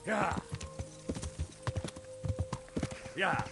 Yeah. Yeah.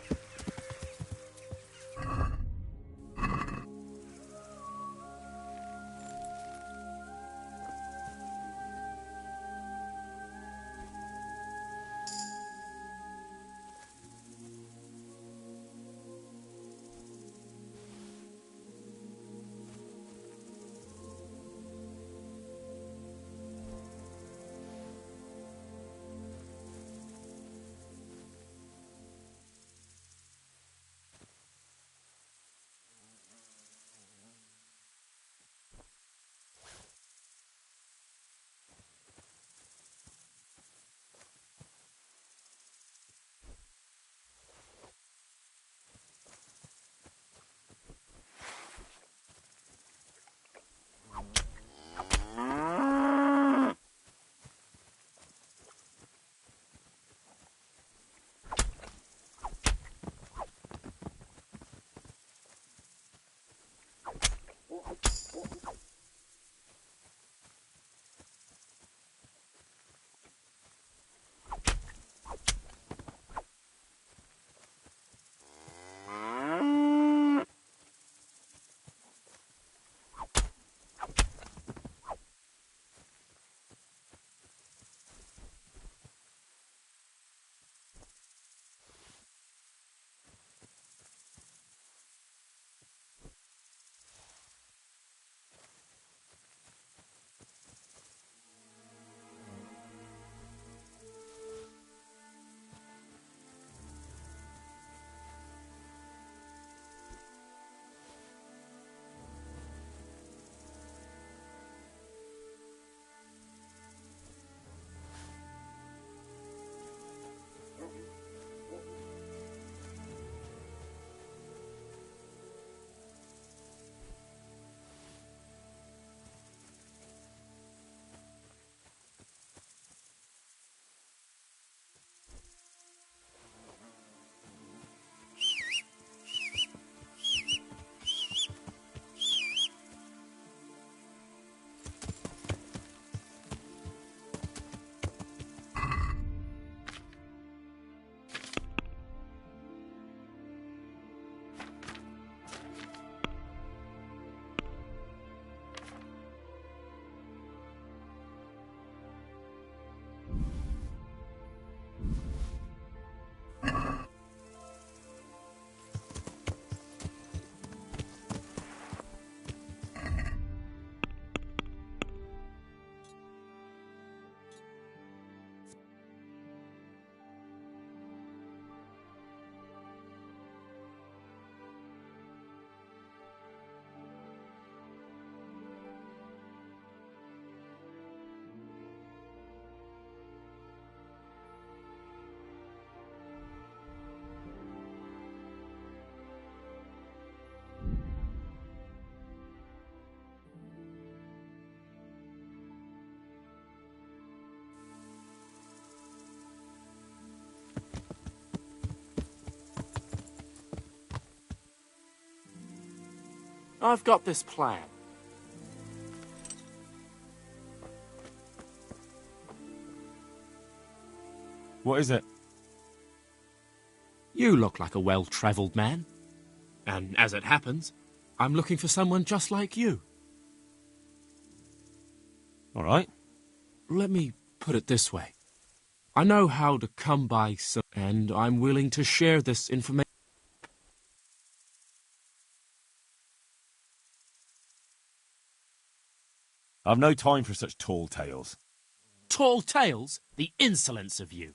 I've got this plan. What is it? You look like a well-travelled man. And as it happens, I'm looking for someone just like you. All right. Let me put it this way. I know how to come by some, and I'm willing to share this information. I've no time for such tall tales. Tall tales? The insolence of you.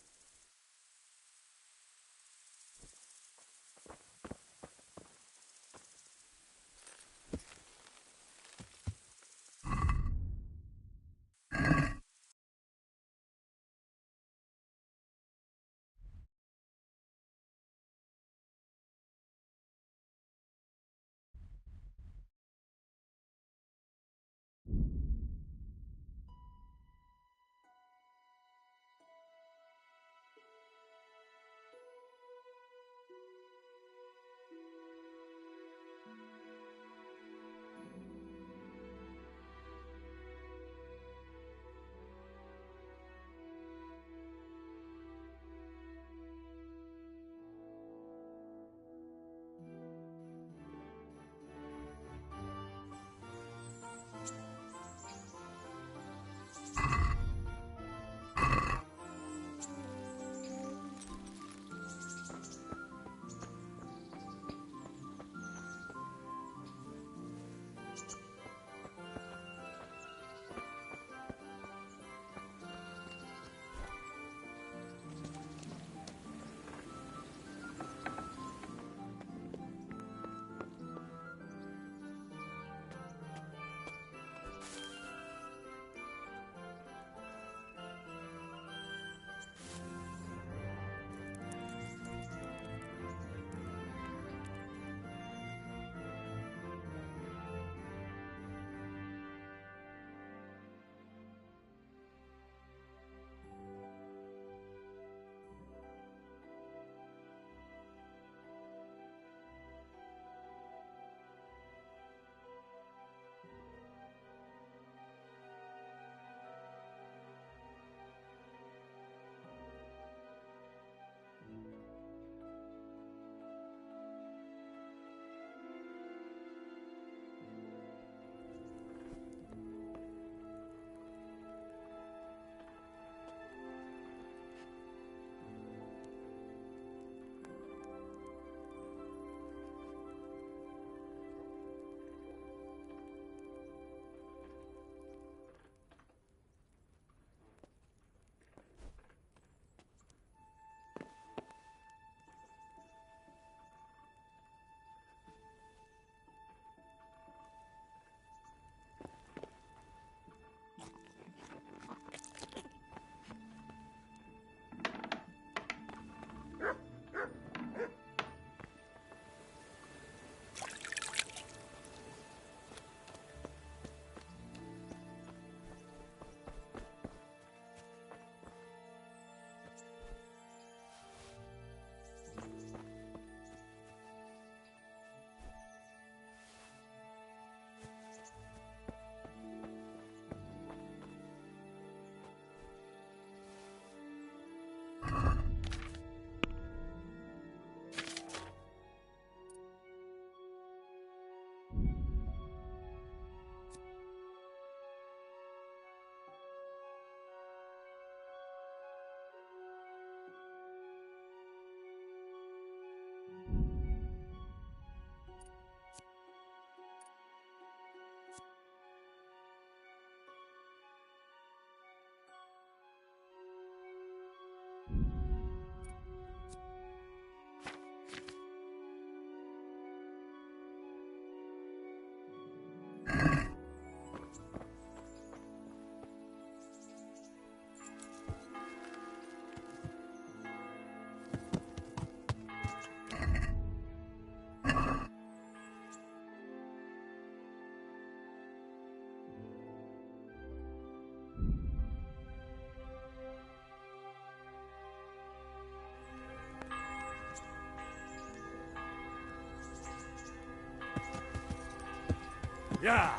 Yeah!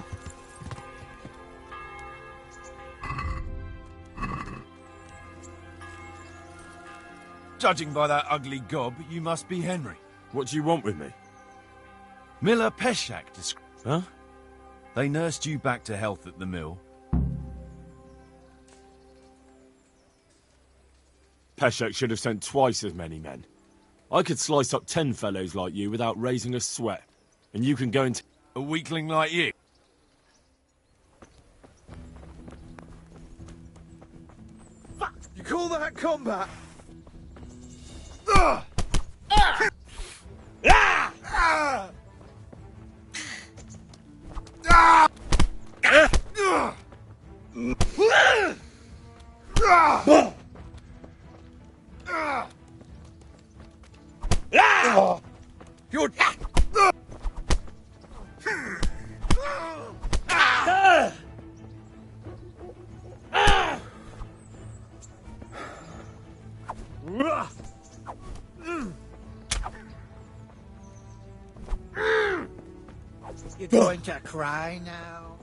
Judging by that ugly gob, you must be Henry. What do you want with me? Miller Peshak described. Huh? They nursed you back to health at the mill. Peshek should have sent twice as many men. I could slice up 10 fellows like you without raising a sweat. And you can go into... A weakling like you. Fuck! You call that combat? Ugh! Ah! Ah! Ah! Ah! You're... You're going to cry now?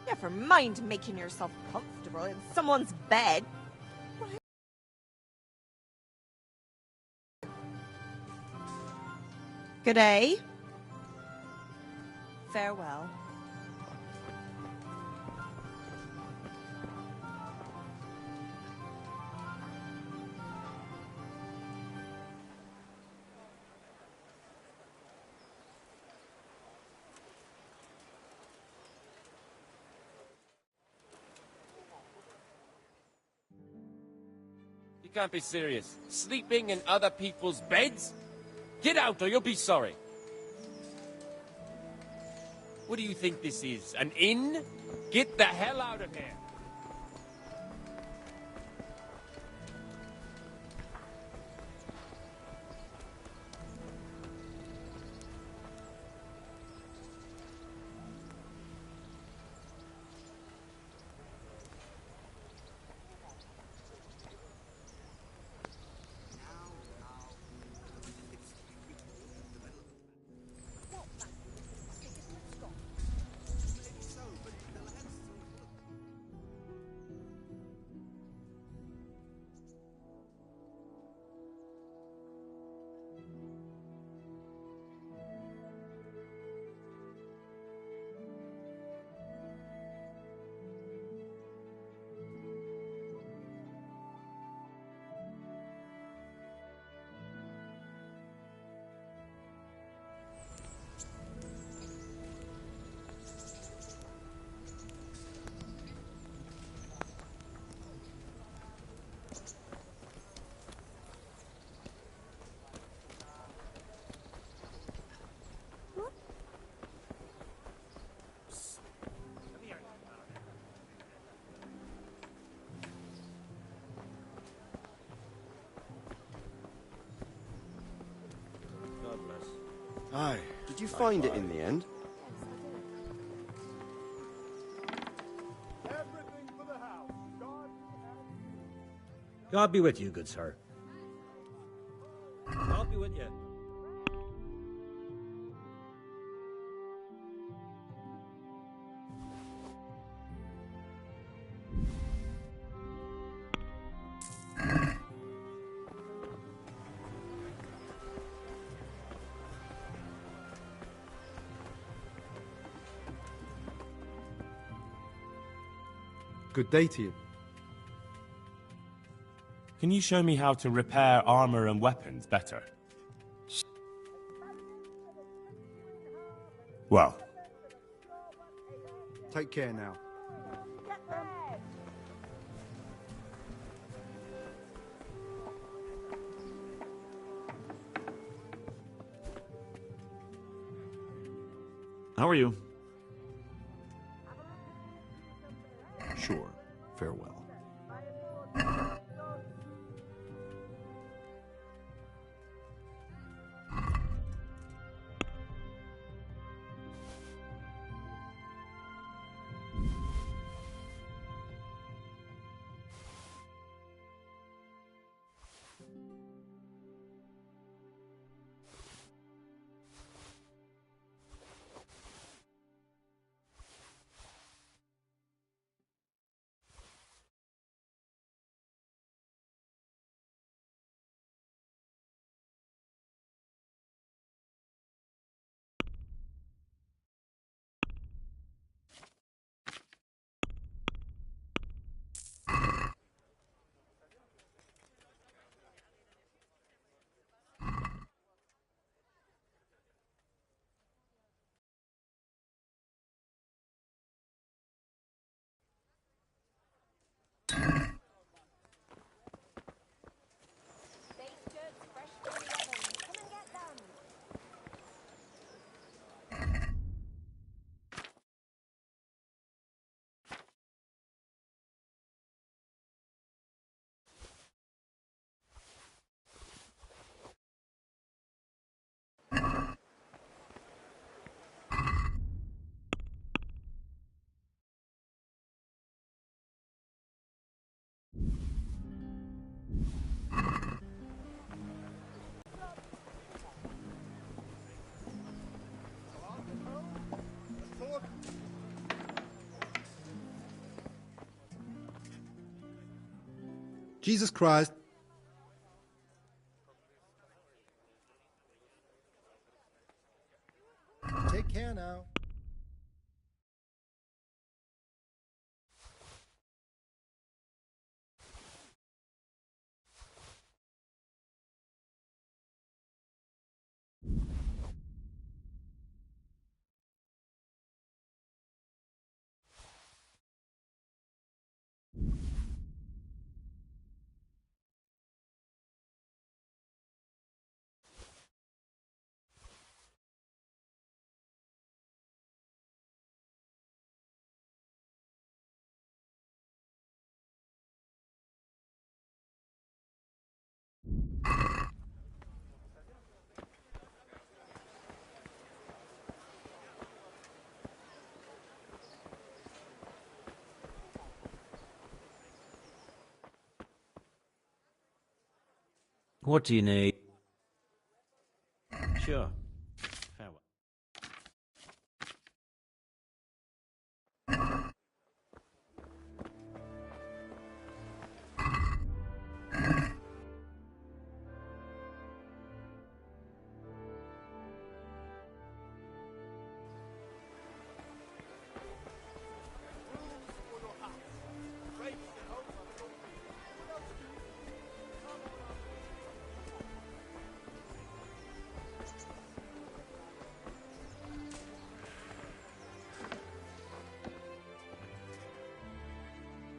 Never mind making yourself comfortable in someone's bed. Good day. Farewell. You can't be serious. Sleeping in other people's beds? Get out or you'll be sorry. What do you think this is? An inn? Get the hell out of here. Aye. Did you find it in the end? God be with you, good sir. God be with you. Good day to you. Can you show me how to repair armor and weapons better? Well, Take care now. How are you? Sure. Farewell. Jesus Christ. Take care now. What do you need? Sure. Farewell.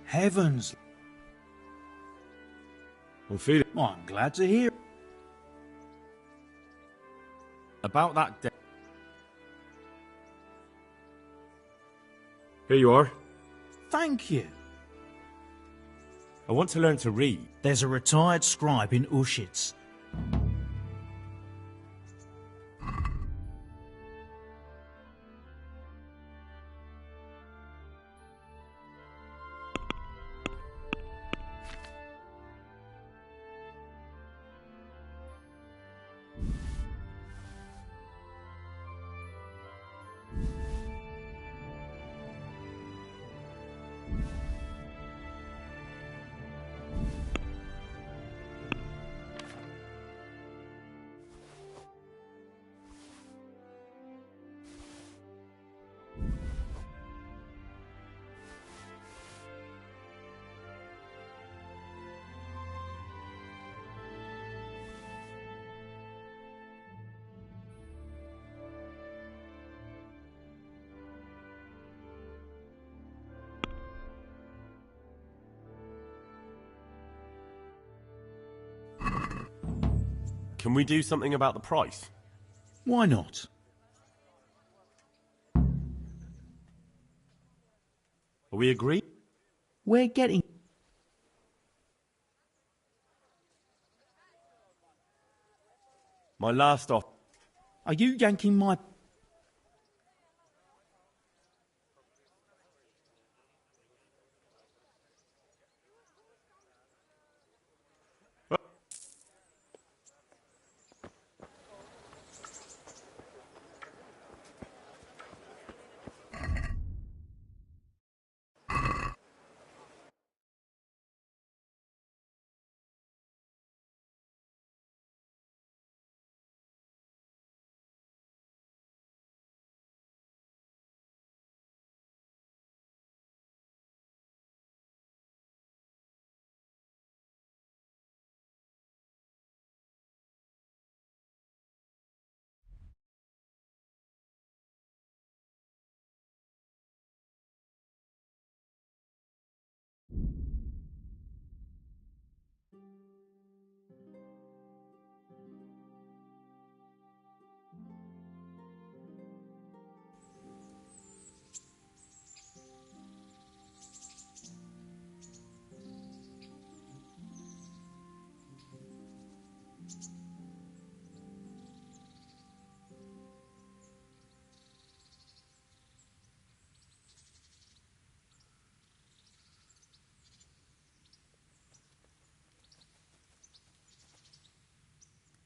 Heavens! I'm feeling Oh, I'm glad to hear. about that day. Here you are. Thank you. I want to learn to read. There's a retired scribe in Ushitz. Can we do something about the price? Why not? Are we agreed? We're getting... My last off. Are you yanking my...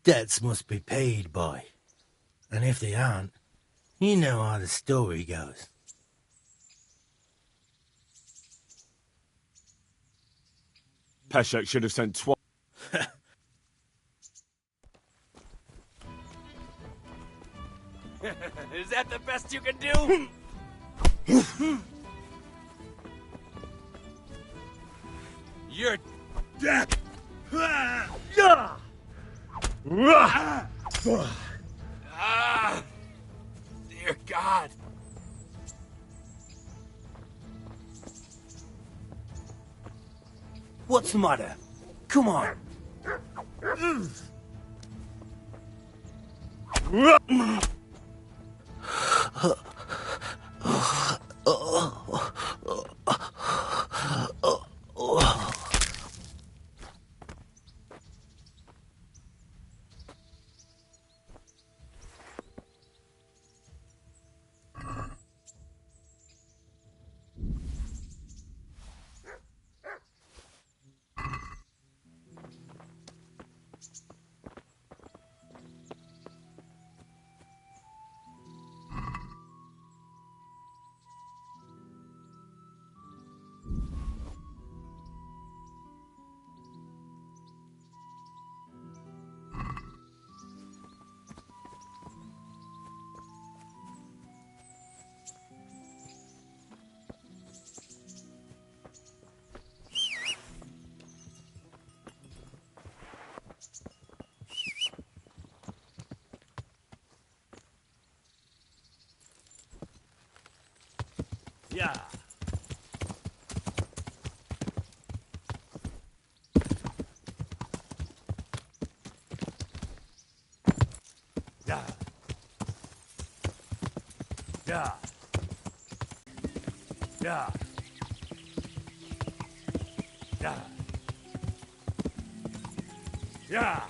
Debts must be paid, boy. And if they aren't, you know how the story goes. Peshek should have sent twice. Is that the best you can do? You're dead. Ah, dear God. What's the matter? Come on. Yeah. Yeah. Yeah. Yeah. Yeah. Yeah.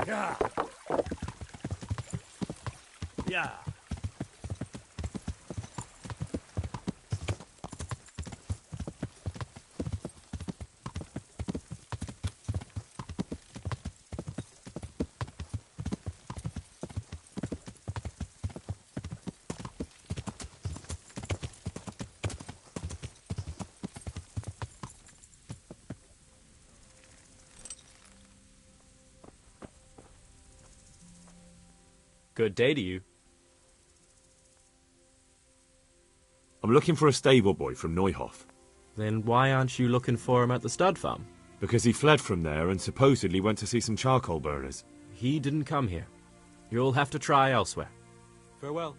Yeah. Yeah. Good day to you. I'm looking for a stable boy from Neuhof. Then why aren't you looking for him at the stud farm? Because he fled from there and supposedly went to see some charcoal burners. He didn't come here. You'll have to try elsewhere. Farewell.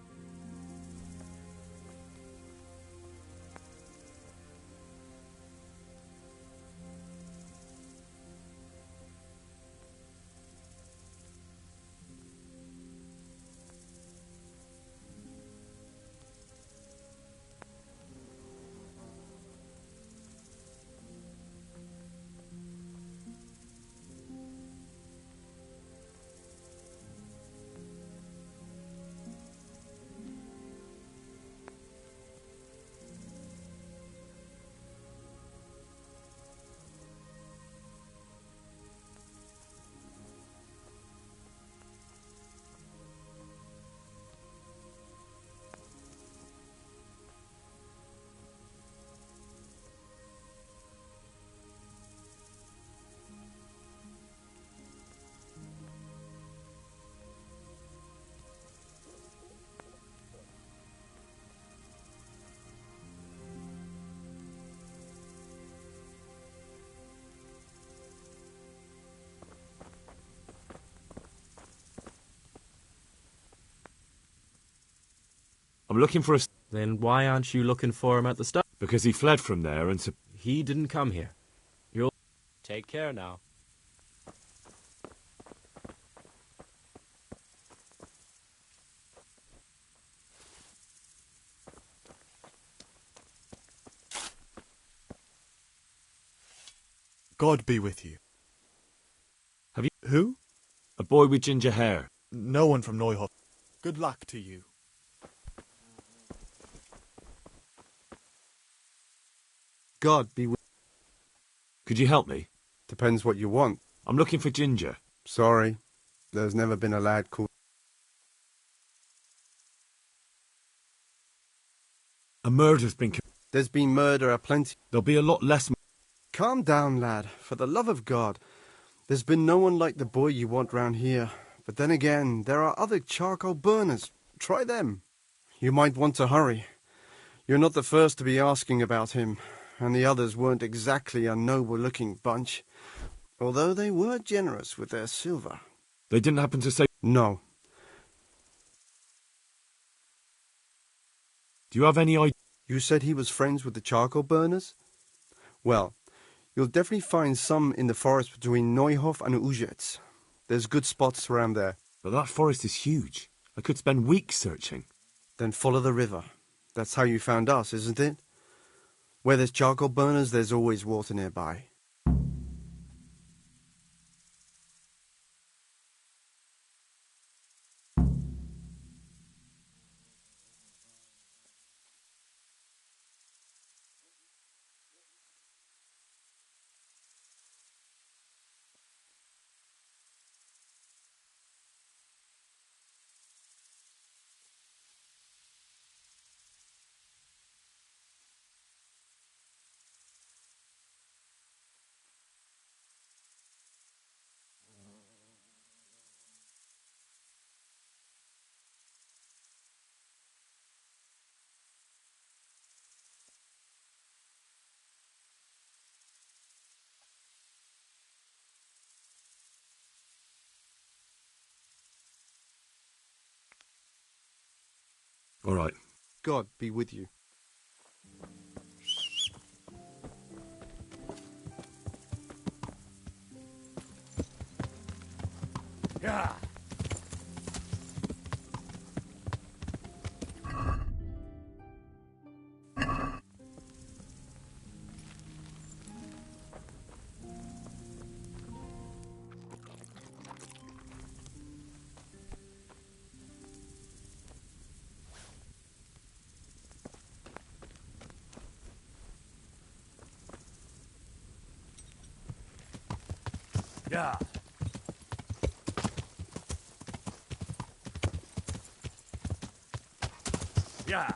I'm looking for a... Then why aren't you looking for him at the stud? Because he fled from there and... He didn't come here. You'll... Take care now. God be with you. Have you... Who? A boy with ginger hair. No one from Neuhof. Good luck to you. God be with... Could you help me? Depends what you want. I'm looking for Ginger. Sorry. There's never been a lad called... A murder's been... There's been murder aplenty. There'll be a lot less... Calm down, lad. For the love of God. There's been no one like the boy you want round here. But then again, there are other charcoal burners. Try them. You might want to hurry. You're not the first to be asking about him, and the others weren't exactly a noble-looking bunch, although they were generous with their silver. They didn't happen to say... No. Do you have any idea? You said he was friends with the charcoal burners? Well, you'll definitely find some in the forest between Neuhof and Ujetz. There's good spots around there. But that forest is huge. I could spend weeks searching. Then follow the river. That's how you found us, isn't it? Where there's charcoal burners, there's always water nearby. All right. God be with you. Yeah. Yeah. Yeah.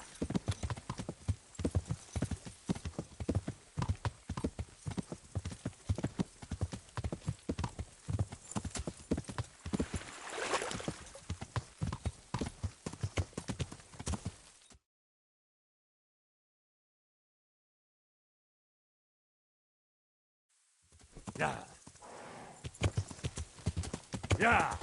Yeah. Yeah.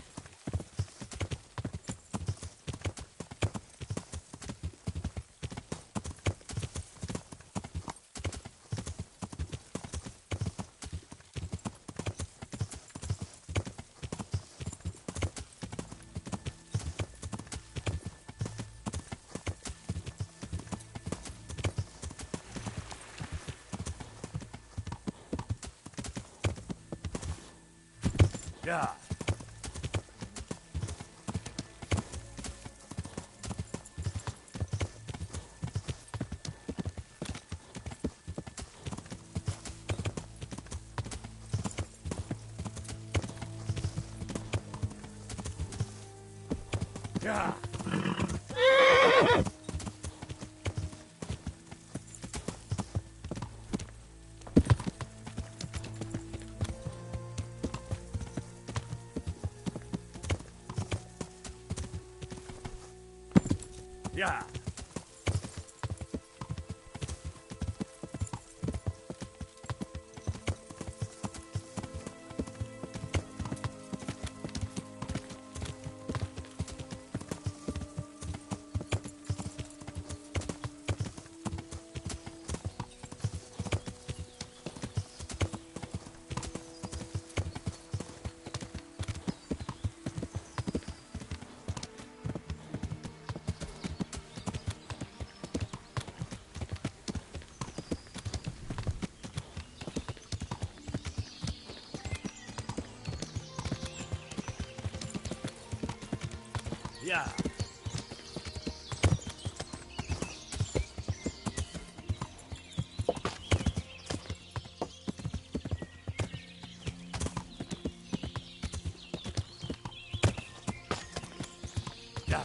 Yeah. Yeah. Yeah. Yeah. Yeah.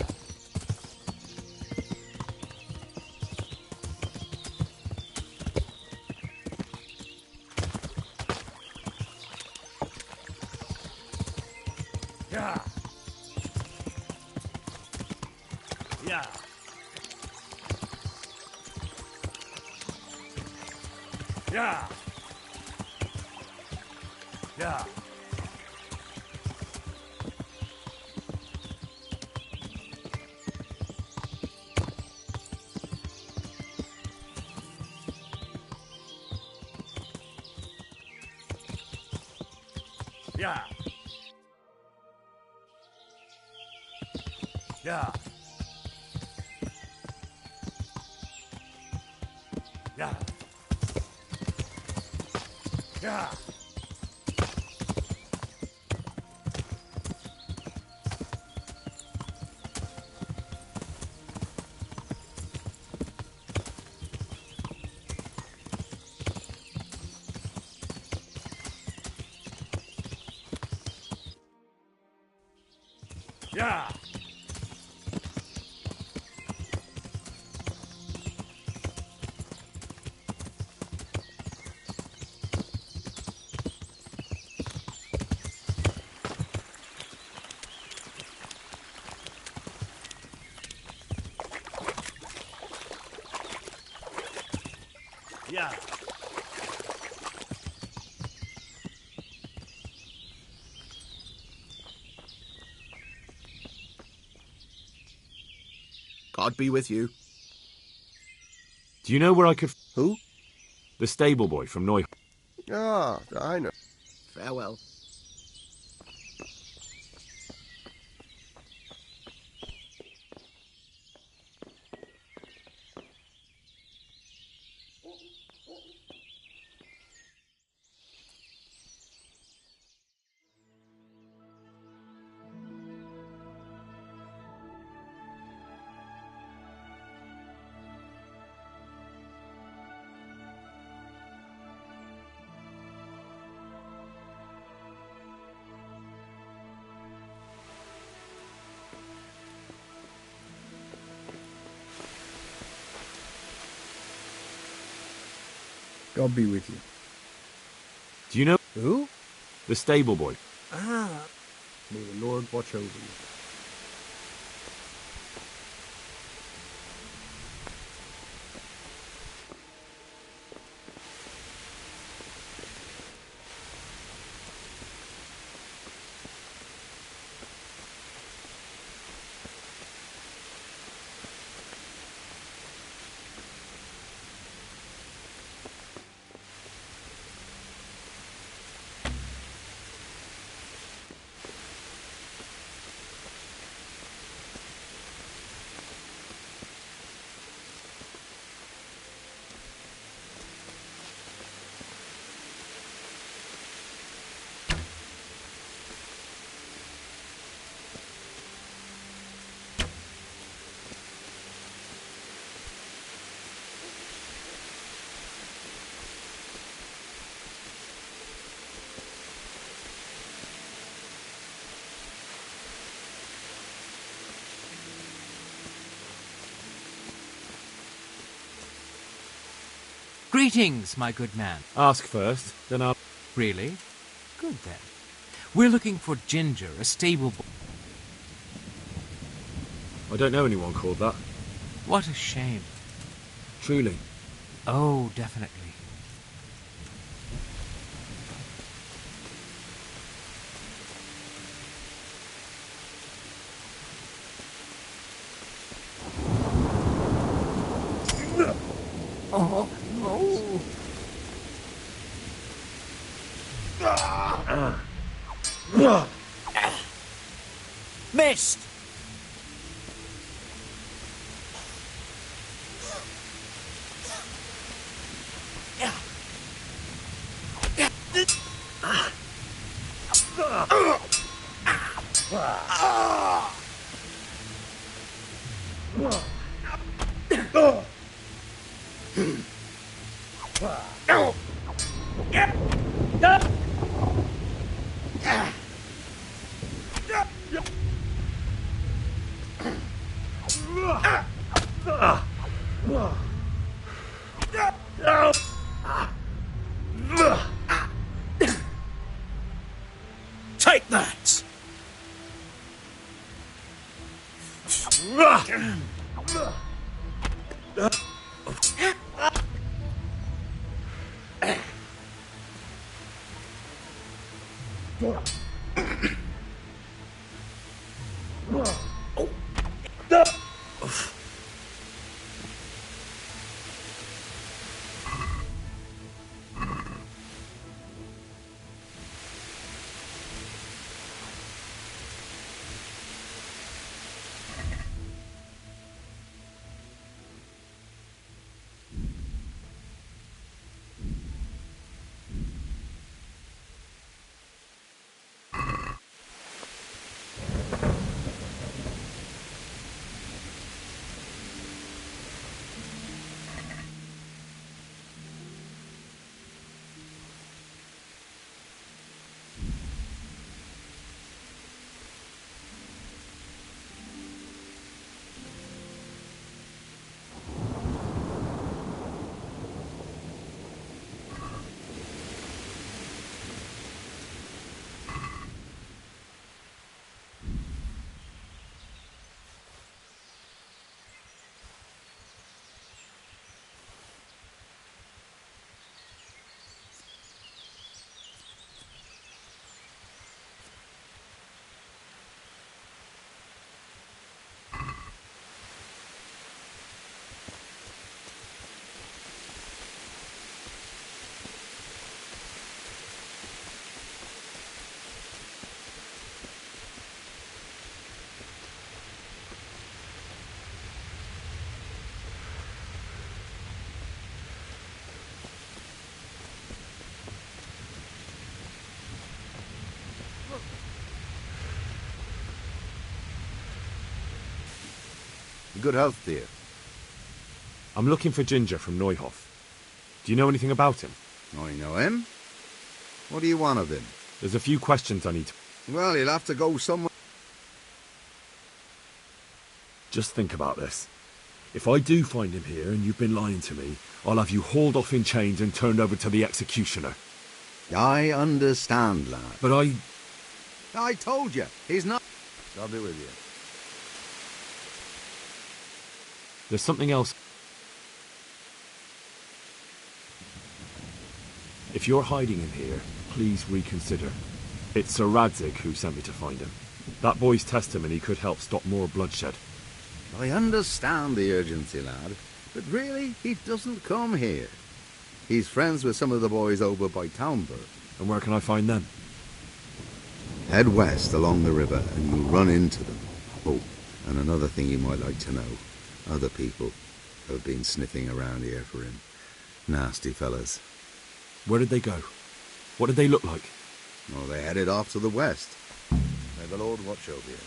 Yeah. Yeah. Yeah. Yeah. Yeah. Yeah. Yeah. Yeah. Yeah. Yeah. God be with you. Do you know where I could... Who? The stable boy from Neu... Ah, I know. Farewell. God be with you. Do you know... Who? The stable boy. Ah, may the Lord watch over you. Greetings, my good man. Ask first, then I'll... Really? Good then. We're looking for Ginger, a stable boy. I don't know anyone called that. What a shame. Truly. Oh, definitely. Oh, no. Missed! Take that! Good health, dear. I'm looking for Ginger from Neuhof. Do you know anything about him? I know him. What do you want of him? There's a few questions I need to... Well, he'll have to go somewhere. Just think about this. If I do find him here and you've been lying to me, I'll have you hauled off in chains and turned over to the executioner. I understand, lad. But I told you, he's not... I'll be with you. There's something else. If you're hiding him here, please reconsider. It's Sir Radzig who sent me to find him. That boy's testimony could help stop more bloodshed. I understand the urgency, lad, but really, he doesn't come here. He's friends with some of the boys over by Townburg. And where can I find them? Head west along the river and you'll run into them. Oh, and another thing you might like to know. Other people have been sniffing around here for him. Nasty fellas. Where did they go? What did they look like? Well, they headed off to the west. May the Lord watch over you.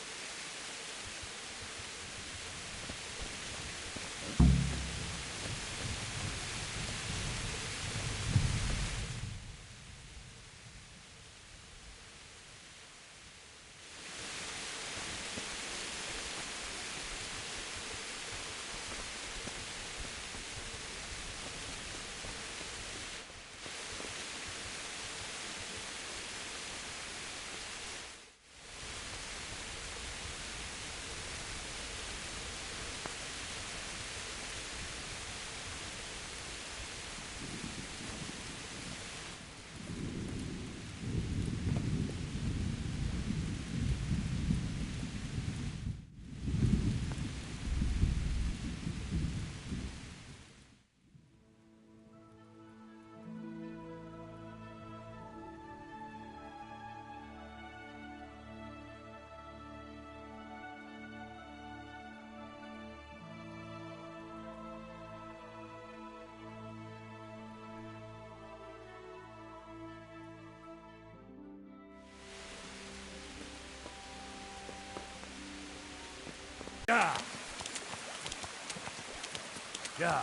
Yeah.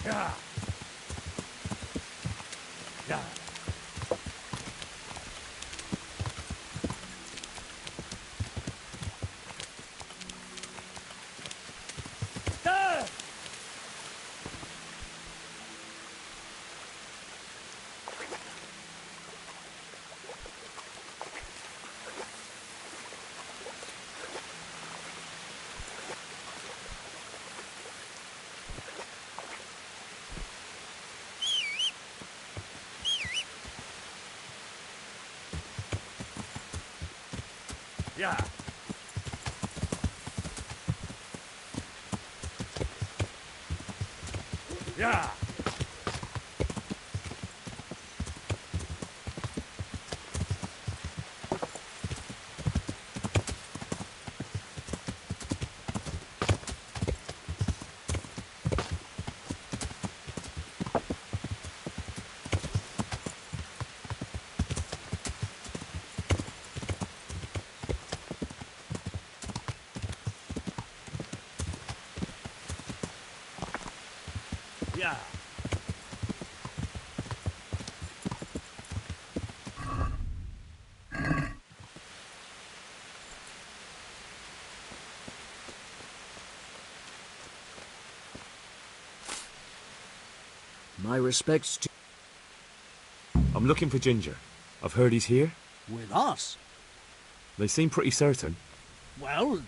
Yeah. Yeah. Yeah. Yeah. Yeah. My respects to... I'm looking for Ginger. I've heard he's here. With us? They seem pretty certain. Well,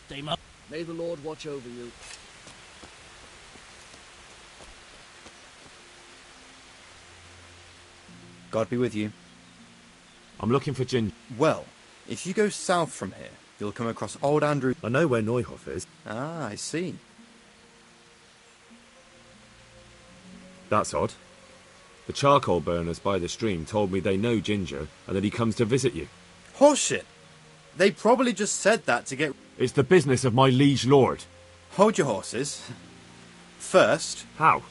they must... May the Lord watch over you. God be with you. I'm looking for Ginger. Well, if you go south from here, you'll come across old Andrew... I know where Neuhof is. Ah, I see. That's odd. The charcoal burners by the stream told me they know Ginger and that he comes to visit you. Horseshit! They probably just said that to get... It's the business of my liege lord. Hold your horses. First... How?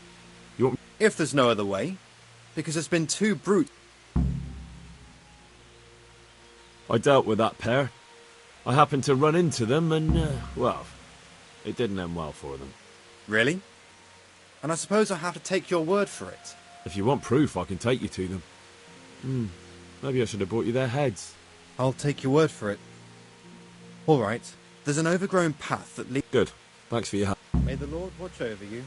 You want... If there's no other way. Because it's been too brute. I dealt with that pair. I happened to run into them and, well, it didn't end well for them. Really? And I suppose I have to take your word for it. If you want proof, I can take you to them. Maybe I should have brought you their heads. I'll take your word for it. All right. There's an overgrown path that leads... Good. Thanks for your help. May the Lord watch over you.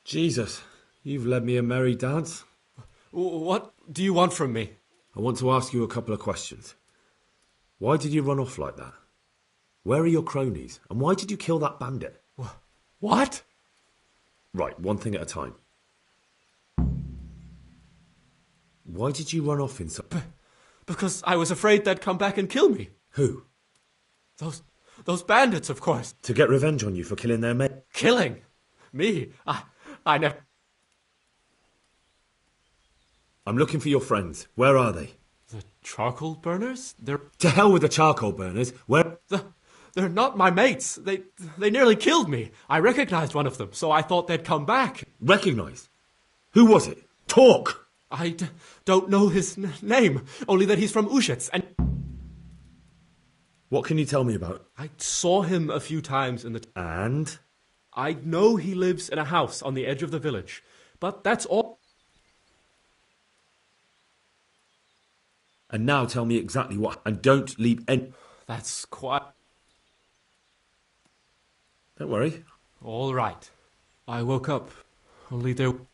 Jesus, you've led me a merry dance. What do you want from me? I want to ask you a couple of questions. Why did you run off like that? Where are your cronies? And why did you kill that bandit? What? Right, one thing at a time. Why did you run off in such... Because I was afraid they'd come back and kill me. Who? Those bandits, of course. To get revenge on you for killing their mate. Killing? Me? I never... I'm looking for your friends. Where are they? The charcoal burners? They're... To hell with the charcoal burners. Where... They're not my mates. They nearly killed me. I recognized one of them, so I thought they'd come back. Recognized? Who was it? Talk! I don't know his name, only that he's from Ushets, and... What can you tell me about? I saw him a few times in the... And? I know he lives in a house on the edge of the village, but that's all... And now tell me exactly what... And don't leave any... That's quite... Don't worry. All right. I woke up, only then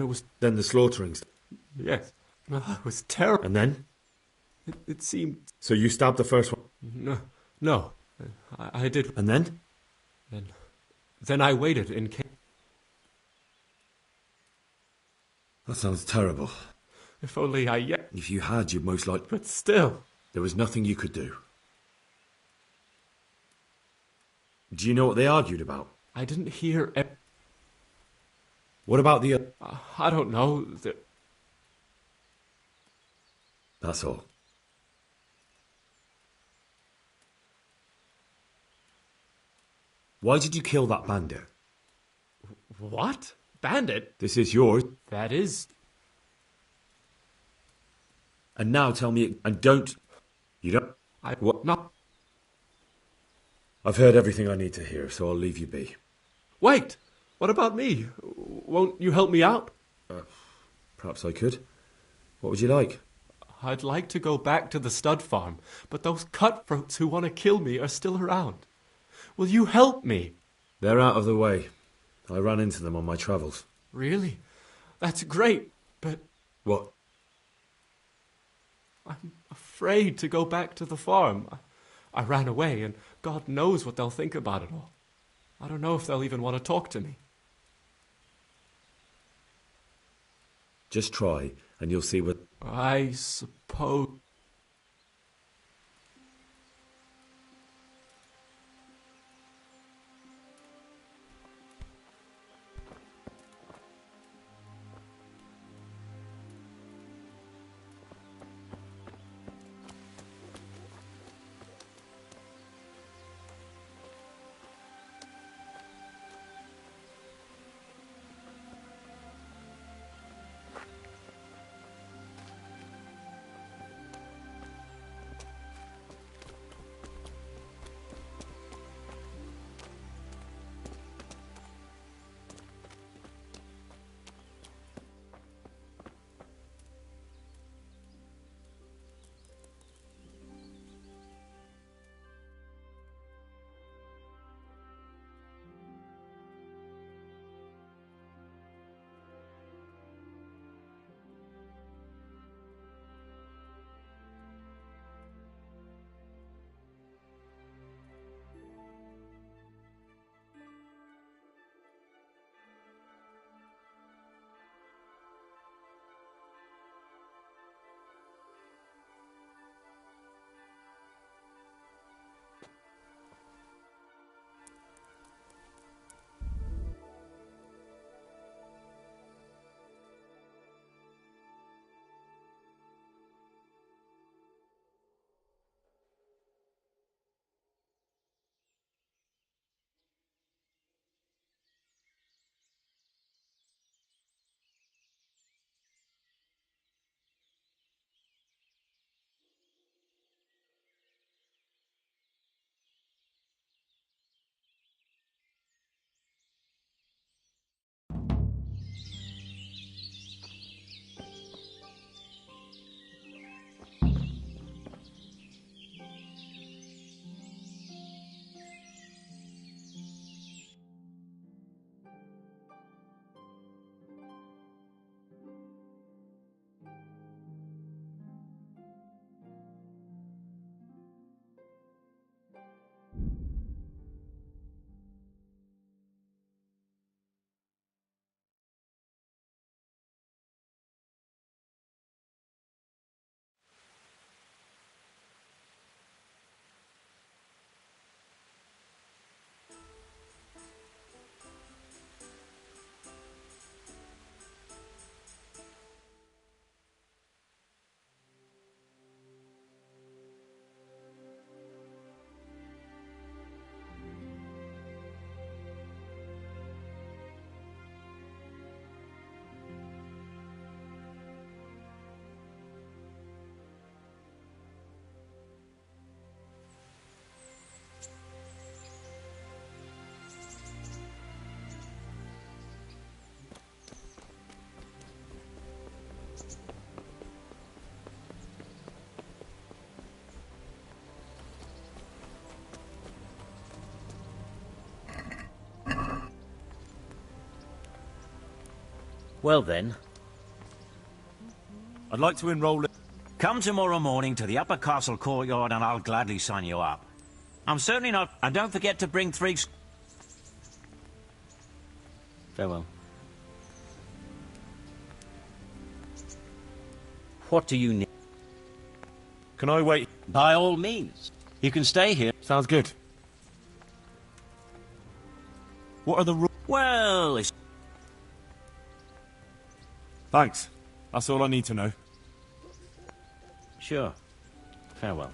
it was... Then the slaughterings. Yes. It was terrible. And then? It seemed... So you stabbed the first one? No. I did... And then? Then I waited in case... That sounds terrible. If only I yet... If you had, you'd most likely... But still... There was nothing you could do. Do you know what they argued about? I didn't hear... What about the... I don't know. That's all. Why did you kill that bandit? What? Bandit? This is yours. That is... And now tell me... And don't... You don't... What? Not... I've heard everything I need to hear, so I'll leave you be. Wait! What about me? Won't you help me out? Perhaps I could. What would you like? I'd like to go back to the stud farm, but those cutthroats who want to kill me are still around. Will you help me? They're out of the way. I ran into them on my travels. Really? That's great, but... What? I'm afraid to go back to the farm. I ran away, and God knows what they'll think about it all. I don't know if they'll even want to talk to me. Just try, and you'll see what... I suppose... Well then. I'd like to enroll... Come tomorrow morning to the upper castle courtyard and I'll gladly sign you up. I'm certainly not... And don't forget to bring 3... Farewell. What do you need? Can I wait? By all means. You can stay here. Sounds good. What are the rules? Well, it's... Thanks. That's all I need to know. Sure. Farewell.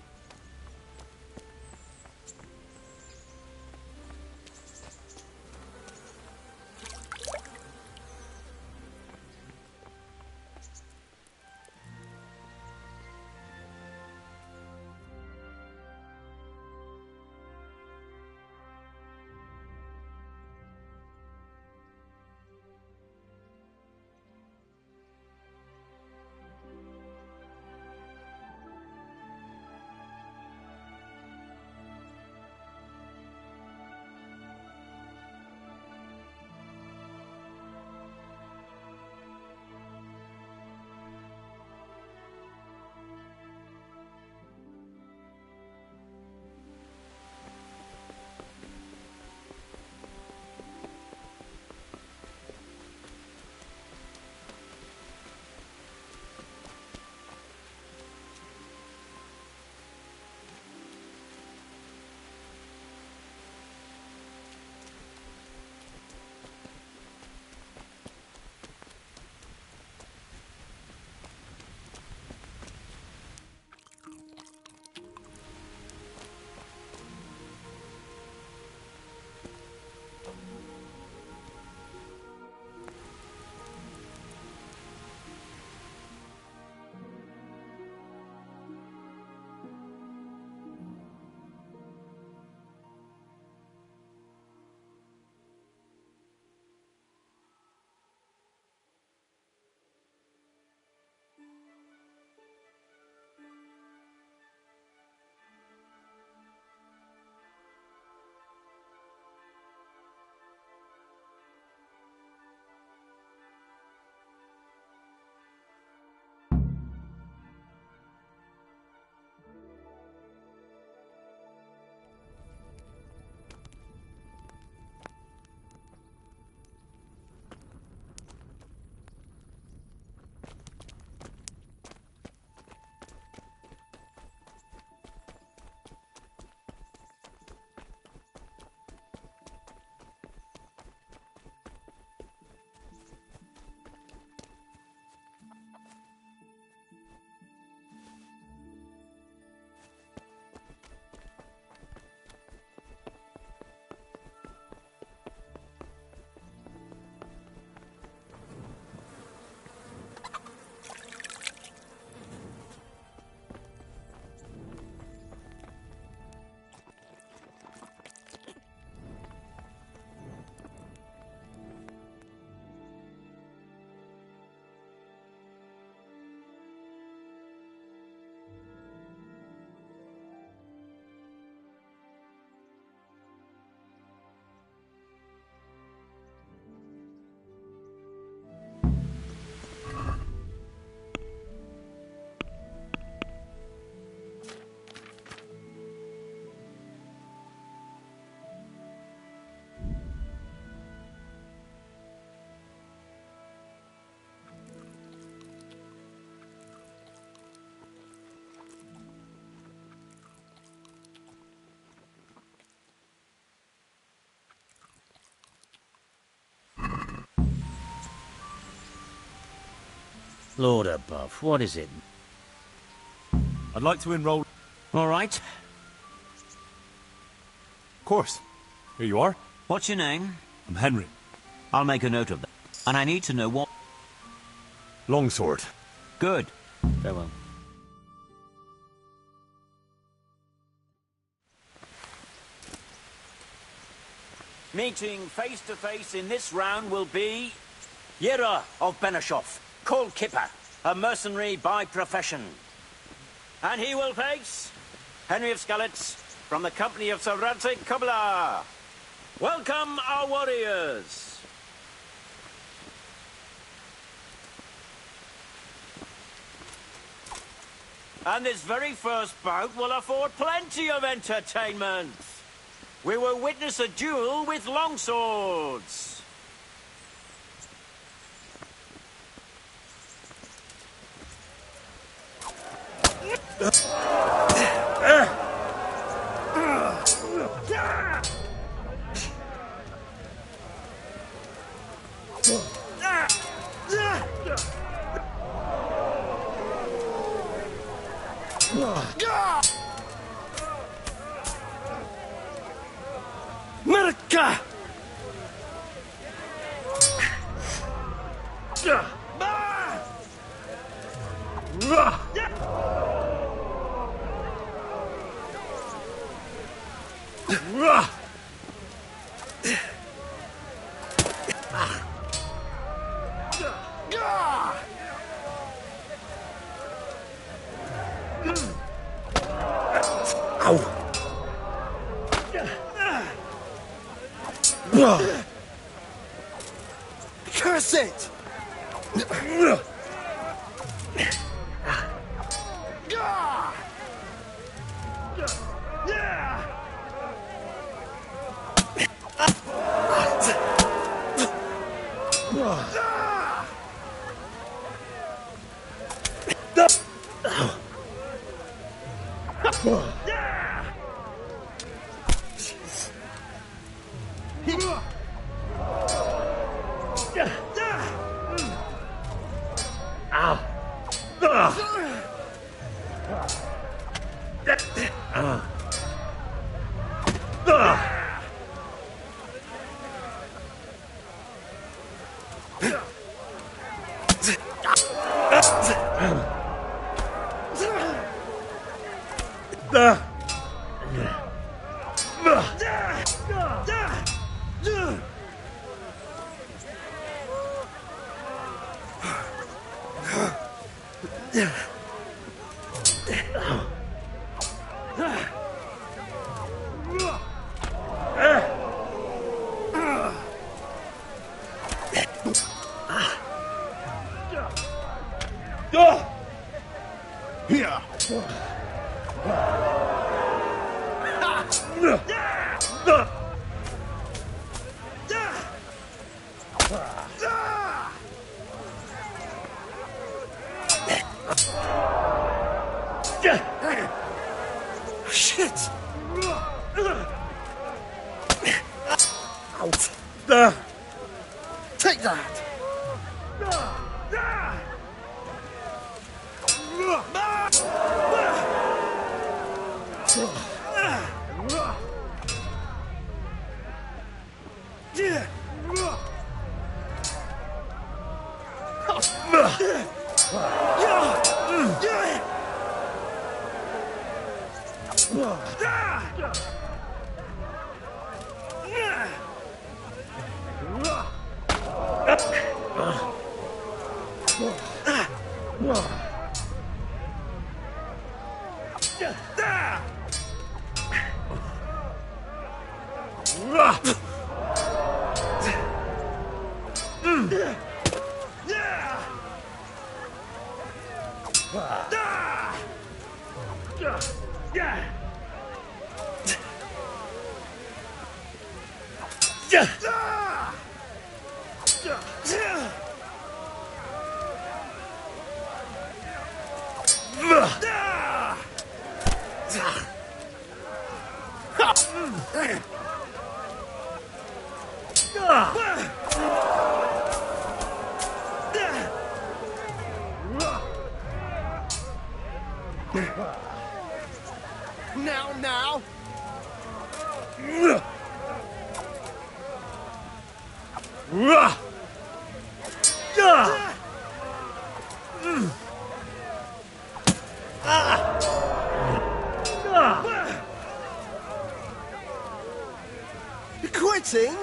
Lord above, what is it? I'd like to enroll... All right. Of course. Here you are. What's your name? I'm Henry. I'll make a note of that. And I need to know what... Longsword. Good. Farewell. Meeting face to face in this round will be... Yera of Benishov, called Kipper, a mercenary by profession. And he will face Henry of Skalitz from the company of Sir Radzik Kubla. Welcome, our warriors. And this very first bout will afford plenty of entertainment. We will witness a duel with longswords. Merka! Curse it! Shit! Out! Take that! Now! You're quitting?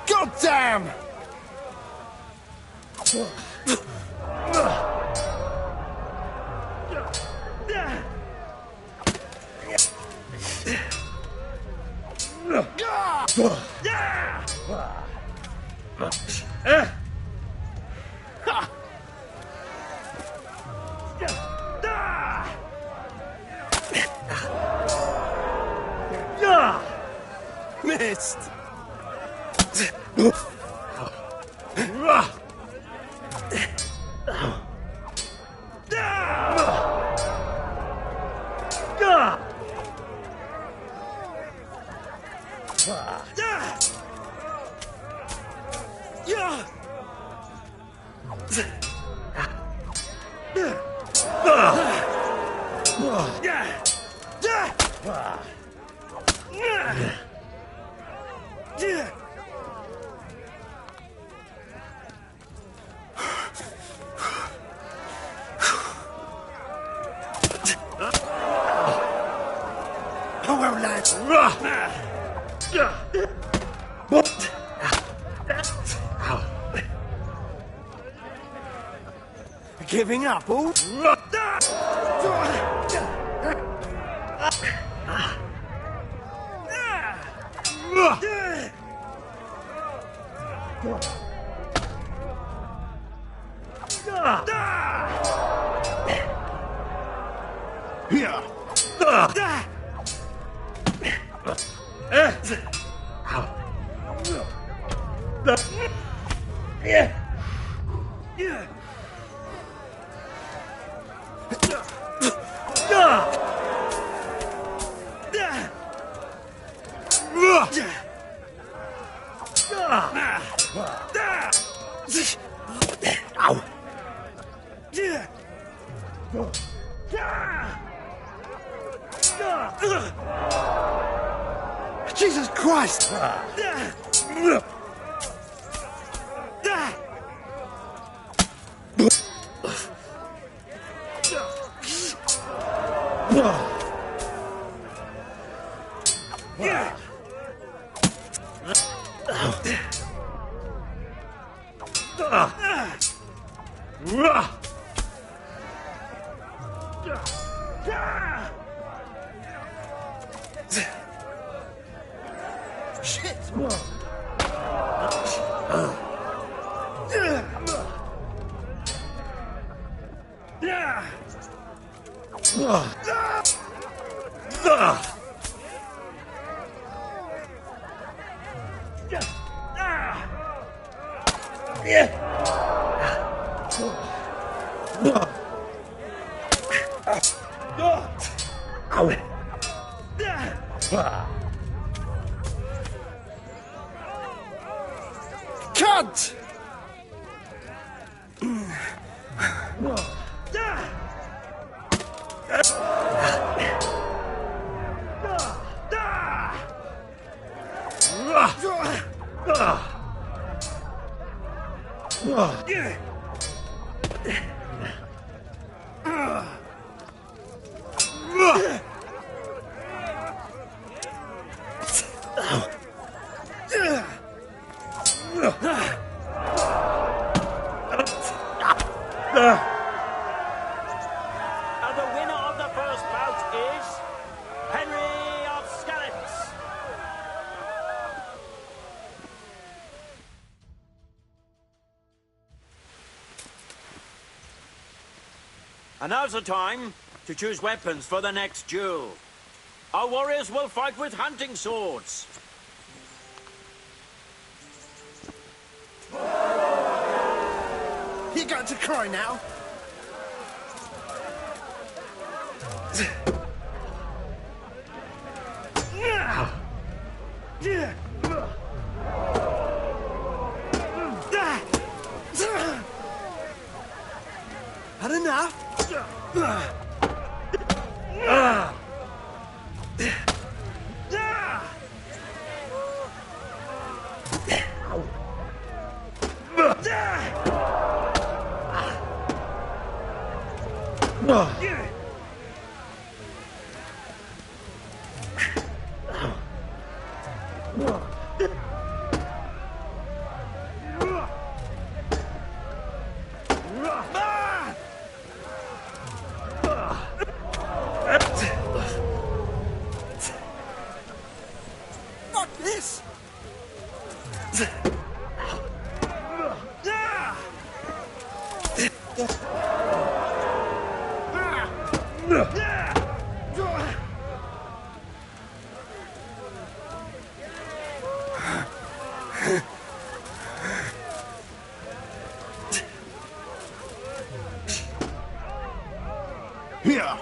God damn! Missed! giving up all? Jesus Christ! Cunt! And the winner of the first bout is Henry of Skalitz. And now's the time to choose weapons for the next duel. Our warriors will fight with hunting swords. You got to cry now. Had enough? Fuck this! Yeah.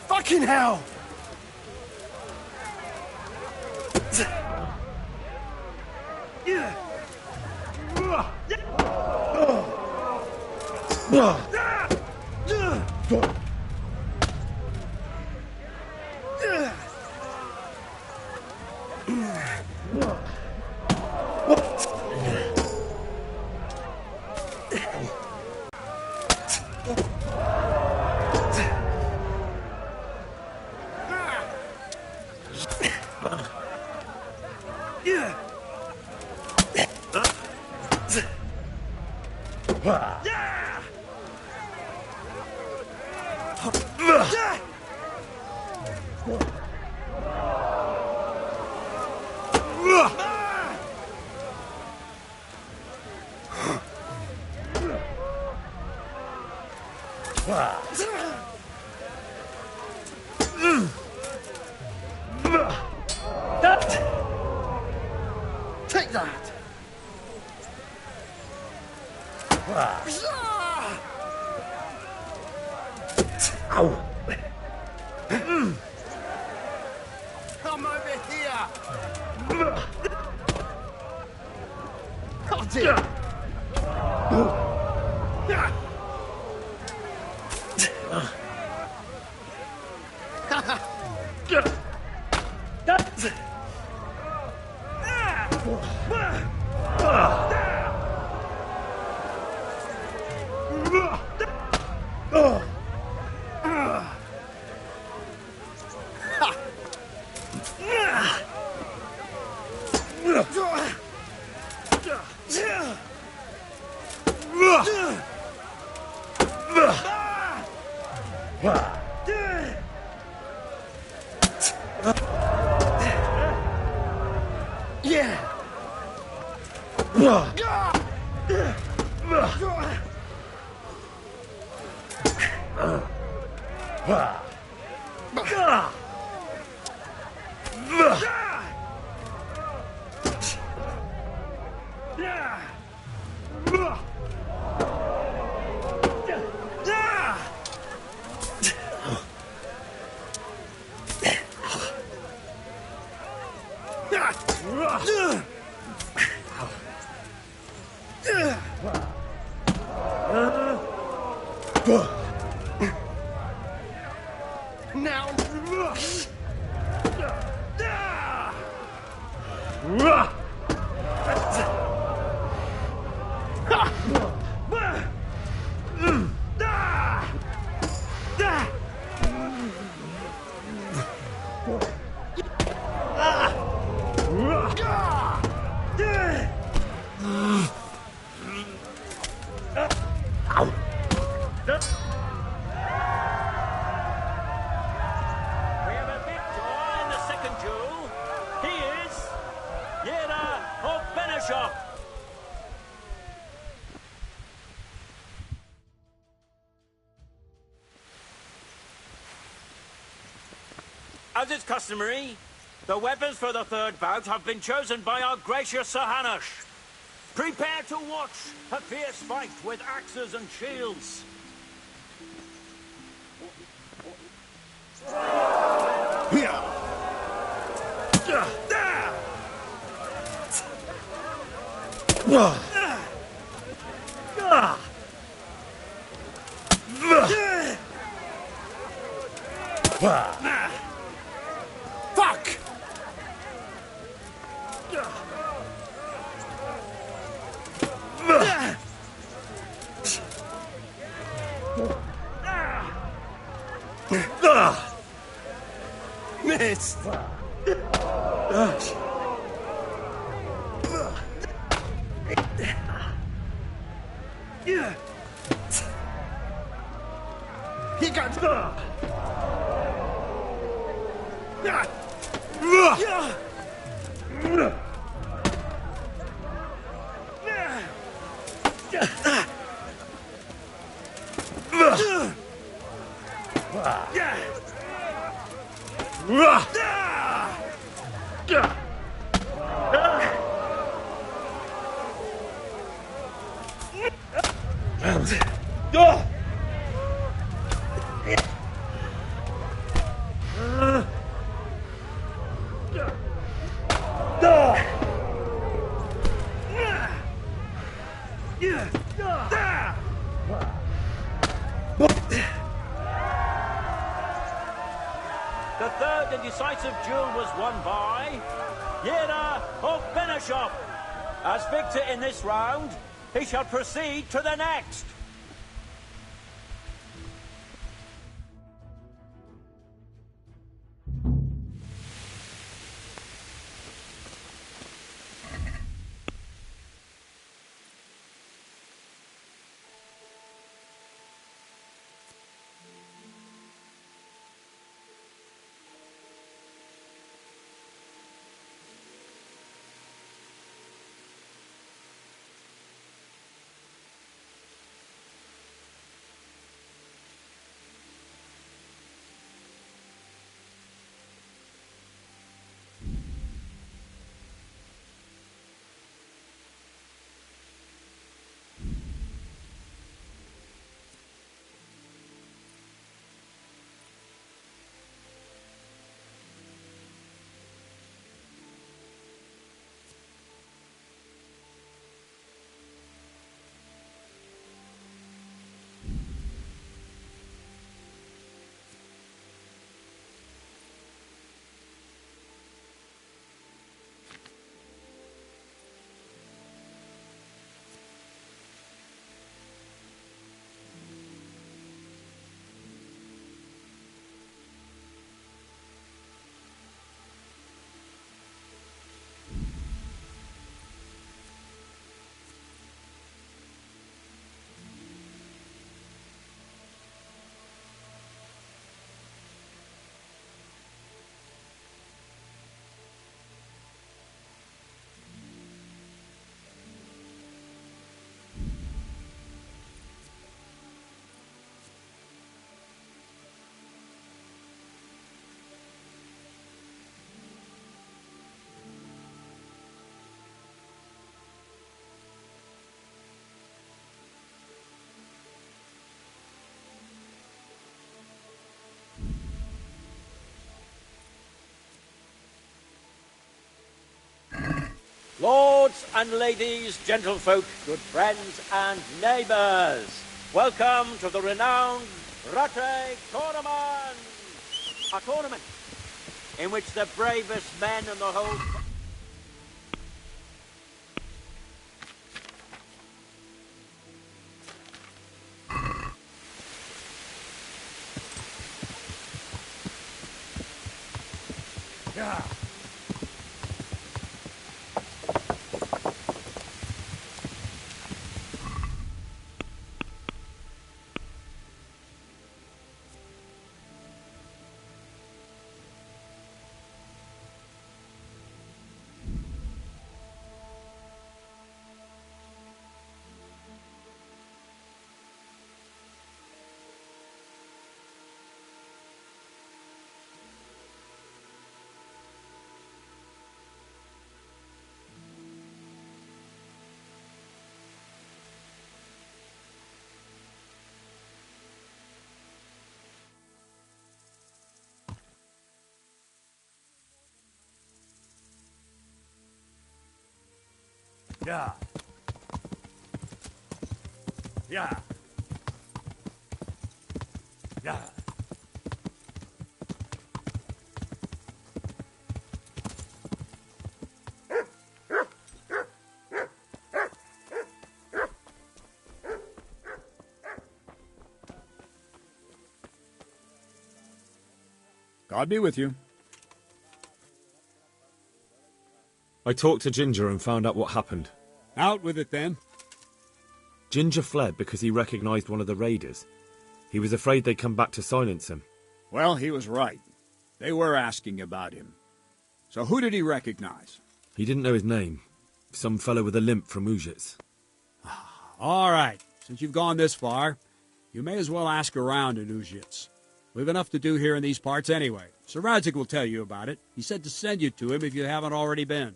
Fucking hell! Take that! Ow! Come over here! Got it! Now. We have a victor in the second duel. He is Yera of Benishop. As is customary, the weapons for the third bout have been chosen by our gracious Sir Hanush. Prepare to watch a fierce fight with axes and shields. Fuck! Missed! He got... The third and decisive duel was won by Yera of Benishop. As victor in this round, he shall proceed to the next. Lords and ladies, gentlefolk, good friends and neighbours, welcome to the renowned Rate Tournament! A tournament in which the bravest men in the whole... Yeah. Yeah. Yeah. Yeah. God be with you. I talked to Ginger and found out what happened. Out with it, then. Ginger fled because he recognized one of the raiders. He was afraid they'd come back to silence him. Well, he was right. They were asking about him. So who did he recognize? He didn't know his name. Some fellow with a limp from Ujits. All right. Since you've gone this far, you may as well ask around in Ujits. We've enough to do here in these parts anyway. Sir Radzik will tell you about it. He said to send you to him if you haven't already been.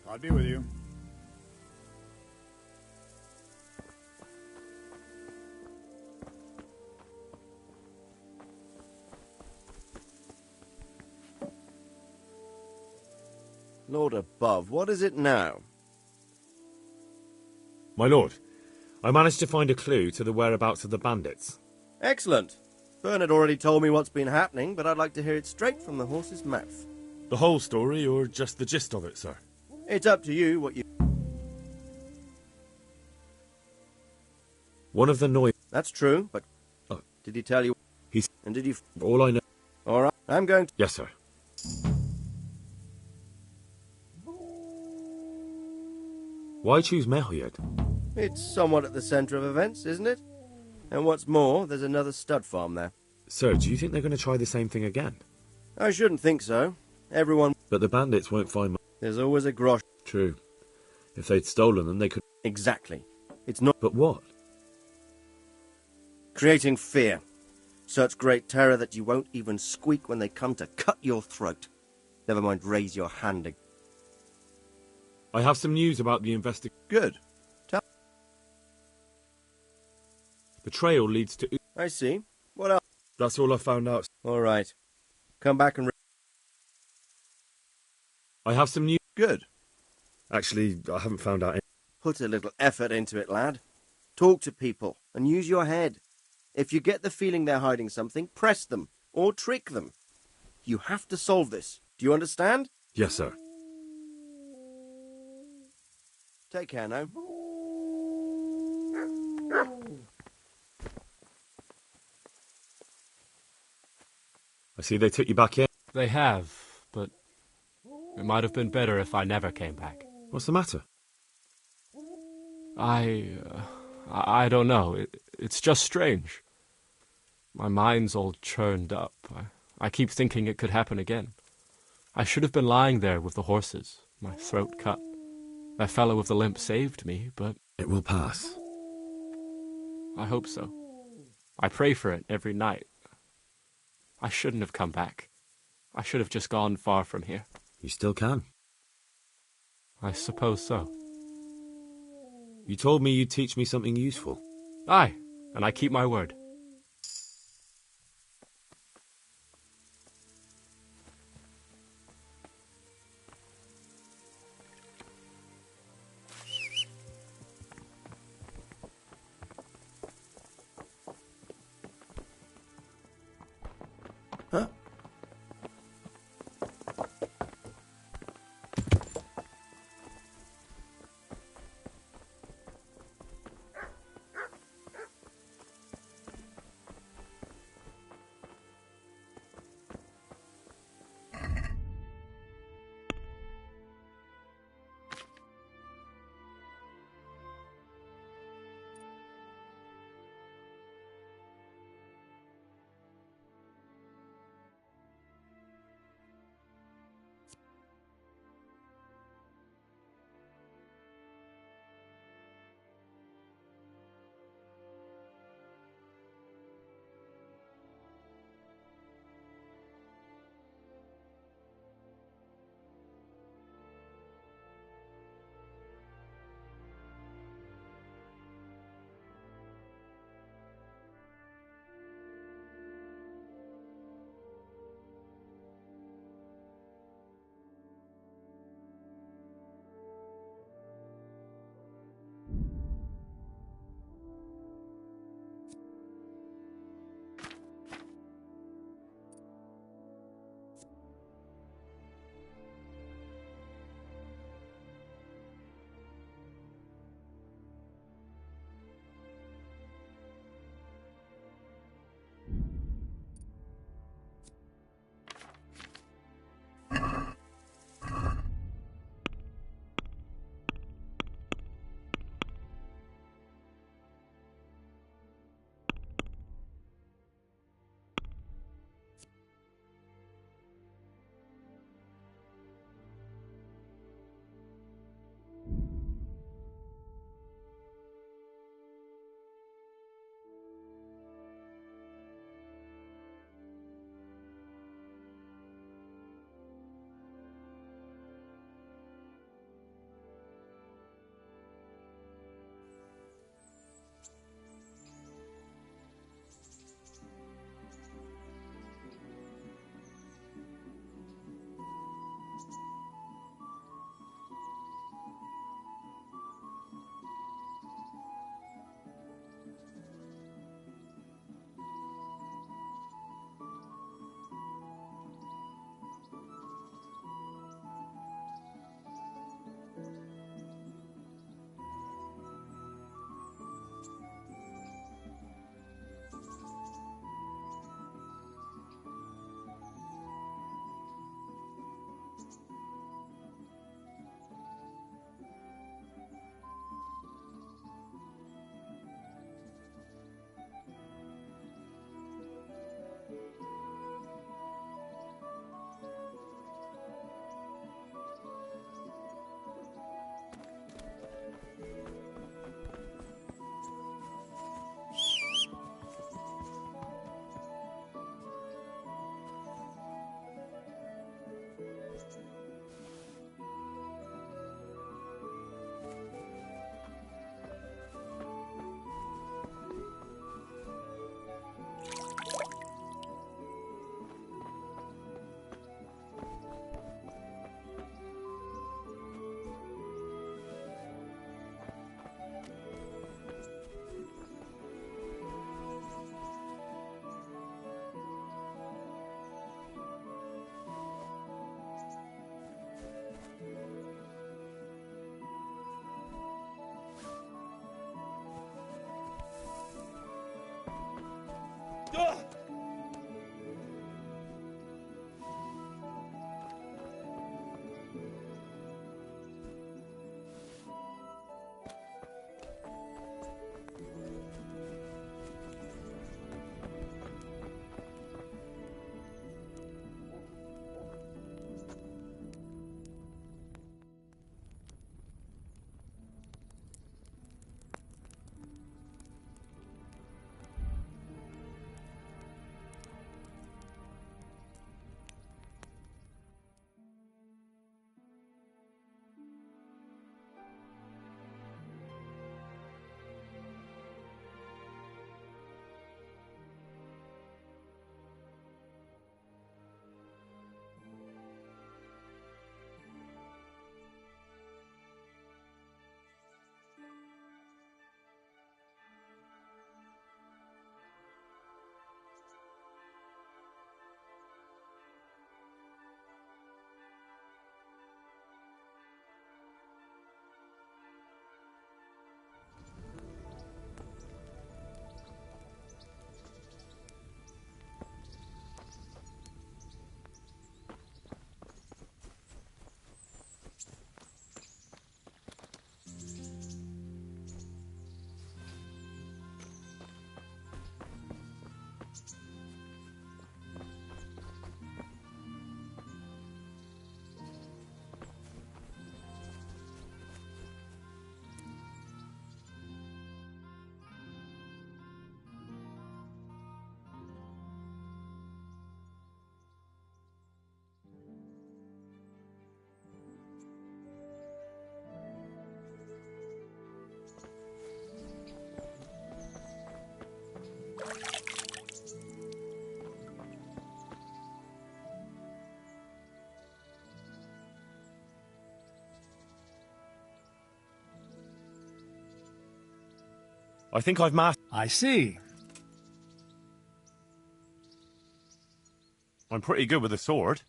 God be with you. Lord above, what is it now? My lord, I managed to find a clue to the whereabouts of the bandits. Excellent. Bernard already told me what's been happening, but I'd like to hear it straight from the horse's mouth. The whole story, or just the gist of it, sir? It's up to you what you... One of the noise... That's true, but... Oh. Did he tell you... He's... And did you... All I know... All right, I'm going to... Yes, sir. Why choose Mehoyed? It's somewhat at the centre of events, isn't it? And what's more, there's another stud farm there. Sir, do you think they're going to try the same thing again? I shouldn't think so. Everyone... But the bandits won't find... There's always a grosh. True. If they'd stolen them, they could... Exactly. It's not... But what? Creating fear. Such great terror that you won't even squeak when they come to cut your throat. Never mind raise your hand again. I have some news about the investigation. Good. Tell... The trail leads to... I see. What else? That's all I found out. All right. Come back and... I have some news. Good. Actually, I haven't found out any... Put a little effort into it, lad. Talk to people and use your head. If you get the feeling they're hiding something, press them or trick them. You have to solve this. Do you understand? Yes, sir. Take care now. I see they took you back in. They have, but it might have been better if I never came back. What's the matter? I don't know. It's just strange. My mind's all churned up. I keep thinking it could happen again. I should have been lying there with the horses, my throat cut. That fellow with the limp saved me, but... It will pass. I hope so. I pray for it every night. I shouldn't have come back. I should have just gone far from here. You still can. I suppose so. You told me you'd teach me something useful. Aye, and I keep my word. Huh? I think I've mastered. I see. I'm pretty good with a sword.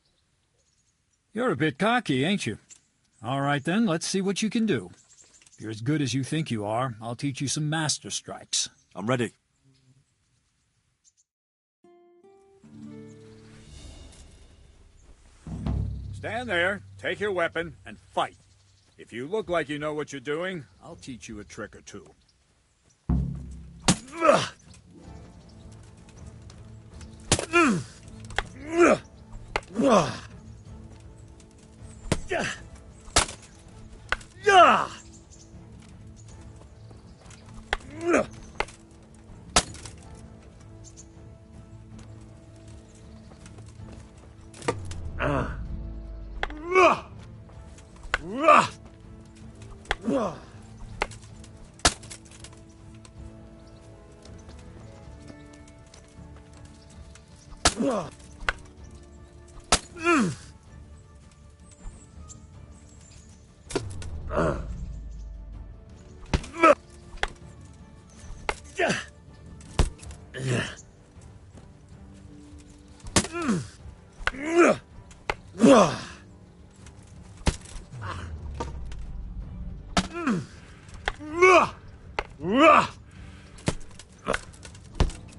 You're a bit cocky, ain't you? All right then, let's see what you can do. If you're as good as you think you are, I'll teach you some master strikes. I'm ready. Stand there, take your weapon, and fight. If you look like you know what you're doing, I'll teach you a trick or two.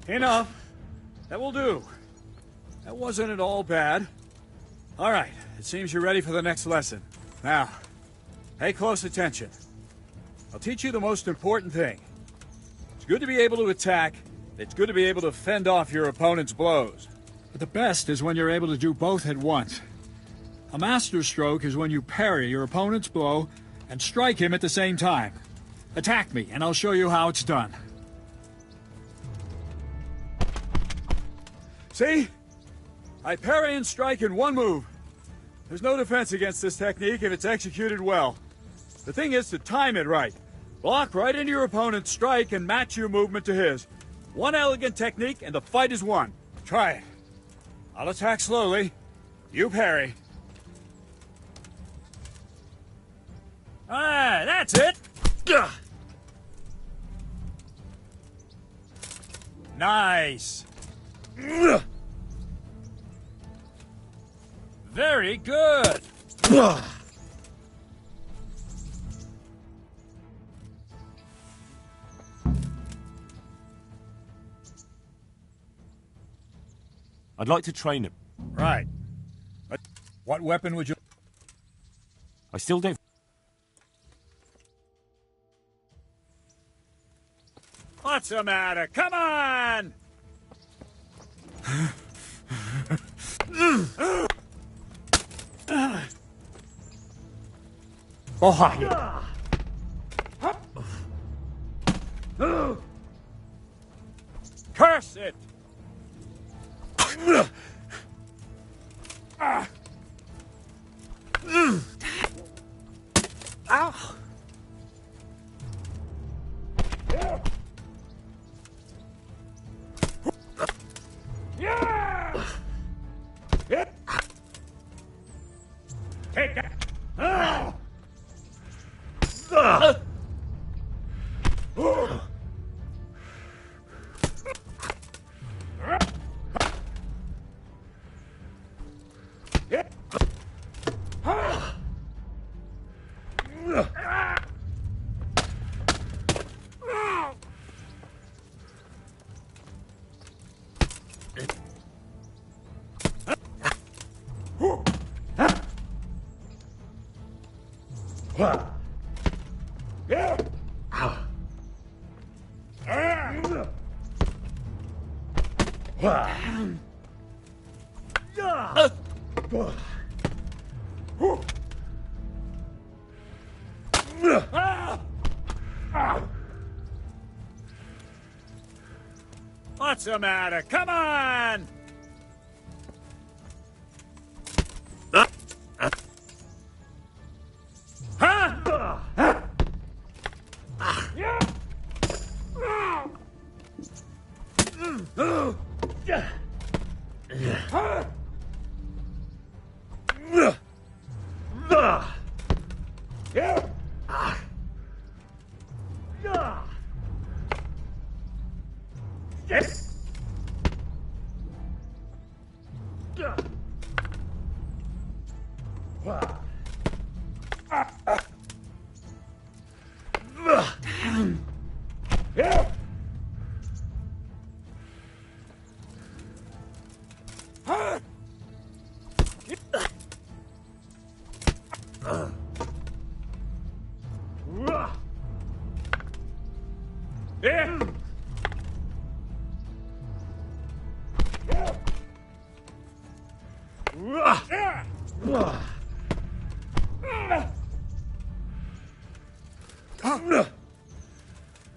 Enough. That will do. That wasn't at all bad. All right, it seems you're ready for the next lesson. Now, pay close attention. I'll teach you the most important thing. It's good to be able to attack. It's good to be able to fend off your opponent's blows. But the best is when you're able to do both at once. A master stroke is when you parry your opponent's blow and strike him at the same time. Attack me, and I'll show you how it's done. See? I parry and strike in one move. There's no defense against this technique if it's executed well. The thing is to time it right. Block right into your opponent's strike and match your movement to his. One elegant technique and the fight is won. Try it. I'll attack slowly. You parry. Ah, that's it. Gah. Nice. Very good. I'd like to train him. Right. But what weapon would you... I still don't... What's the matter? Come on! Oh, curse it! Ow! Yeah! Take that! What's the matter? Come on!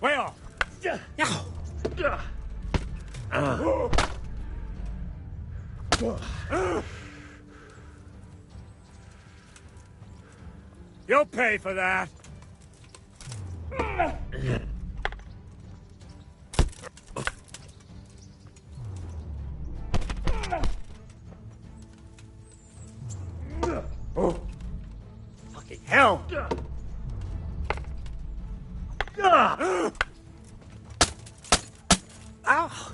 Way off! You'll pay for that. Oh. Fucking hell! Ow!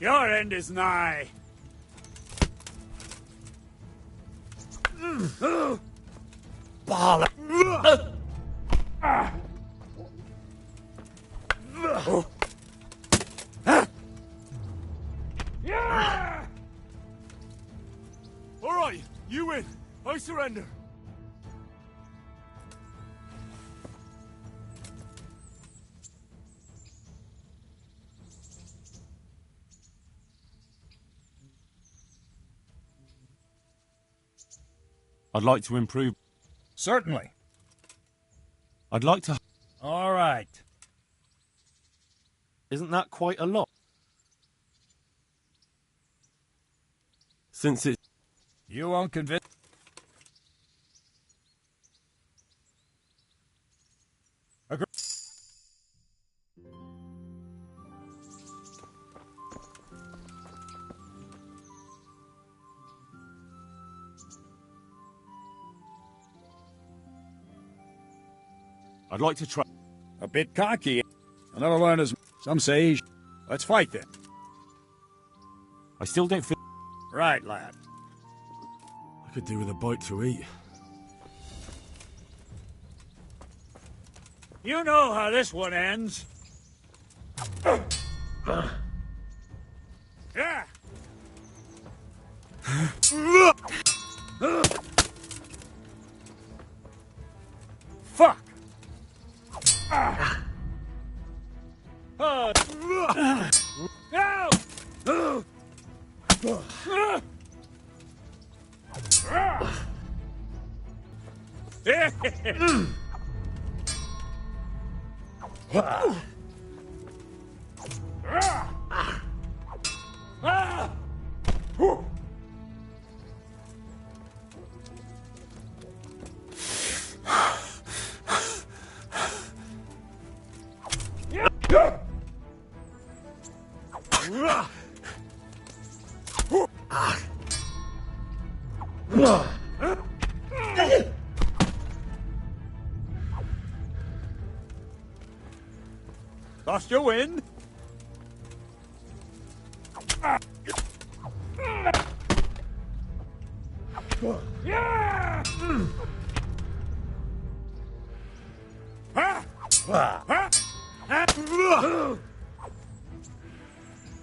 Your end is nigh. Ball. All right, you win. I surrender. I'd like to improve. Certainly. I'd like to... All right. Isn't that quite a lot? Since it's... You won't convince... Agree. I'd like to try... A bit cocky. I'll never learn as... Some say... Let's fight then. I still don't feel... Right, lad. I could do with a bite to eat. You know how this one ends. Yeah. Fuck. No. Lost your win. Yeah.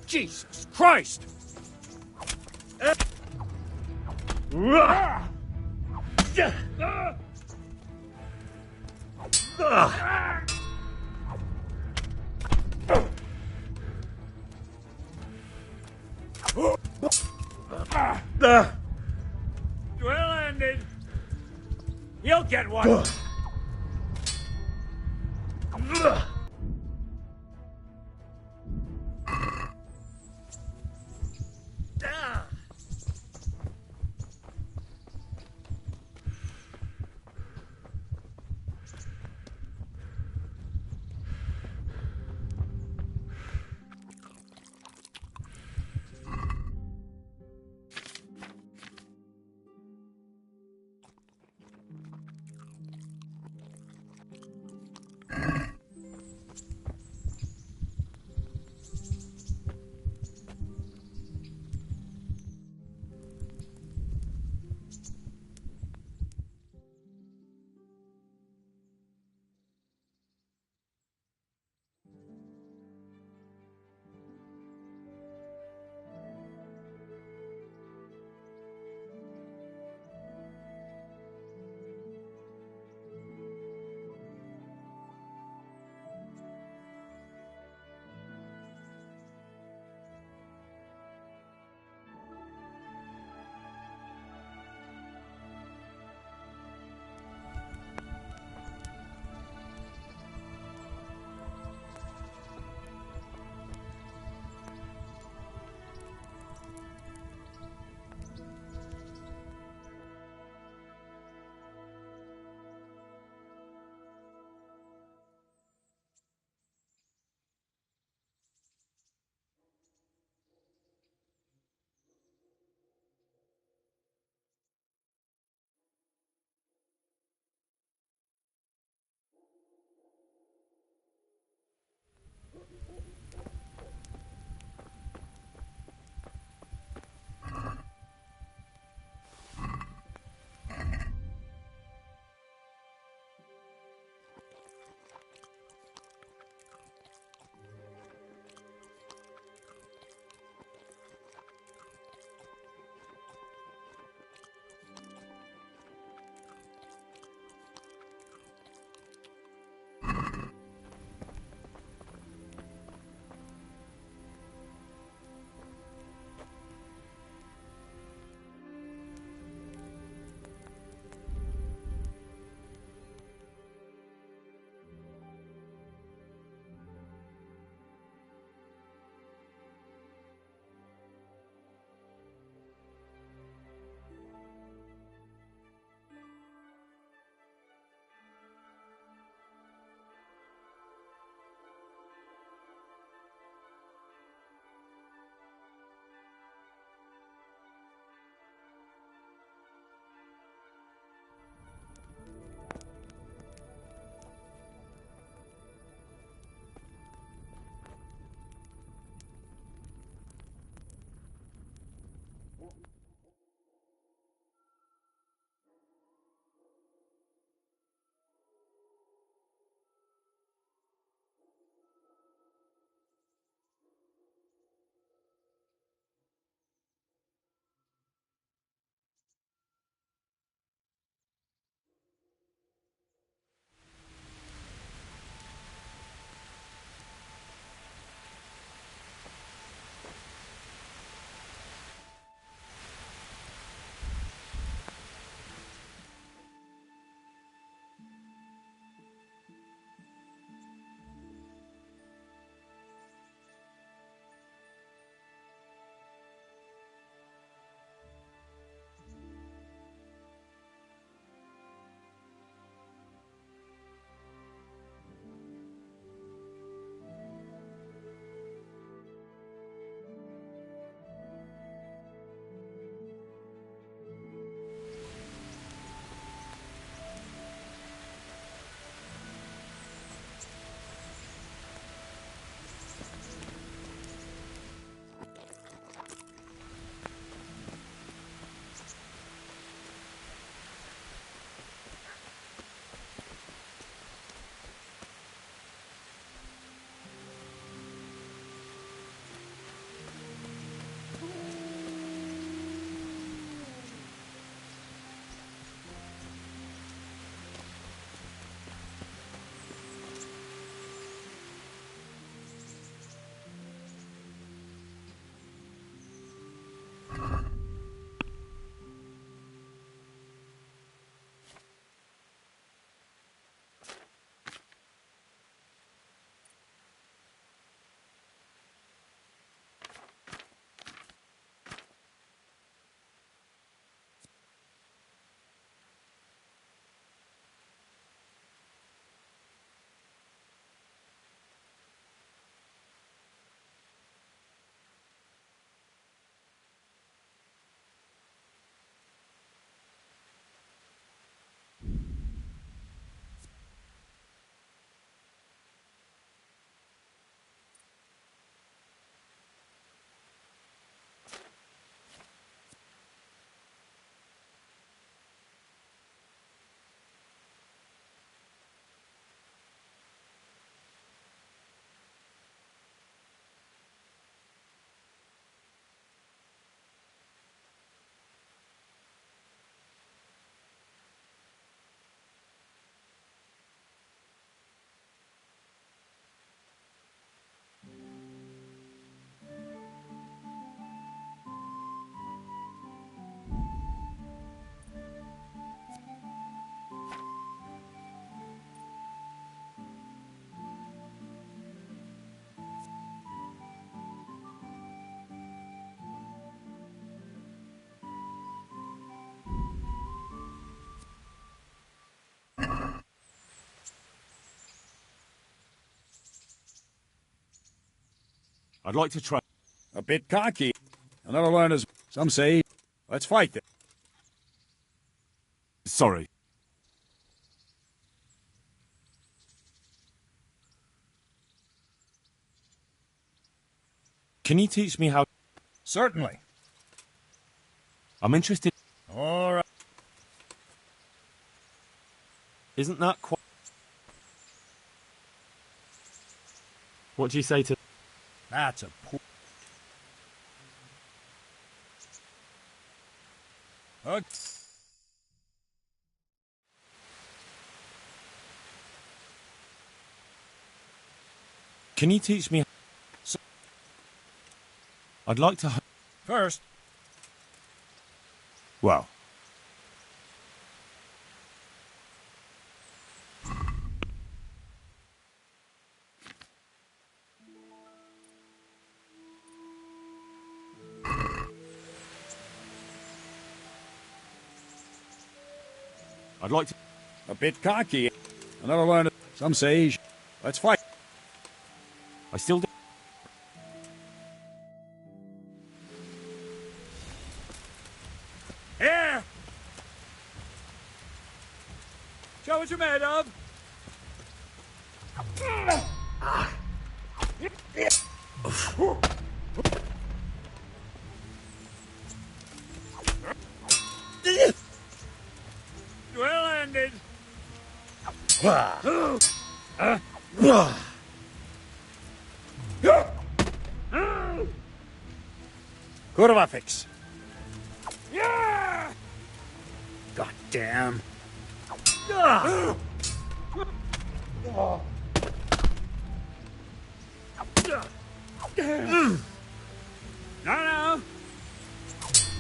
Jesus Christ! Well ended. You'll get one. I'd like to try. A bit cocky. I'll never learn as some say. Let's fight then. Sorry. Can you teach me how... Certainly. I'm interested... All right. Isn't that quite... What do you say to... That's a poor... Can you teach me... I'd like to... First. Well... I'd like to... A bit cocky. I'll never learn some say. Let's fight. I still do... Here! Show what you're made of. Well ended. Kurvafix. Yeah! God damn. No.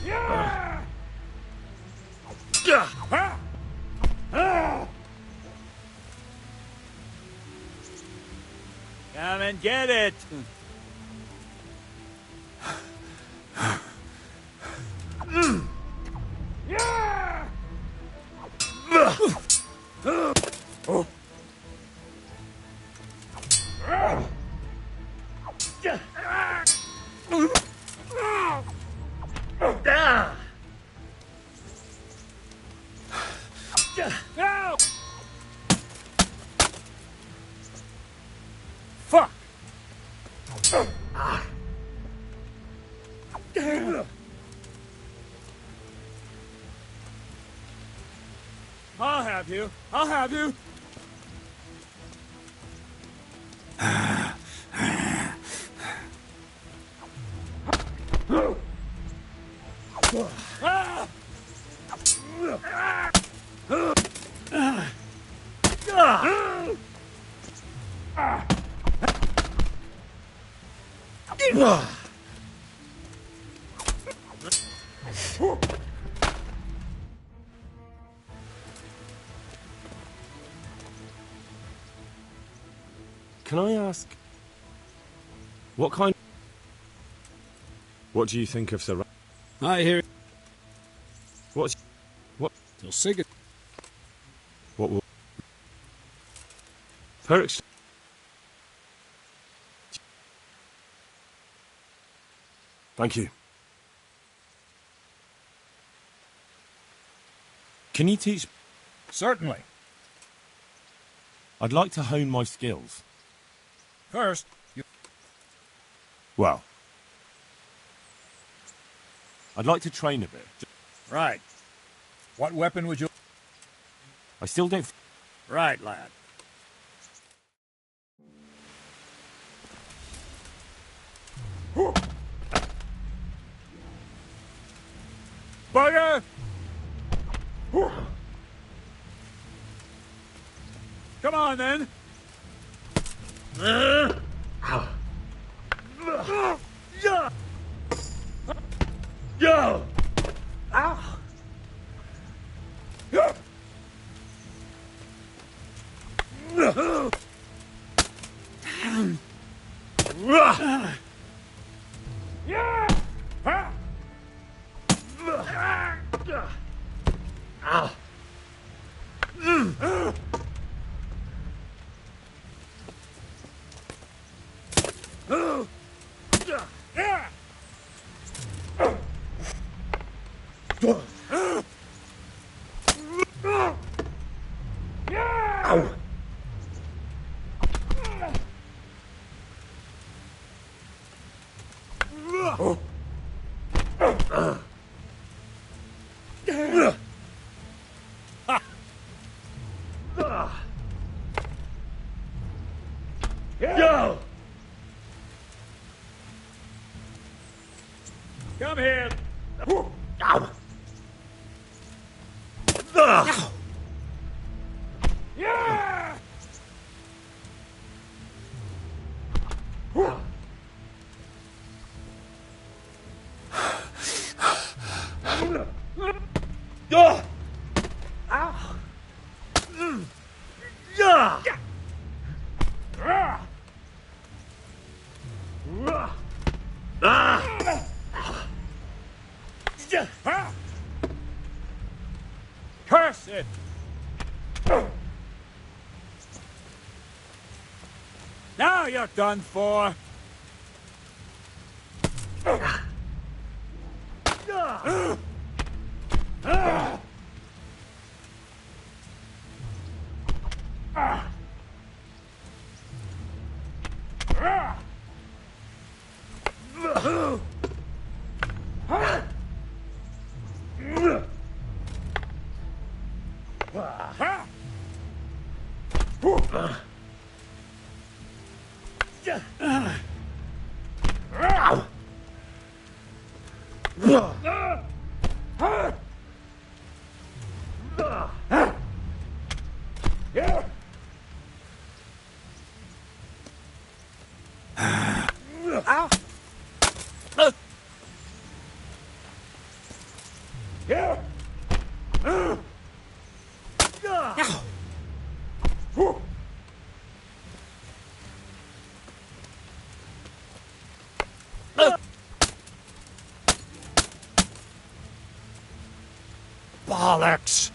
Yeah! Come and get it. Yeah! No! Fuck! I'll have you. I'll have you. Can I ask... What kind... What do you think of Sir... I hear... What... Till Sigurd... What will... Per ex... Thank you. Can you teach... Certainly. I'd like to hone my skills. First, you... Well... I'd like to train a bit. Right. What weapon would you... I still don't... Right, lad. Bugger! Come on, then. Yo! Ow! Yeah! Ow! Ow! Go! Come here. Ow! Yeah! Curse it! Now you're done for. Bollocks!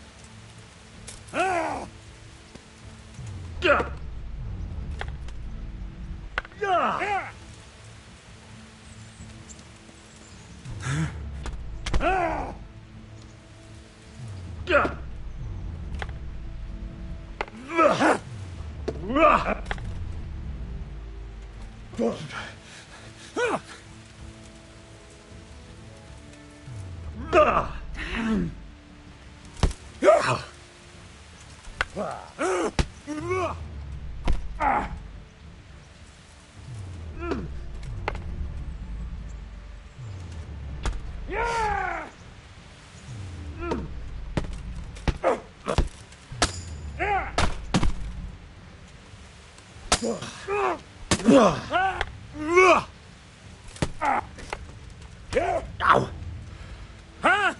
Ow! Huh?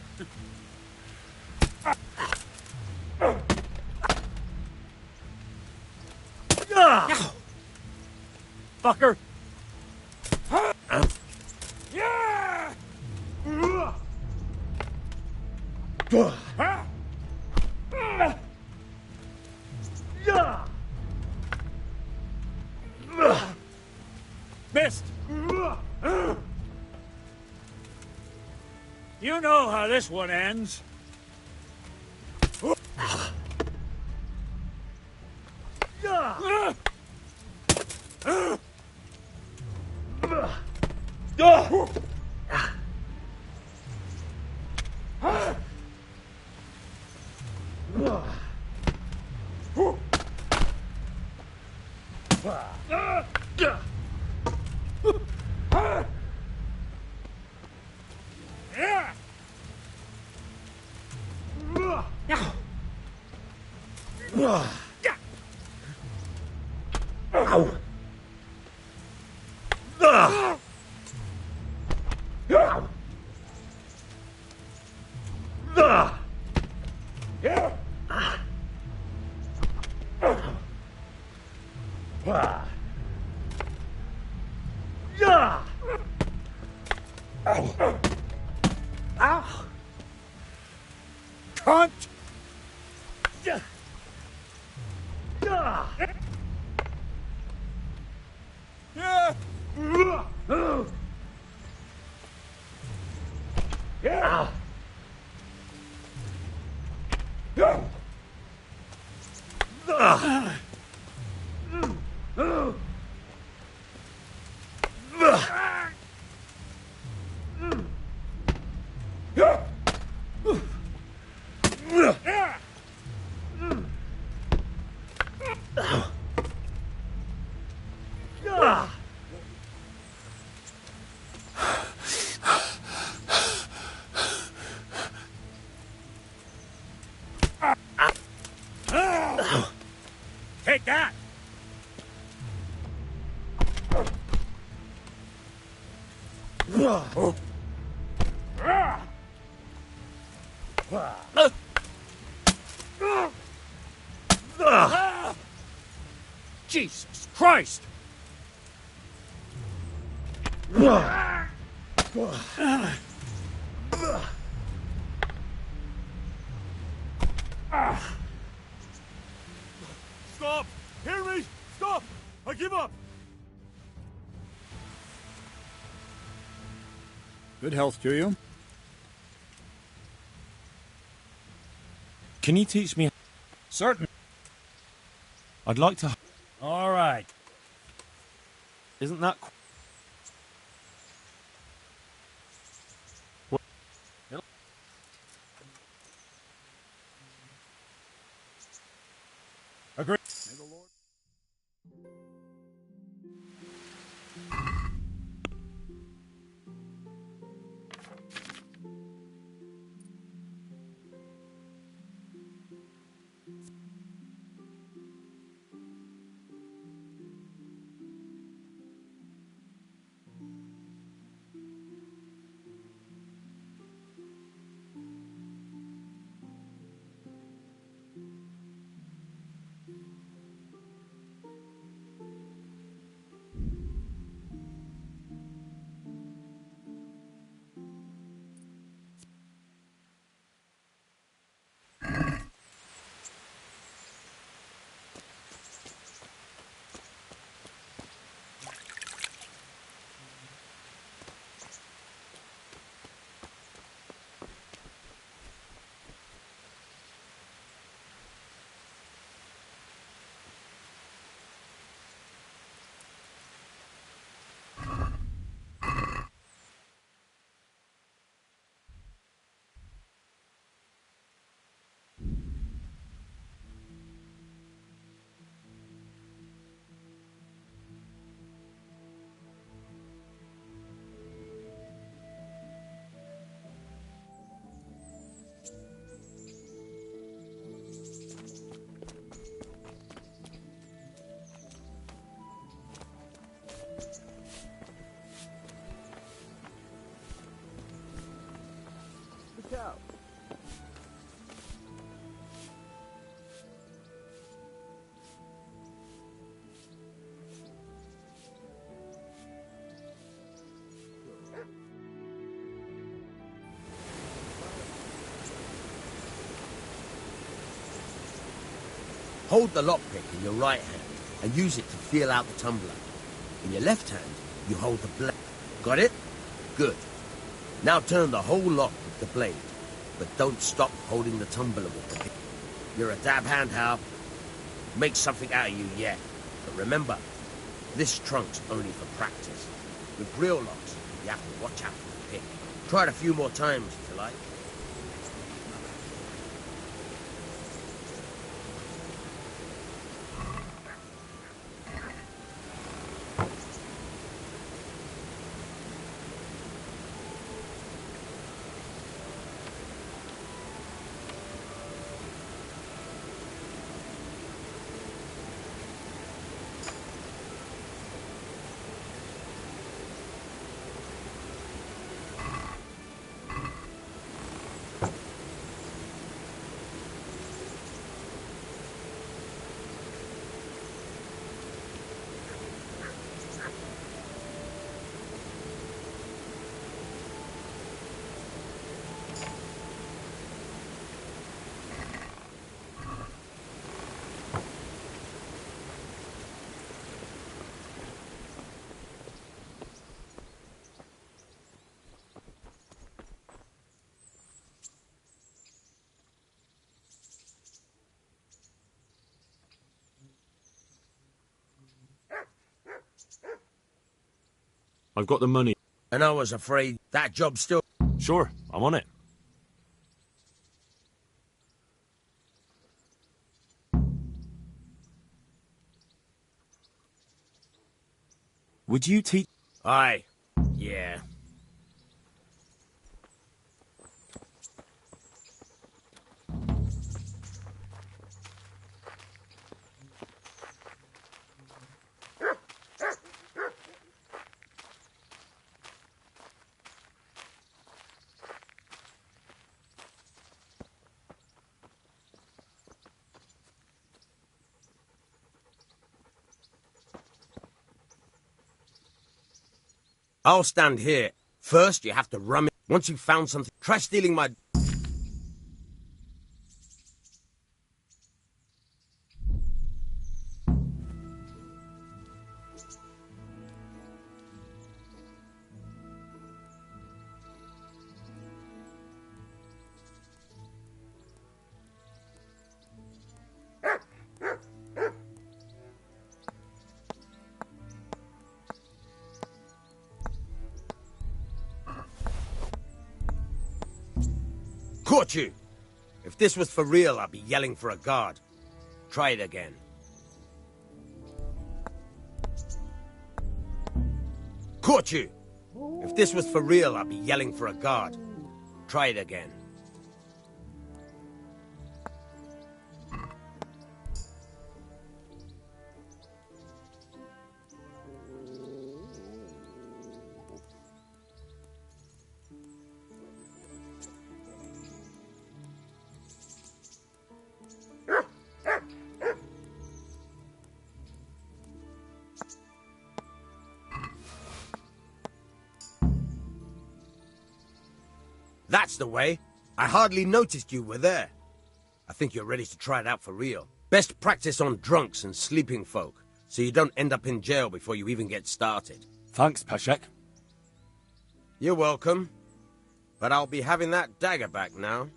Fucker! Yeah! Missed! You know how this one ends. Cunt! Jesus Christ! Stop! Hear me! Stop! I give up! Good health to you. Can you teach me? Certain. I'd like to. All right. Isn't that? Agree. Hold the lockpick in your right hand and use it to feel out the tumbler. In your left hand, you hold the blade. Got it? Good. Now turn the whole lock with the blade, but don't stop holding the tumbler with the pick. You're a dab hand, Hal. Make something out of you yet. But remember, this trunk's only for practice. With real locks, you have to watch out for the pick. Try it a few more times if you like. I've got the money. And I was afraid that job's still... Sure, I'm on it. Would you teach? Aye. Yeah. I'll stand here. First, you have to rum it. Once you've found something, try stealing my... Caught you! If this was for real, I'd be yelling for a guard. Try it again. Caught you! If this was for real, I'd be yelling for a guard. Try it again. That's the way. I hardly noticed you were there. I think you're ready to try it out for real. Best practice on drunks and sleeping folk, so you don't end up in jail before you even get started. Thanks, Peshek. You're welcome. But I'll be having that dagger back now.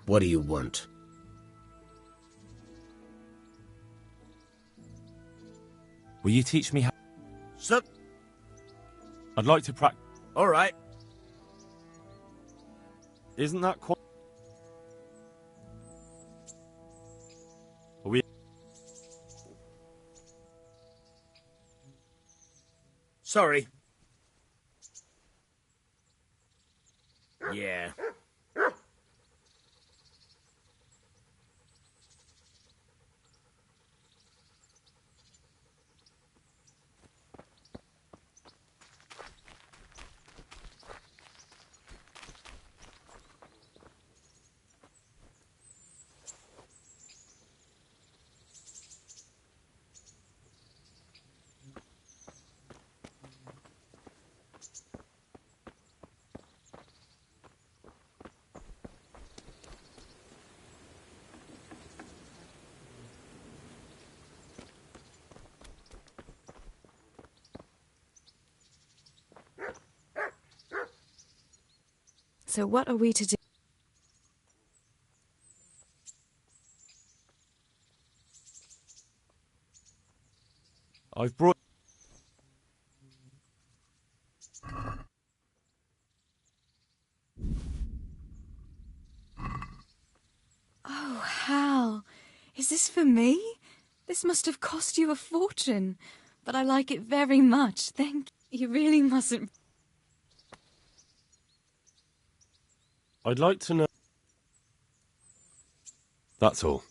What do you want? Will you teach me how... So... I'd like to practice... All right. Isn't that quite... Are we... Sorry. Yeah. So what are we to do? I've brought... Oh, Hal. Is this for me? This must have cost you a fortune. But I like it very much, thank you. You really mustn't... I'd like to know... That's all.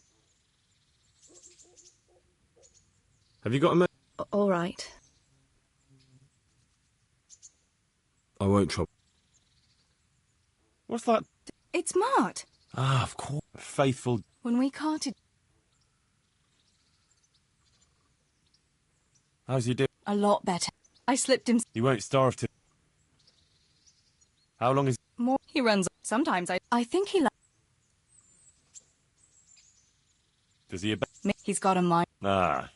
Have you got a minute? All right. I won't trouble. What's that? It's Mart. Ah, of course. Faithful... When we carted... How's he doing? A lot better. I slipped him... He won't starve to... How long is... More. He runs... Sometimes I think he... Does he... He's got a mind. Ah.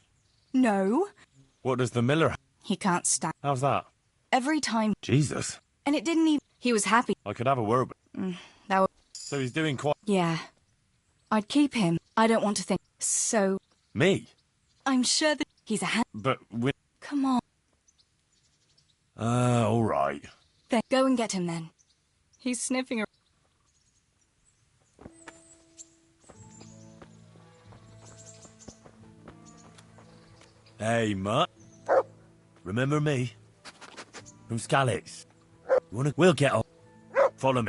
No. What does the miller... He can't stand... How's that? Every time... Jesus. And it didn't even... He was happy. I could have a word with... That was... So he's doing quite... Yeah. I'd keep him. I don't want to think... So... Me? I'm sure that he's a But we... Come on. All right. Then go and get him then. He's sniffing around. Hey, mutt. Remember me? From Scalix. We'll get on. Follow me.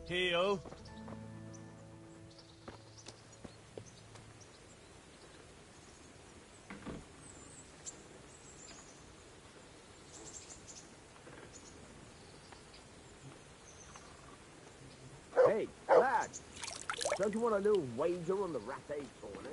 Heel. Hey, lad! Don't you want a little wager on the ratte corner?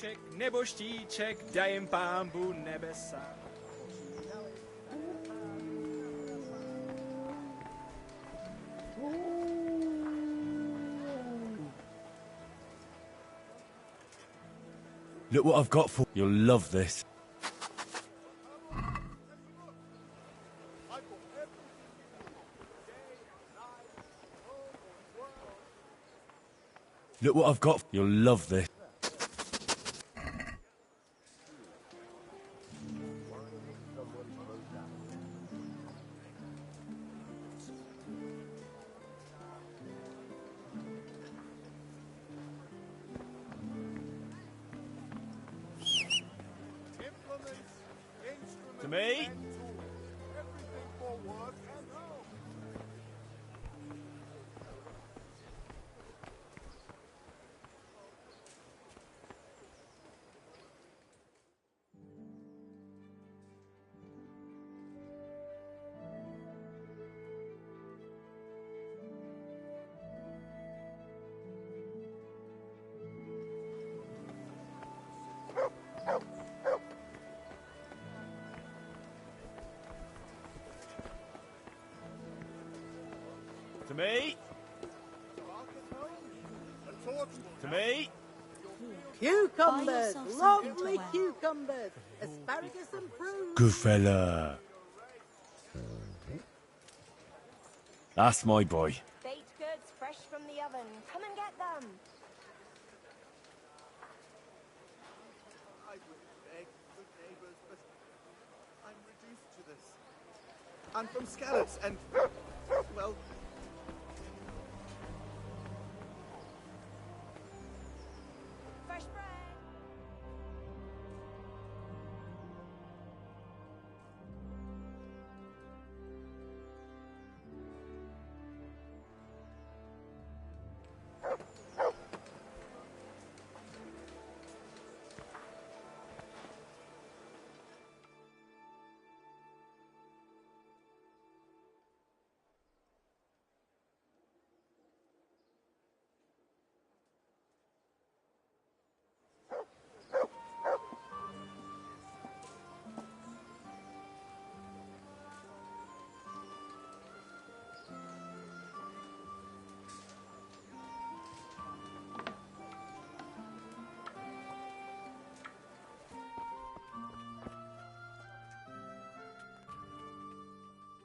stromíček nebo štíček, daj jim Pánbu nebesa. Look what I've got for you. You'll love this. Look what I've got. You'll love this. To me. To me. To me. Cucumbers, lovely cucumbers, asparagus and prunes. Good fella. That's my boy. Baked goods fresh from the oven. Come and get them. I would beg good neighbours, but I'm reduced to this. I'm from Scallops, and, well... Fresh bread.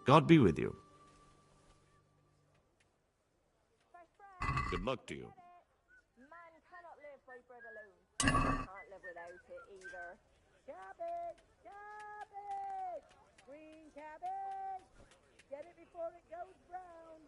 God be with you. Good luck to you. Man cannot live by bread alone. Can't live without it either. Cabbage, cabbage, green cabbage. Get it before it goes brown.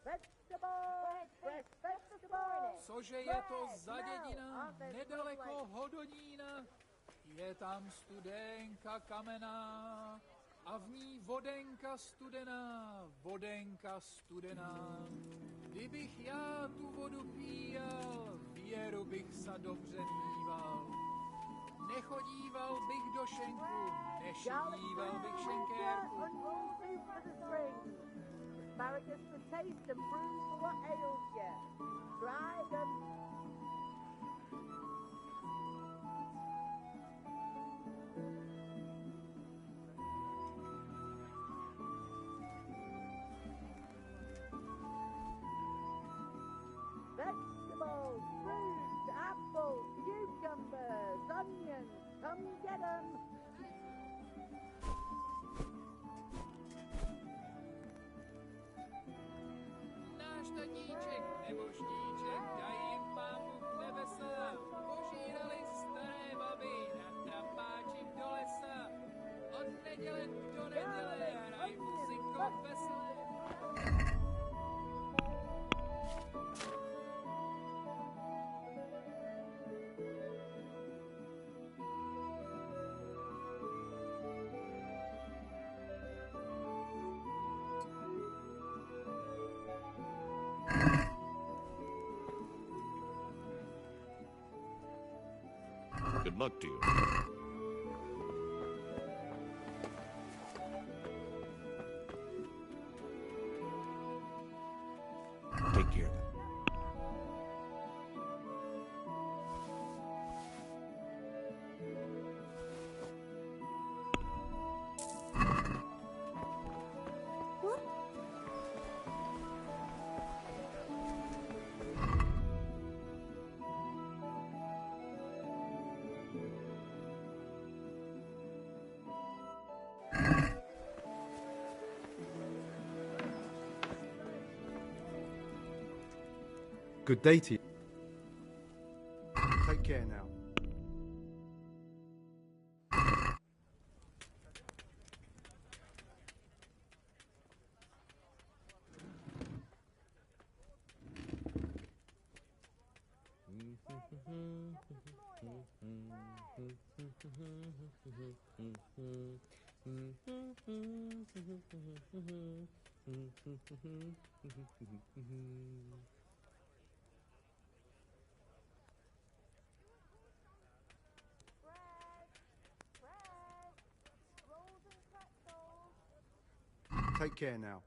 Vegetables, fresh vegetables. Cože je to za dědina, nedaleko Hodonína? Je tam studenka kamenná a v ní vodenka studená. Kdybych já tu vodu píjal, věru bych sa dobře mýval. Nechodíval bych do šenku, nešidíval bych šenkérku. Asparagus for taste and prunes for what ails you. Try them. Vegetables, fruits, apples, cucumbers, onions. Come get them. Štaníček nebo štíček, daj jim Pánbu nebesa. Požírali staré baby na trampáči do lesa. Od neděle do neděle hraj muziku veselé. Good luck to you. Take care. Good day to you. Take care now. Take care now.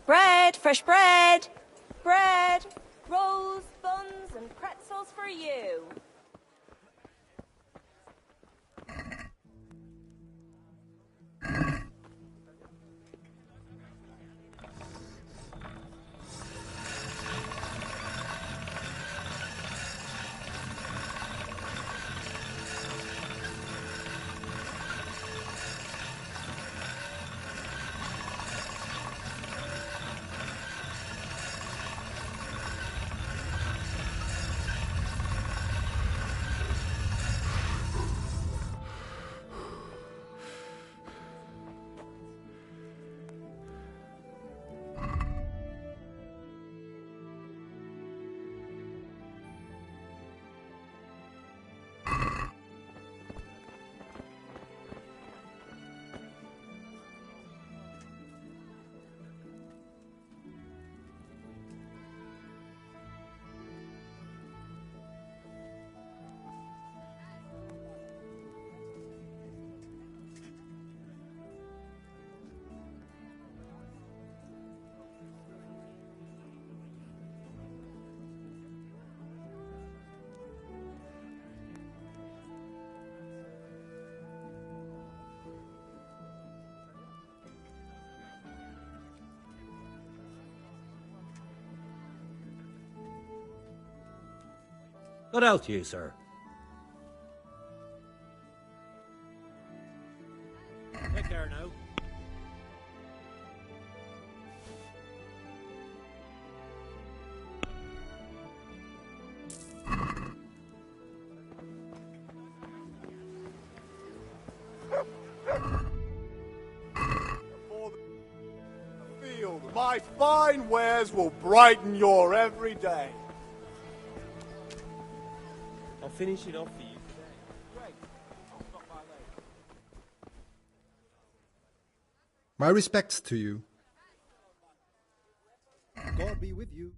Bread, fresh bread. Bread, rolls, buns, and pretzels for you. Good health to you, sir. Take care now. For the field, my fine wares will brighten your every day. I'll finish it off for you today. Great. I'll stop by later. My respects to you. God be with you.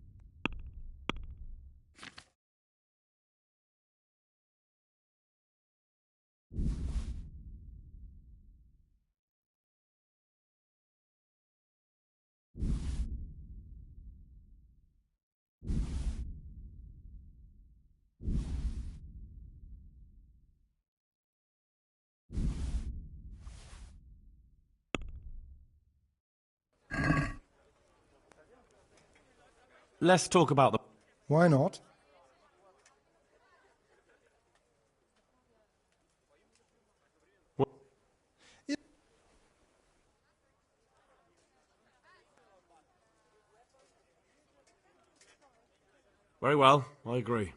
Let's talk about the... Why not? Very well, I agree.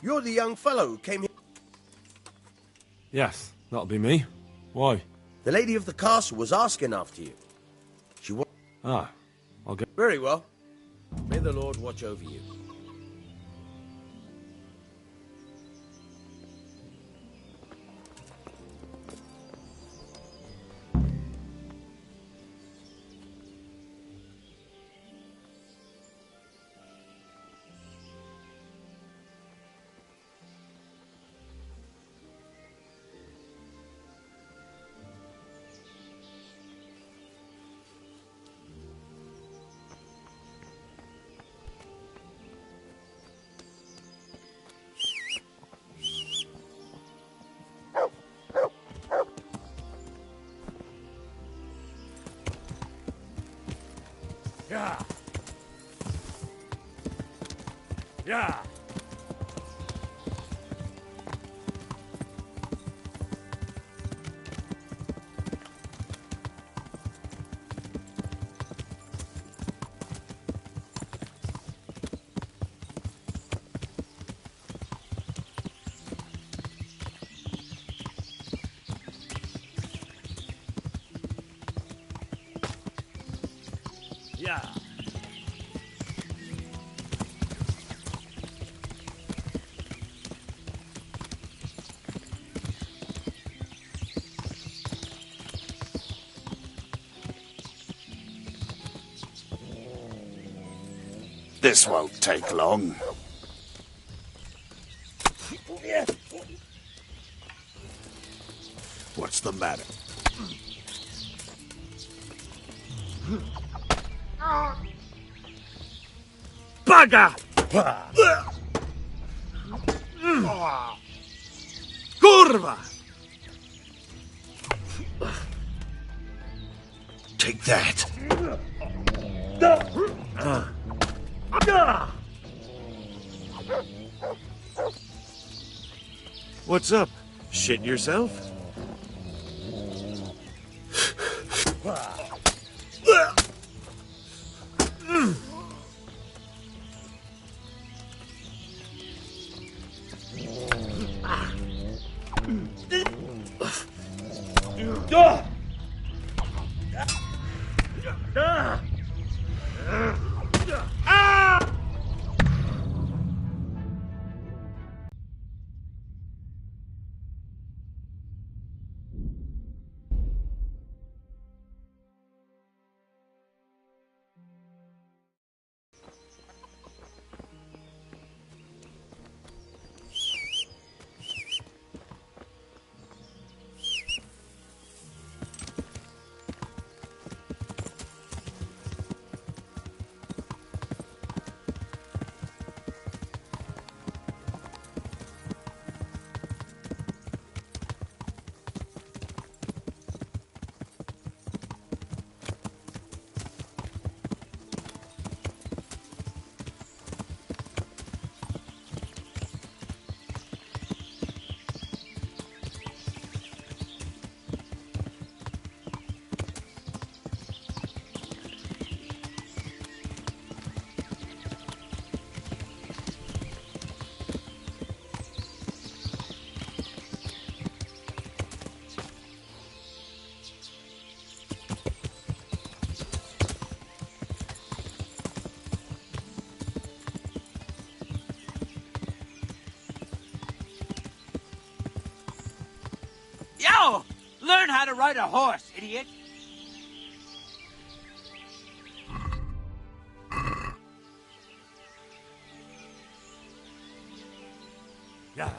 You're the young fellow who came here. Yes, that'll be me. Why? The lady of the castle was asking after you. She wa- Ah, I'll go. Very well. May the Lord watch over you. Yeah. Yeah. Yeah. This won't take long. What's the matter? Bugger! Kurva! Take that. What's up? Shitting yourself? Yo! Learn how to ride a horse, idiot! Yeah.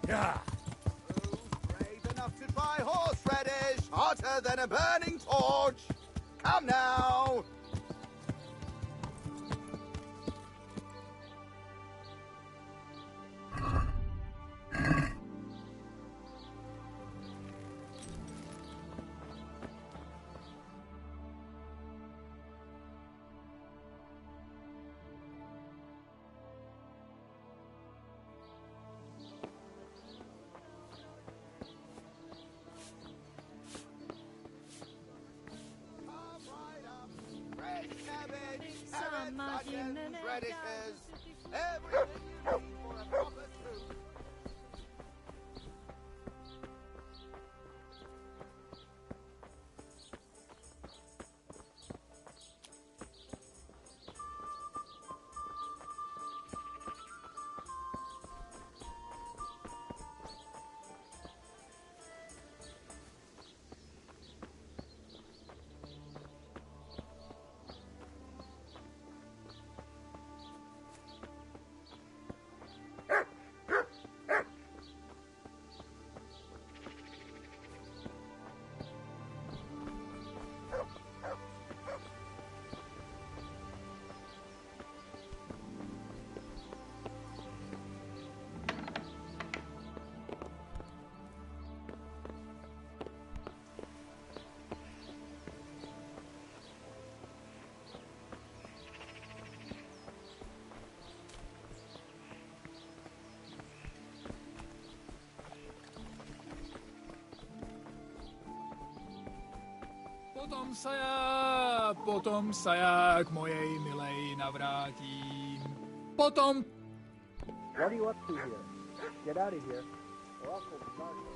Yeah. Brave enough to try horseradish, hotter than a burning torch. Come now. radishes. Everything you need for a proper soup. Potom sa ja k mojej milej navrátim. Potom... What are you up to here? Get out of here, or I'll call the sergeant.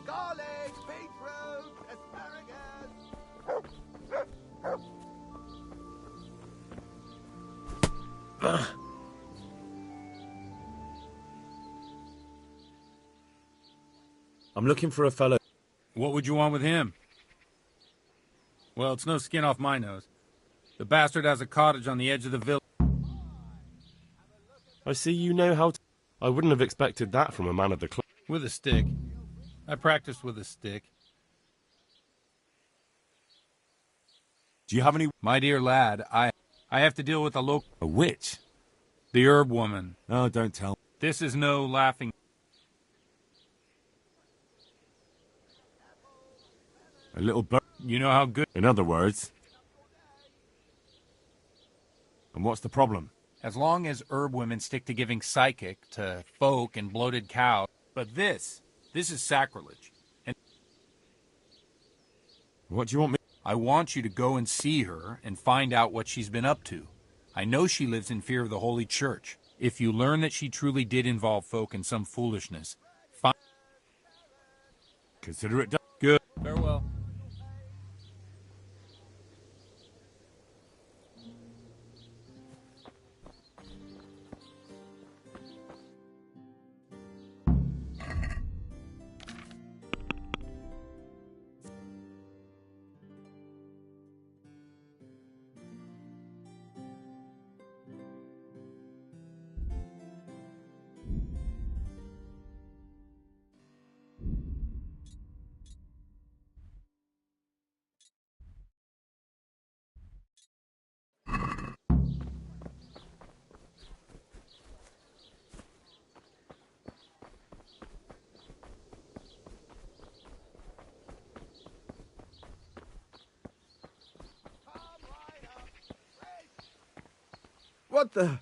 Garlic, beetroot, asparagus. I'm looking for a fellow. What would you want with him? Well, it's no skin off my nose. The bastard has a cottage on the edge of the village. I see you know how to... I wouldn't have expected that from a man of the club. With a stick. I practiced with a stick. Do you have any... My dear lad, I have to deal with a local... A witch? The herb woman. Oh, don't tell. This is no laughing... A little bird. You know how good... In other words... And what's the problem? As long as herb women stick to giving psychic to folk and bloated cows. But this is sacrilege. And what do you want me... I want you to go and see her and find out what she's been up to. I know she lives in fear of the Holy Church. If you learn that she truly did involve folk in some foolishness, consider it done. Good. Farewell. What the...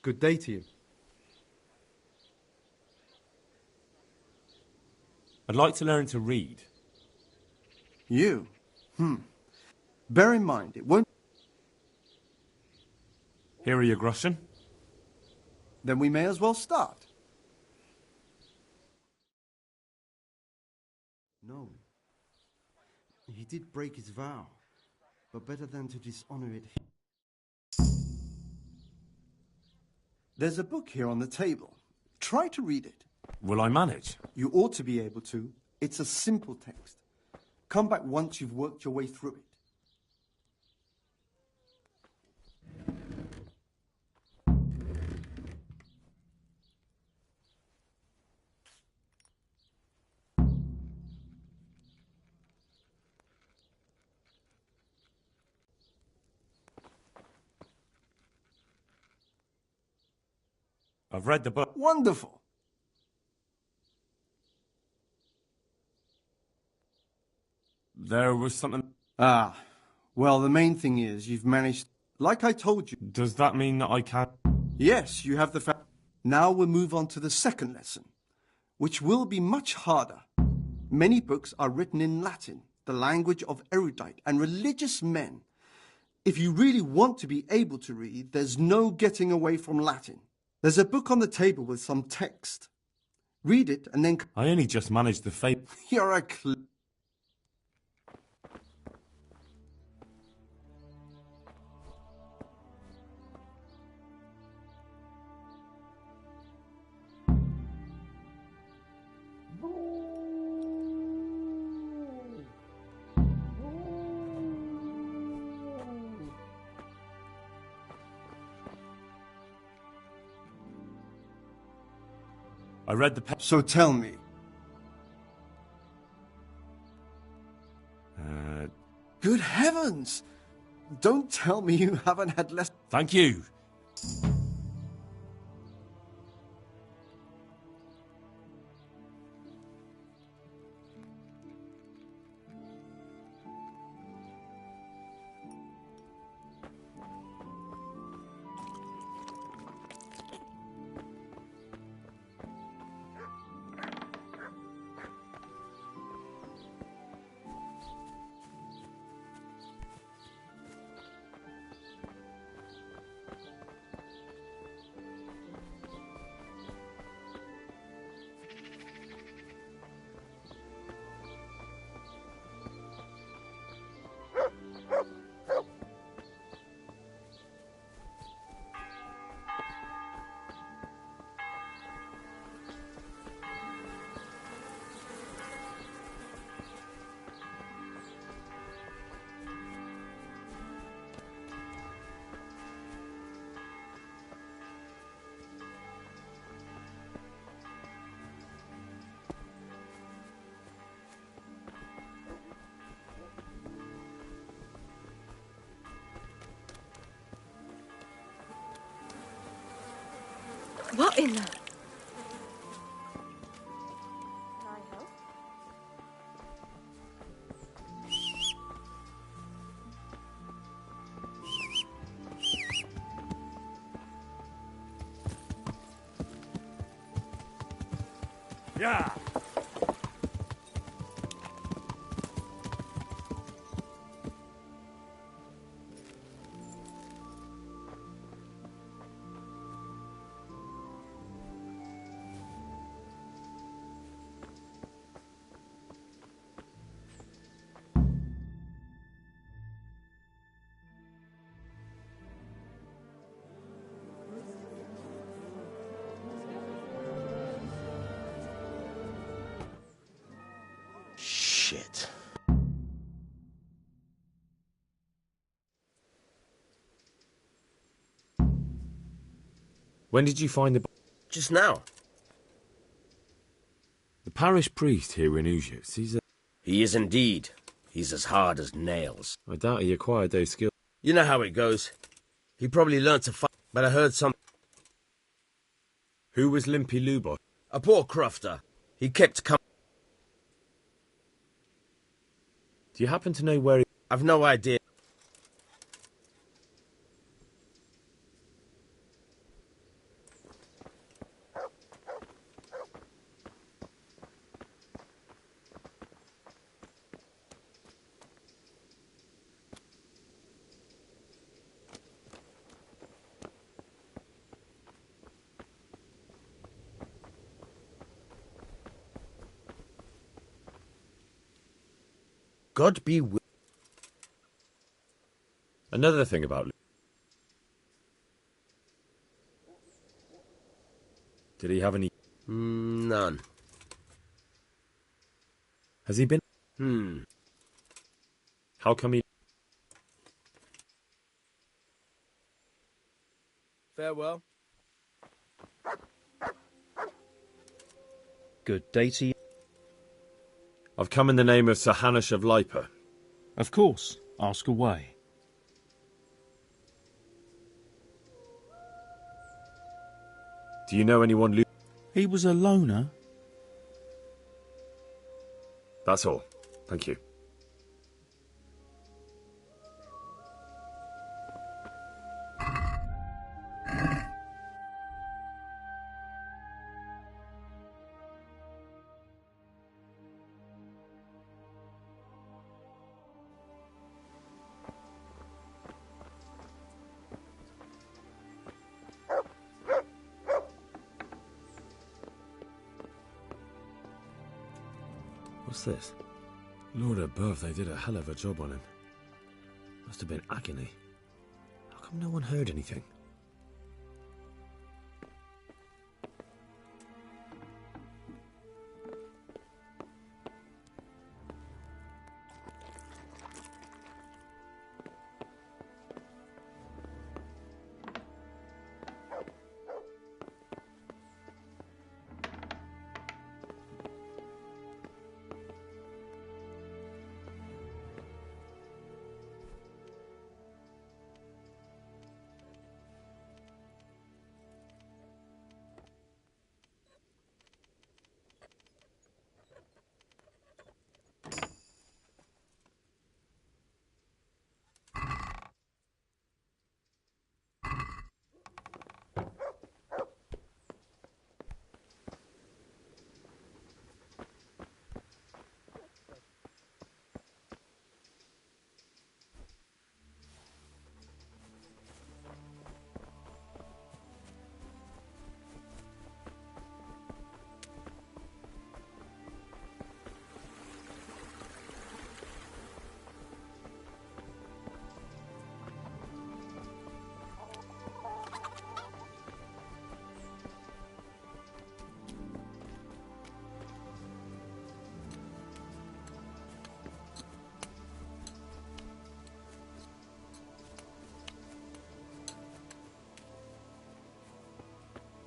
Good day to you. I'd like to learn to read. You? Bear in mind, it won't... Here are your groschen. Then we may as well start. No. He did break his vow, but better than to dishonor it. There's a book here on the table. Try to read it. Will I manage? You ought to be able to. It's a simple text. Come back once you've worked your way through it. I've read the book. Wonderful. There was something... Ah, well, the main thing is you've managed... Like I told you... Does that mean that I can't... Yes, you have the fact. Now we'll move on to the second lesson, which will be much harder. Many books are written in Latin, the language of erudite and religious men. If you really want to be able to read, there's no getting away from Latin. There's a book on the table with some text. Read it and then... I only just managed the fate. You're a I read the... So tell me. Good heavens! Don't tell me you haven't had less... Thank you. What in the... Can I help? Yeah. Shit. When did you find the... Just now. The parish priest here in Uzhitz, he's a... He is indeed. He's as hard as nails. I doubt he acquired those skills. You know how it goes. He probably learnt to fight, but I heard some... Who was Limpy Lubot? A poor crofter. He kept coming. Do you happen to know where he... I've no idea. God be with... Another thing about... Did he have any... None. Has he been... How come he... Farewell. Good day to you. I've come in the name of Sir Hanush of Lipa. Of course. Ask away. Do you know anyone... He was a loner. That's all. Thank you. What's this? Lord above, they did a hell of a job on him. Must have been agony. How come no one heard anything?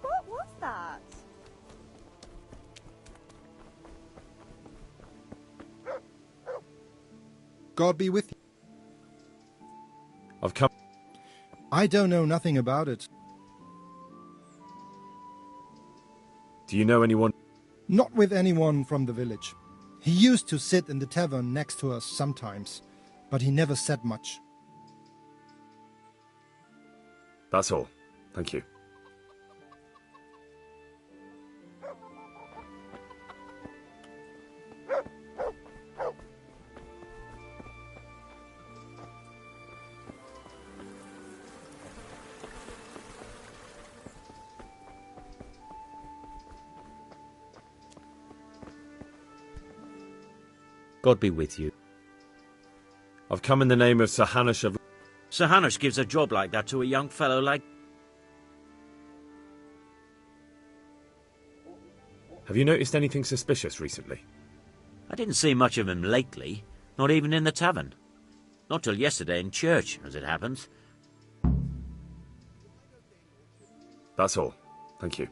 What was that? God be with you. I've come... I don't know nothing about it. Do you know anyone... Not with anyone from the village. He used to sit in the tavern next to us sometimes, but he never said much. That's all. Thank you. God be with you. I've come in the name of Sir Hanush of... Sir Hanush gives a job like that to a young fellow like... Have you noticed anything suspicious recently? I didn't see much of him lately, not even in the tavern. Not till yesterday in church, as it happens. That's all. Thank you.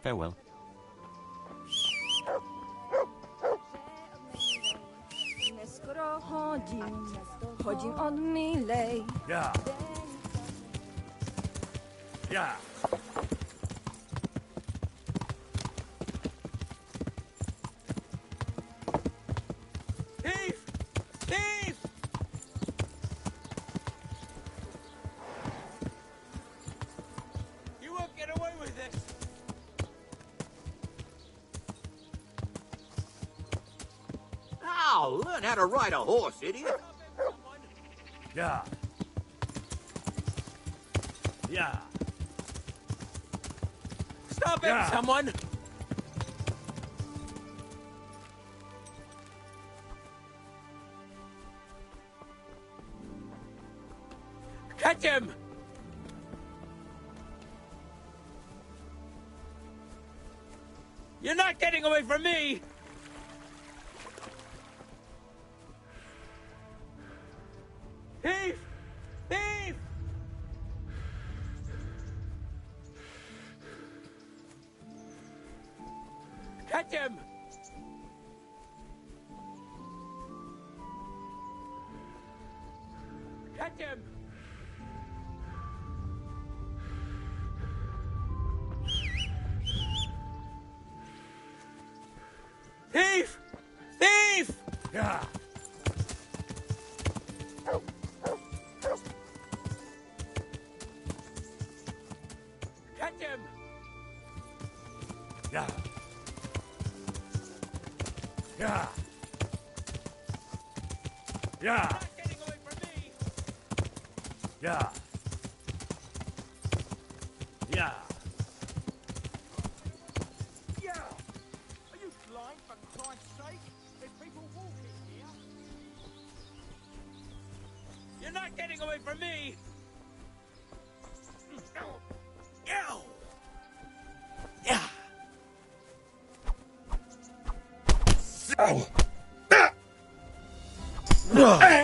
Farewell. Chodím od milej. Yeah. Yeah. Thief! Thief! You won't get away with this. Ow! Learn how to ride a horse, idiot! Yeah. Yeah. Stop it, Yeah. someone! Catch him! You're not getting away from me! Thief! Thief! Catch him! Catch him! Thief! Thief! Yeah. Catch him! Yeah. Yeah. Yeah. Not getting away from me! Yeah. Yeah. Yeah! Are you blind, for Christ's sake? There's people walking here. You're not getting away from me! Ow! Yeah! Ow!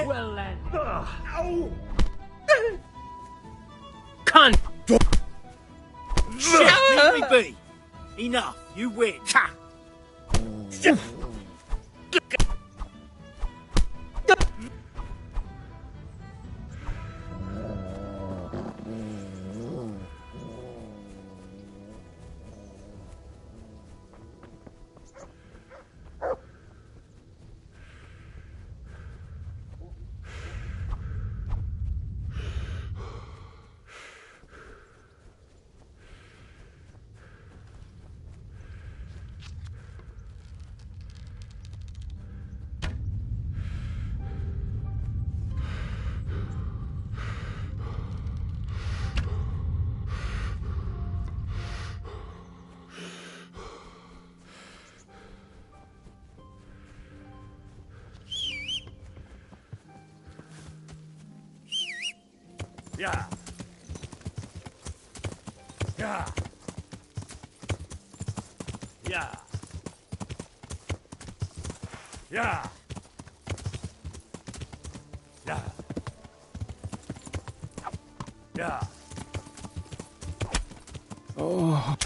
Well then. Ow! Cunt! Shit! Leave me be! Enough! You win! Ha! Yeah. Yeah. Yeah. Yeah. Yeah. Yeah. Oh.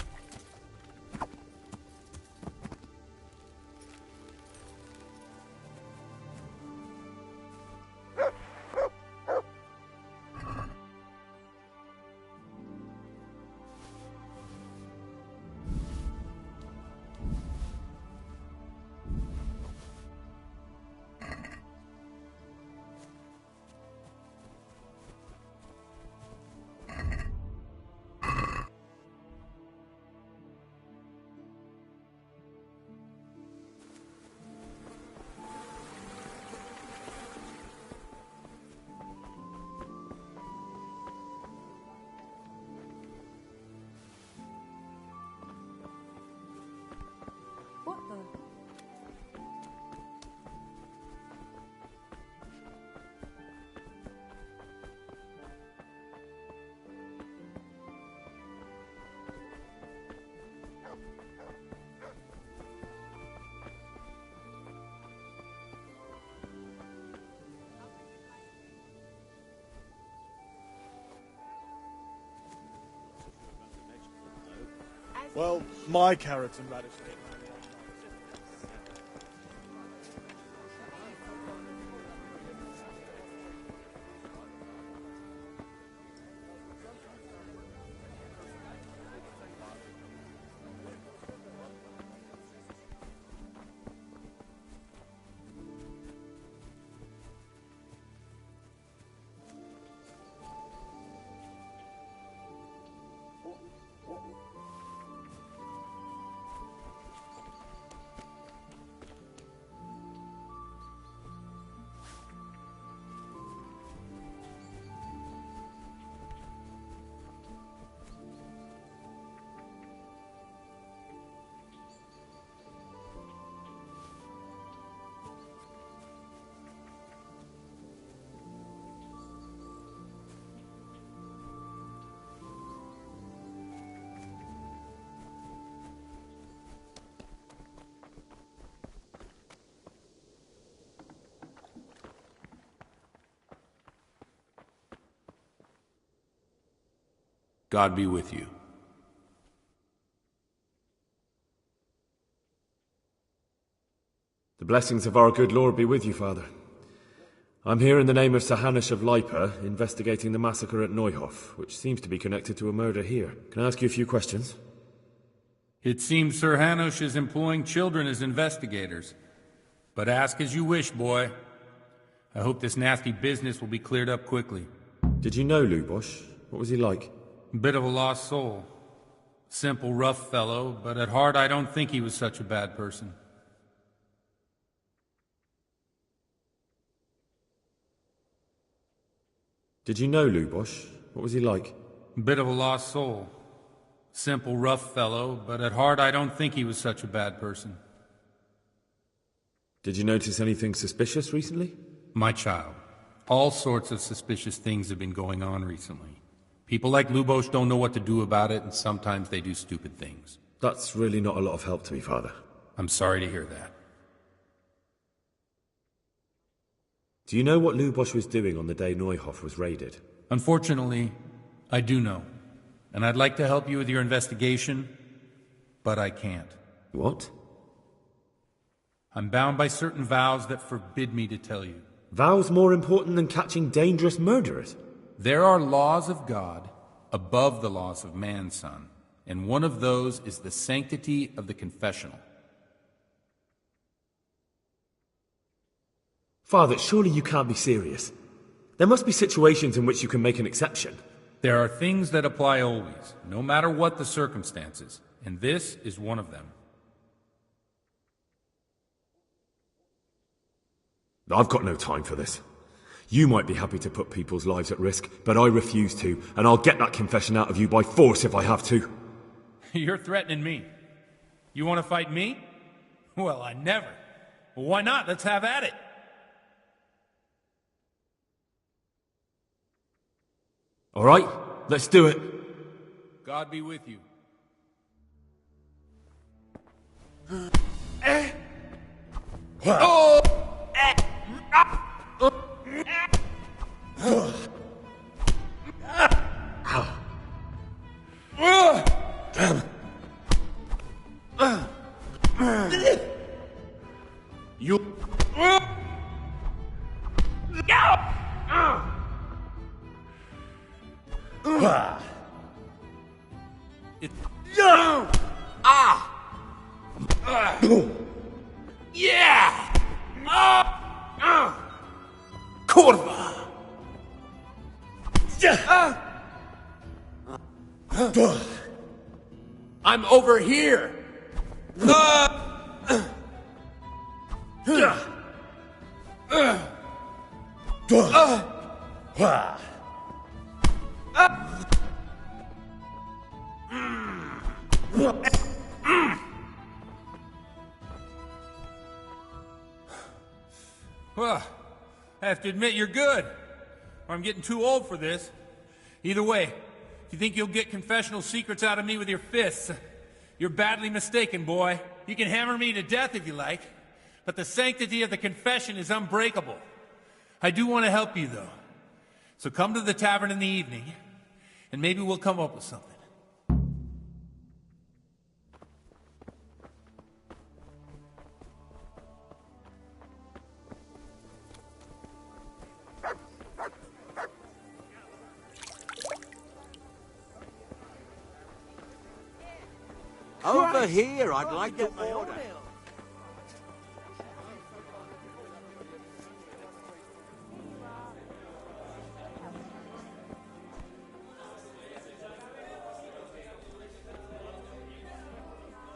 What the? Well, my carrots and radish cake. God be with you. The blessings of our good Lord be with you, Father. I'm here in the name of Sir Hanush of Lipa, investigating the massacre at Neuhof, which seems to be connected to a murder here. Can I ask you a few questions? It seems Sir Hanush is employing children as investigators. But ask as you wish, boy. I hope this nasty business will be cleared up quickly. Did you know Lubosh? What was he like? Bit of a lost soul. Simple, rough fellow, but at heart I don't think he was such a bad person. Did you know Lubosh? What was he like? Bit of a lost soul. Simple, rough fellow, but at heart I don't think he was such a bad person. Did you notice anything suspicious recently? My child, all sorts of suspicious things have been going on recently. People like Lubosh don't know what to do about it, and sometimes they do stupid things. That's really not a lot of help to me, Father. I'm sorry to hear that. Do you know what Lubosh was doing on the day Neuhof was raided? Unfortunately, I do know. And I'd like to help you with your investigation, but I can't. What? I'm bound by certain vows that forbid me to tell you. Vows more important than catching dangerous murderers? There are laws of God above the laws of man, son. And one of those is the sanctity of the confessional. Father, surely you can't be serious. There must be situations in which you can make an exception. There are things that apply always, no matter what the circumstances, and this is one of them. I've got no time for this. You might be happy to put people's lives at risk, but I refuse to, and I'll get that confession out of you by force if I have to. You're threatening me. You want to fight me? Well, I never. Well, why not? Let's have at it. All right, let's do it. God be with you. You. Yeah! Kurva! I'm over here! Well, I have to admit you're good. Or I'm getting too old for this. Either way, if you think you'll get confessional secrets out of me with your fists, you're badly mistaken, boy. You can hammer me to death if you like, but the sanctity of the confession is unbreakable. I do want to help you, though. So come to the tavern in the evening, and maybe we'll come up with something. Over here, I'd like to order.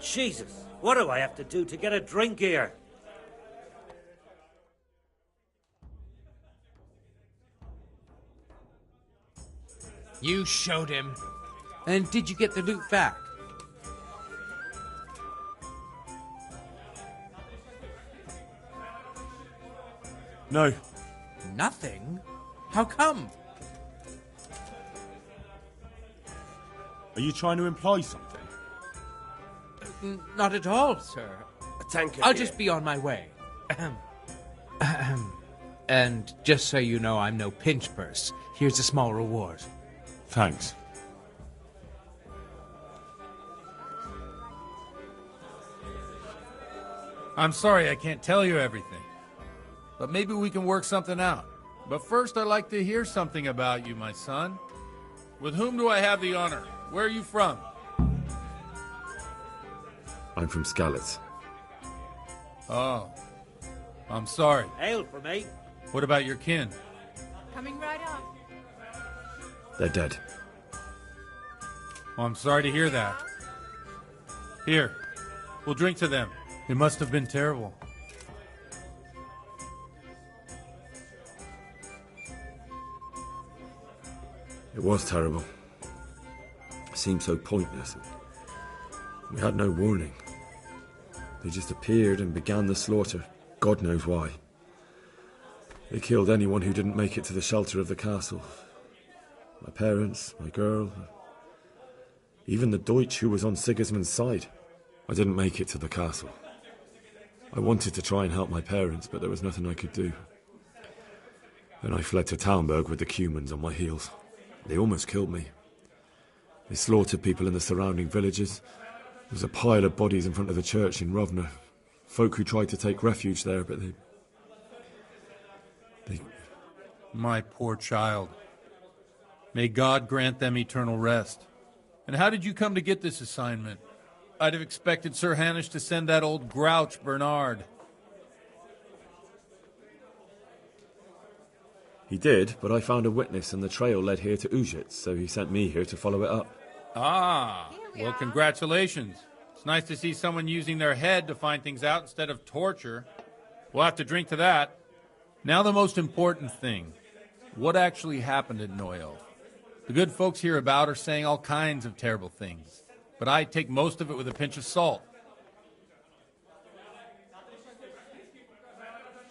Jesus, what do I have to do to get a drink here? You showed him. And did you get the loot back? No. Nothing? How come? Are you trying to imply something? Not at all, sir. A tanker I'll here. just be on my way. And just so you know, I'm no pinch purse. Here's a small reward. Thanks. I'm sorry I can't tell you everything. But maybe we can work something out. But first I'd like to hear something about you, my son. With whom do I have the honor? Where are you from? I'm from Skalitz. Oh. I'm sorry. Ale for me. What about your kin? Coming right up. They're dead. Oh, I'm sorry to hear that. Here, we'll drink to them. It must have been terrible. It was terrible. It seemed so pointless. We had no warning. They just appeared and began the slaughter. God knows why. They killed anyone who didn't make it to the shelter of the castle. My parents, my girl, even the Deutsch who was on Sigismund's side. I didn't make it to the castle. I wanted to try and help my parents, but there was nothing I could do. Then I fled to Talmberg with the Cumans on my heels. They almost killed me. They slaughtered people in the surrounding villages. There was a pile of bodies in front of the church in Rovna. Folk who tried to take refuge there, but they... My poor child. May God grant them eternal rest. And how did you come to get this assignment? I'd have expected Sir Hanish to send that old grouch, Bernard. He did, but I found a witness and the trail led here to Ujits, so he sent me here to follow it up. Ah, well, congratulations. It's nice to see someone using their head to find things out instead of torture. We'll have to drink to that. Now the most important thing. What actually happened at Neuhof? The good folks hereabout are saying all kinds of terrible things, but I take most of it with a pinch of salt.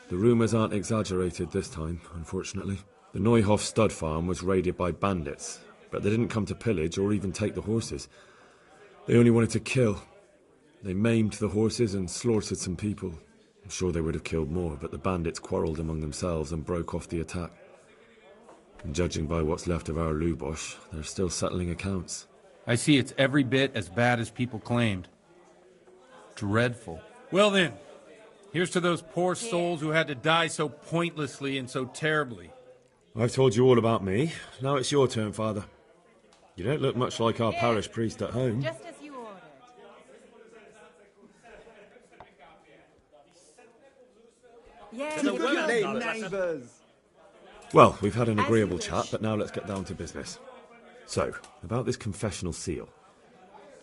The rumours aren't exaggerated this time, unfortunately. The Neuhof stud farm was raided by bandits, but they didn't come to pillage or even take the horses. They only wanted to kill. They maimed the horses and slaughtered some people. I'm sure they would have killed more, but the bandits quarrelled among themselves and broke off the attack. And judging by what's left of our Lubosh, they're still settling accounts. I see it's every bit as bad as people claimed. Dreadful. Well then, here's to those poor souls who had to die so pointlessly and so terribly. I've told you all about me. Now it's your turn, Father. You don't look much like our parish priest at home. Just as you ordered. Yeah, good neighbours. Well, we've had an agreeable chat, but now let's get down to business. So, about this confessional seal.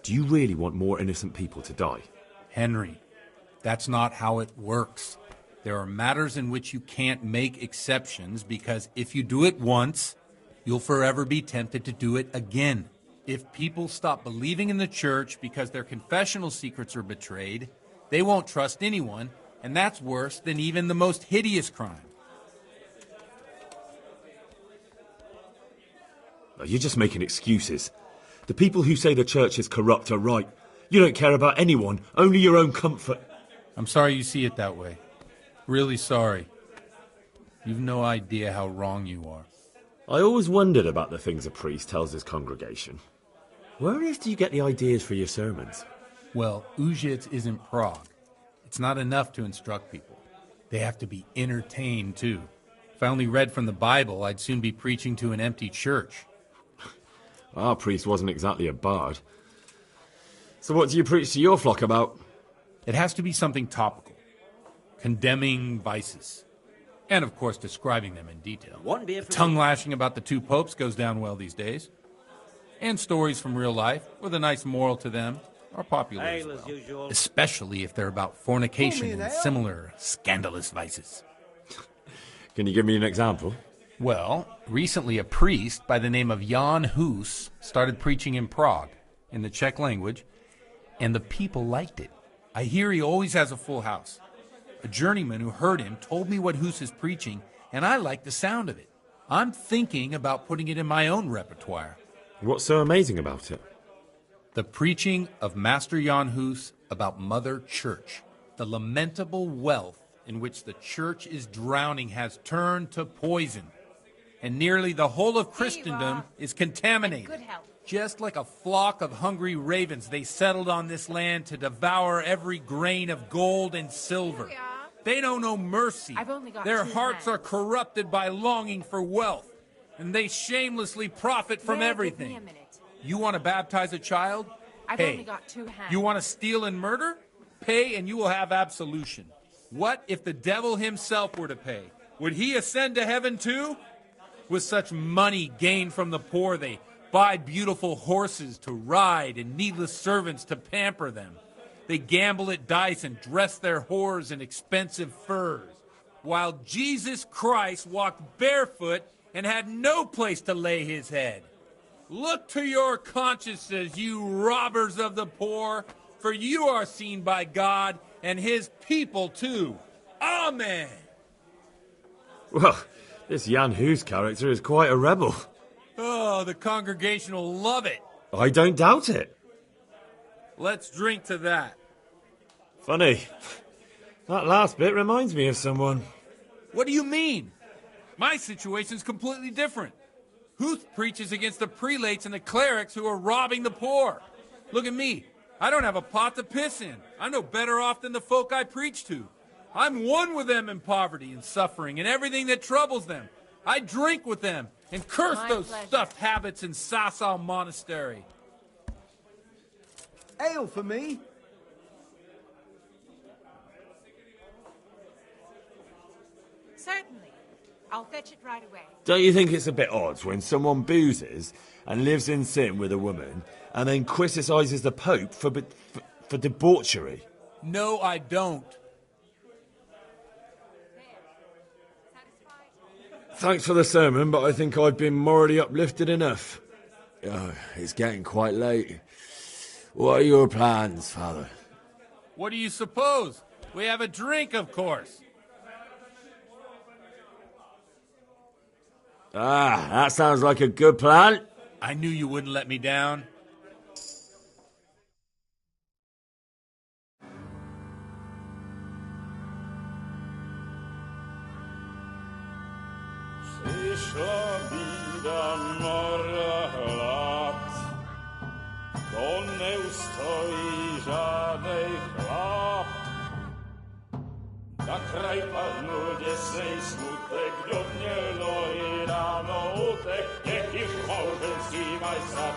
Do you really want more innocent people to die? Henry, that's not how it works. There are matters in which you can't make exceptions because if you do it once, you'll forever be tempted to do it again. If people stop believing in the church because their confessional secrets are betrayed, they won't trust anyone, and that's worse than even the most hideous crime. You're just making excuses. The people who say the church is corrupt are right. You don't care about anyone, only your own comfort. I'm sorry you see it that way. Really sorry. You've no idea how wrong you are. I always wondered about the things a priest tells his congregation. Where on earth do you get the ideas for your sermons? Well, Ujits isn't Prague. It's not enough to instruct people. They have to be entertained, too. If I only read from the Bible, I'd soon be preaching to an empty church. Our priest wasn't exactly a bard. So what do you preach to your flock about? It has to be something topical. Condemning vices. And, of course, describing them in detail. Tongue-lashing about the two popes goes down well these days. And stories from real life, with a nice moral to them, are popular as well. Especially if they're about fornication and similar scandalous vices. Can you give me an example? Well, recently a priest by the name of Jan Hus started preaching in Prague, in the Czech language, and the people liked it. I hear he always has a full house. A journeyman who heard him told me what Hus is preaching, and I like the sound of it. I'm thinking about putting it in my own repertoire. What's so amazing about it? The preaching of Master Jan Hus about Mother Church. The lamentable wealth in which the church is drowning has turned to poison. And nearly the whole of Christendom is contaminated. Just like a flock of hungry ravens, they settled on this land to devour every grain of gold and silver. They know no mercy. I've only got Their 2 hearts hands. are corrupted by longing for wealth, and they shamelessly profit from Give me everything. a minute. You want to baptize a child? I've Pay. only got 2 hands. You want to steal and murder? Pay and you will have absolution. What if the devil himself were to pay? Would he ascend to heaven too? With such money gained from the poor, they buy beautiful horses to ride and needless servants to pamper them. They gamble at dice and dress their whores in expensive furs, while Jesus Christ walked barefoot and had no place to lay his head. Look to your consciences, you robbers of the poor, for you are seen by God and his people too. Amen. Well, this Jan Hughes character is quite a rebel. Oh, the congregation will love it. I don't doubt it. Let's drink to that. Funny. That last bit reminds me of someone. What do you mean? My situation's completely different. Huth preaches against the prelates and the clerics who are robbing the poor. Look at me. I don't have a pot to piss in. I'm no better off than the folk I preach to. I'm one with them in poverty and suffering and everything that troubles them. I drink with them and curse My those pleasure. stuffed habits in Sasau Monastery. Ale for me. Certainly. I'll fetch it right away. Don't you think it's a bit odd when someone boozes and lives in sin with a woman and then criticises the Pope for debauchery? No, I don't. Thanks for the sermon, but I think I've been morally uplifted enough. Oh, it's getting quite late. What are your plans, Father? What do you suppose? We have a drink, of course. Ah, that sounds like a good plan. I knew you wouldn't let me down. Przyszła bida mora lat, to nie ustoi żadnej chlap. Na kraj panu niesej smutek, wiodnielo i rano utek, niech ich małżeński majstra,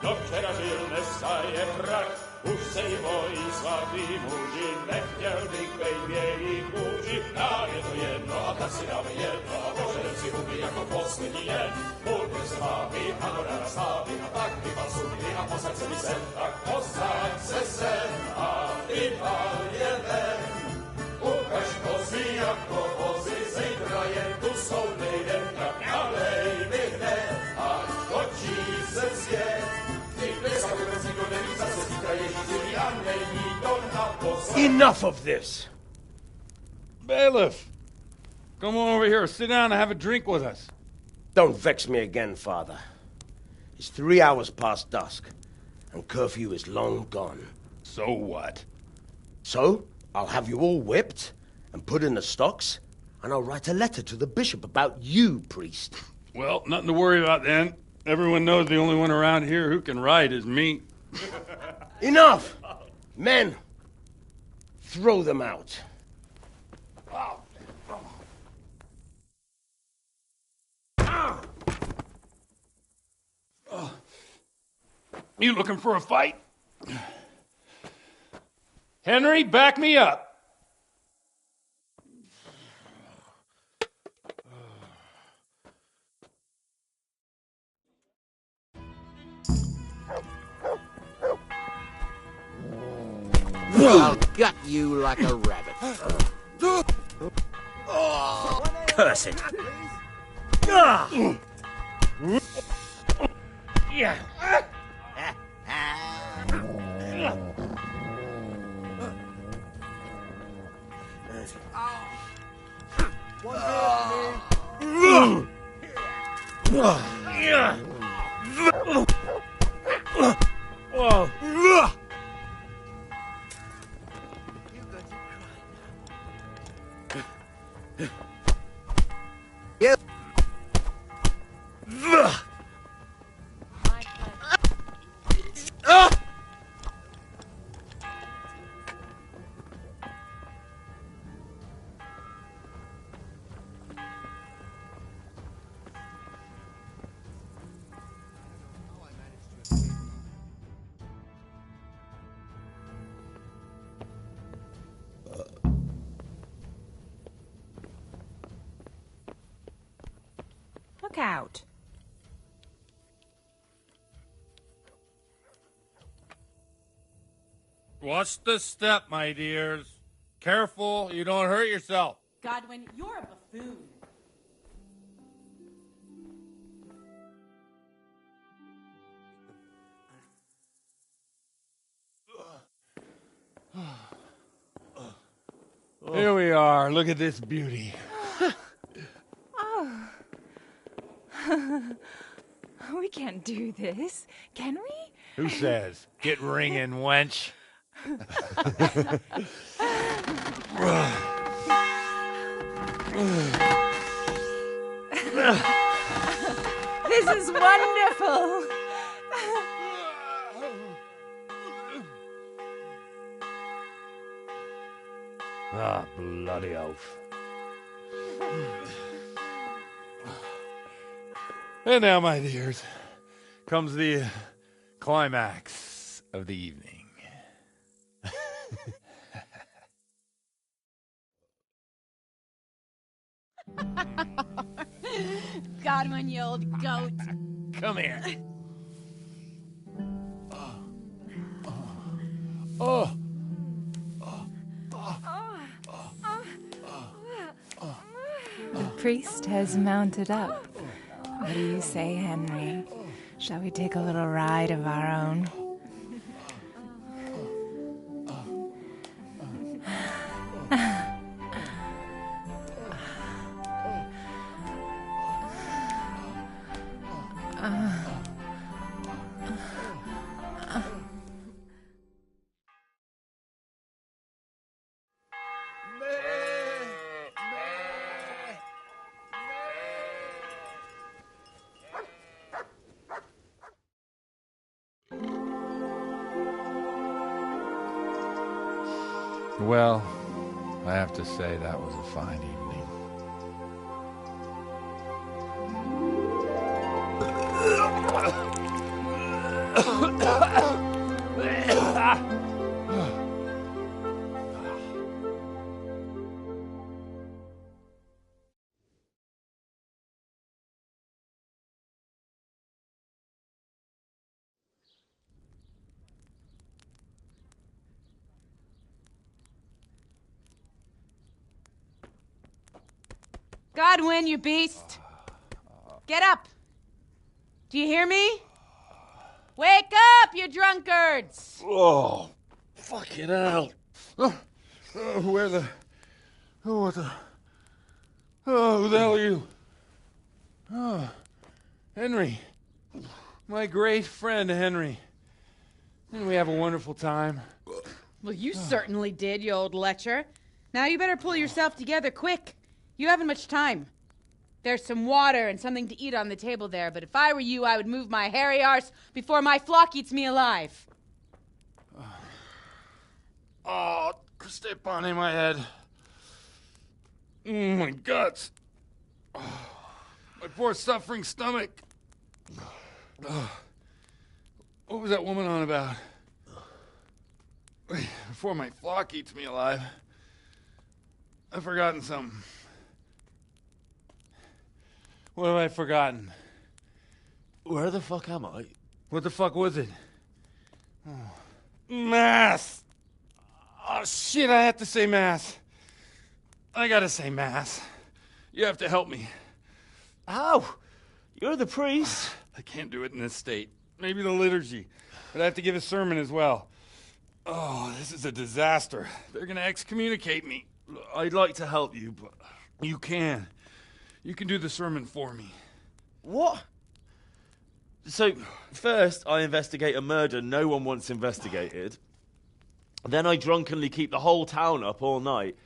do wczera żylne staje krak. Už sejmoj svatý muži, nechtěl bych bejbě kůži. Nám je to jedno a tak si dáme jedno a požerem si huby jako poslední jen. Buďme s vámi a dodána s námi a tak vypal sudy a posaď se mi sem. Tak posaď se sem a vypal je ven. Ukaž kozy jako vozy, zítra jen tu jsou nejdem, tak nalej mi hned, ať točí se svět. Enough of this! Bailiff! Come on over here, sit down and have a drink with us. Don't vex me again, Father. It's 3 hours past dusk, and curfew is long gone. So what? So, I'll have you all whipped and put in the stocks, and I'll write a letter to the bishop about you, priest. Well, nothing to worry about then. Everyone knows the only one around here who can write is me. Enough! Men, throw them out. You looking for a fight? Henry, back me up. I'll gut you like a rabbit. Curse it. Yeah. out. Watch the step, my dears. Careful, you don't hurt yourself. Godwin, you're a buffoon. Here we are. Look at this beauty. Oh. We can't do this, can we? Who says? Get ringing, wench. This is wonderful. Ah, bloody oath. And now, my dears, comes the climax of the evening. Godwin, you old goat. Come here. Oh. The priest has mounted up. What do you say, Henry? Shall we take a little ride of our own? Well, I have to say that was a fine evening. Godwin, you beast! Get up! Do you hear me? Wake up, you drunkards! Oh, fucking hell. Where the... Oh, what the... Oh, who the hell are you? Oh, Henry. My great friend, Henry. Didn't we have a wonderful time? Well, you certainly did, you old lecher. Now you better pull yourself together quick. You haven't much time. There's some water and something to eat on the table there, but if I were you, I would move my hairy arse before my flock eats me alive. Oh, step on my head. My guts. Oh, my poor suffering stomach. What was that woman on about? Before my flock eats me alive. I've forgotten something. What have I forgotten? Where the fuck am I? What the fuck was it? Oh. Mass! Oh, shit, I have to say mass. I gotta say mass. You have to help me. How? You're the priest. I can't do it in this state. Maybe the liturgy. But I have to give a sermon as well. Oh, this is a disaster. They're gonna excommunicate me. I'd like to help you, but you can. You can do the sermon for me. What? So, first I investigate a murder no one wants investigated. Then I drunkenly keep the whole town up all night.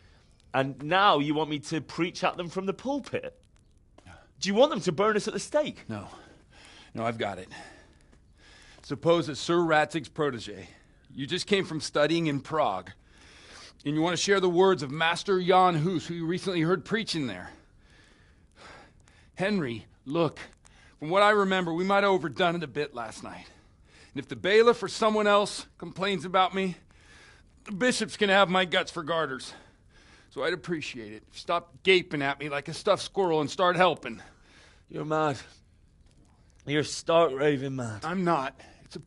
And now you want me to preach at them from the pulpit? Do you want them to burn us at the stake? No. No, I've got it. Suppose that Sir Ratzig's protege. You just came from studying in Prague. And you want to share the words of Master Jan Hus, who you recently heard preaching there. Henry, look, from what I remember, we might have overdone it a bit last night. And if the bailiff or someone else complains about me, the bishop's gonna have my guts for garters. So I'd appreciate it if you stop gaping at me like a stuffed squirrel and start helping. You're mad. You're stark raving mad. I'm not. It's a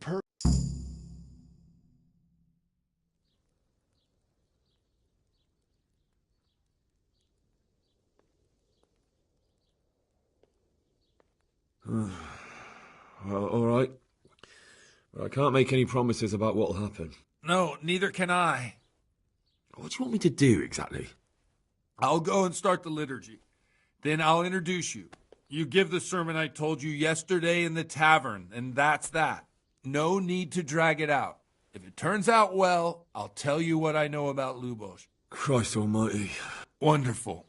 Well, all right. But I can't make any promises about what'll happen. No, neither can I. What do you want me to do exactly? I'll go and start the liturgy. Then I'll introduce you. You give the sermon I told you yesterday in the tavern, and that's that. No need to drag it out. If it turns out well, I'll tell you what I know about Lubos. Christ almighty. Wonderful.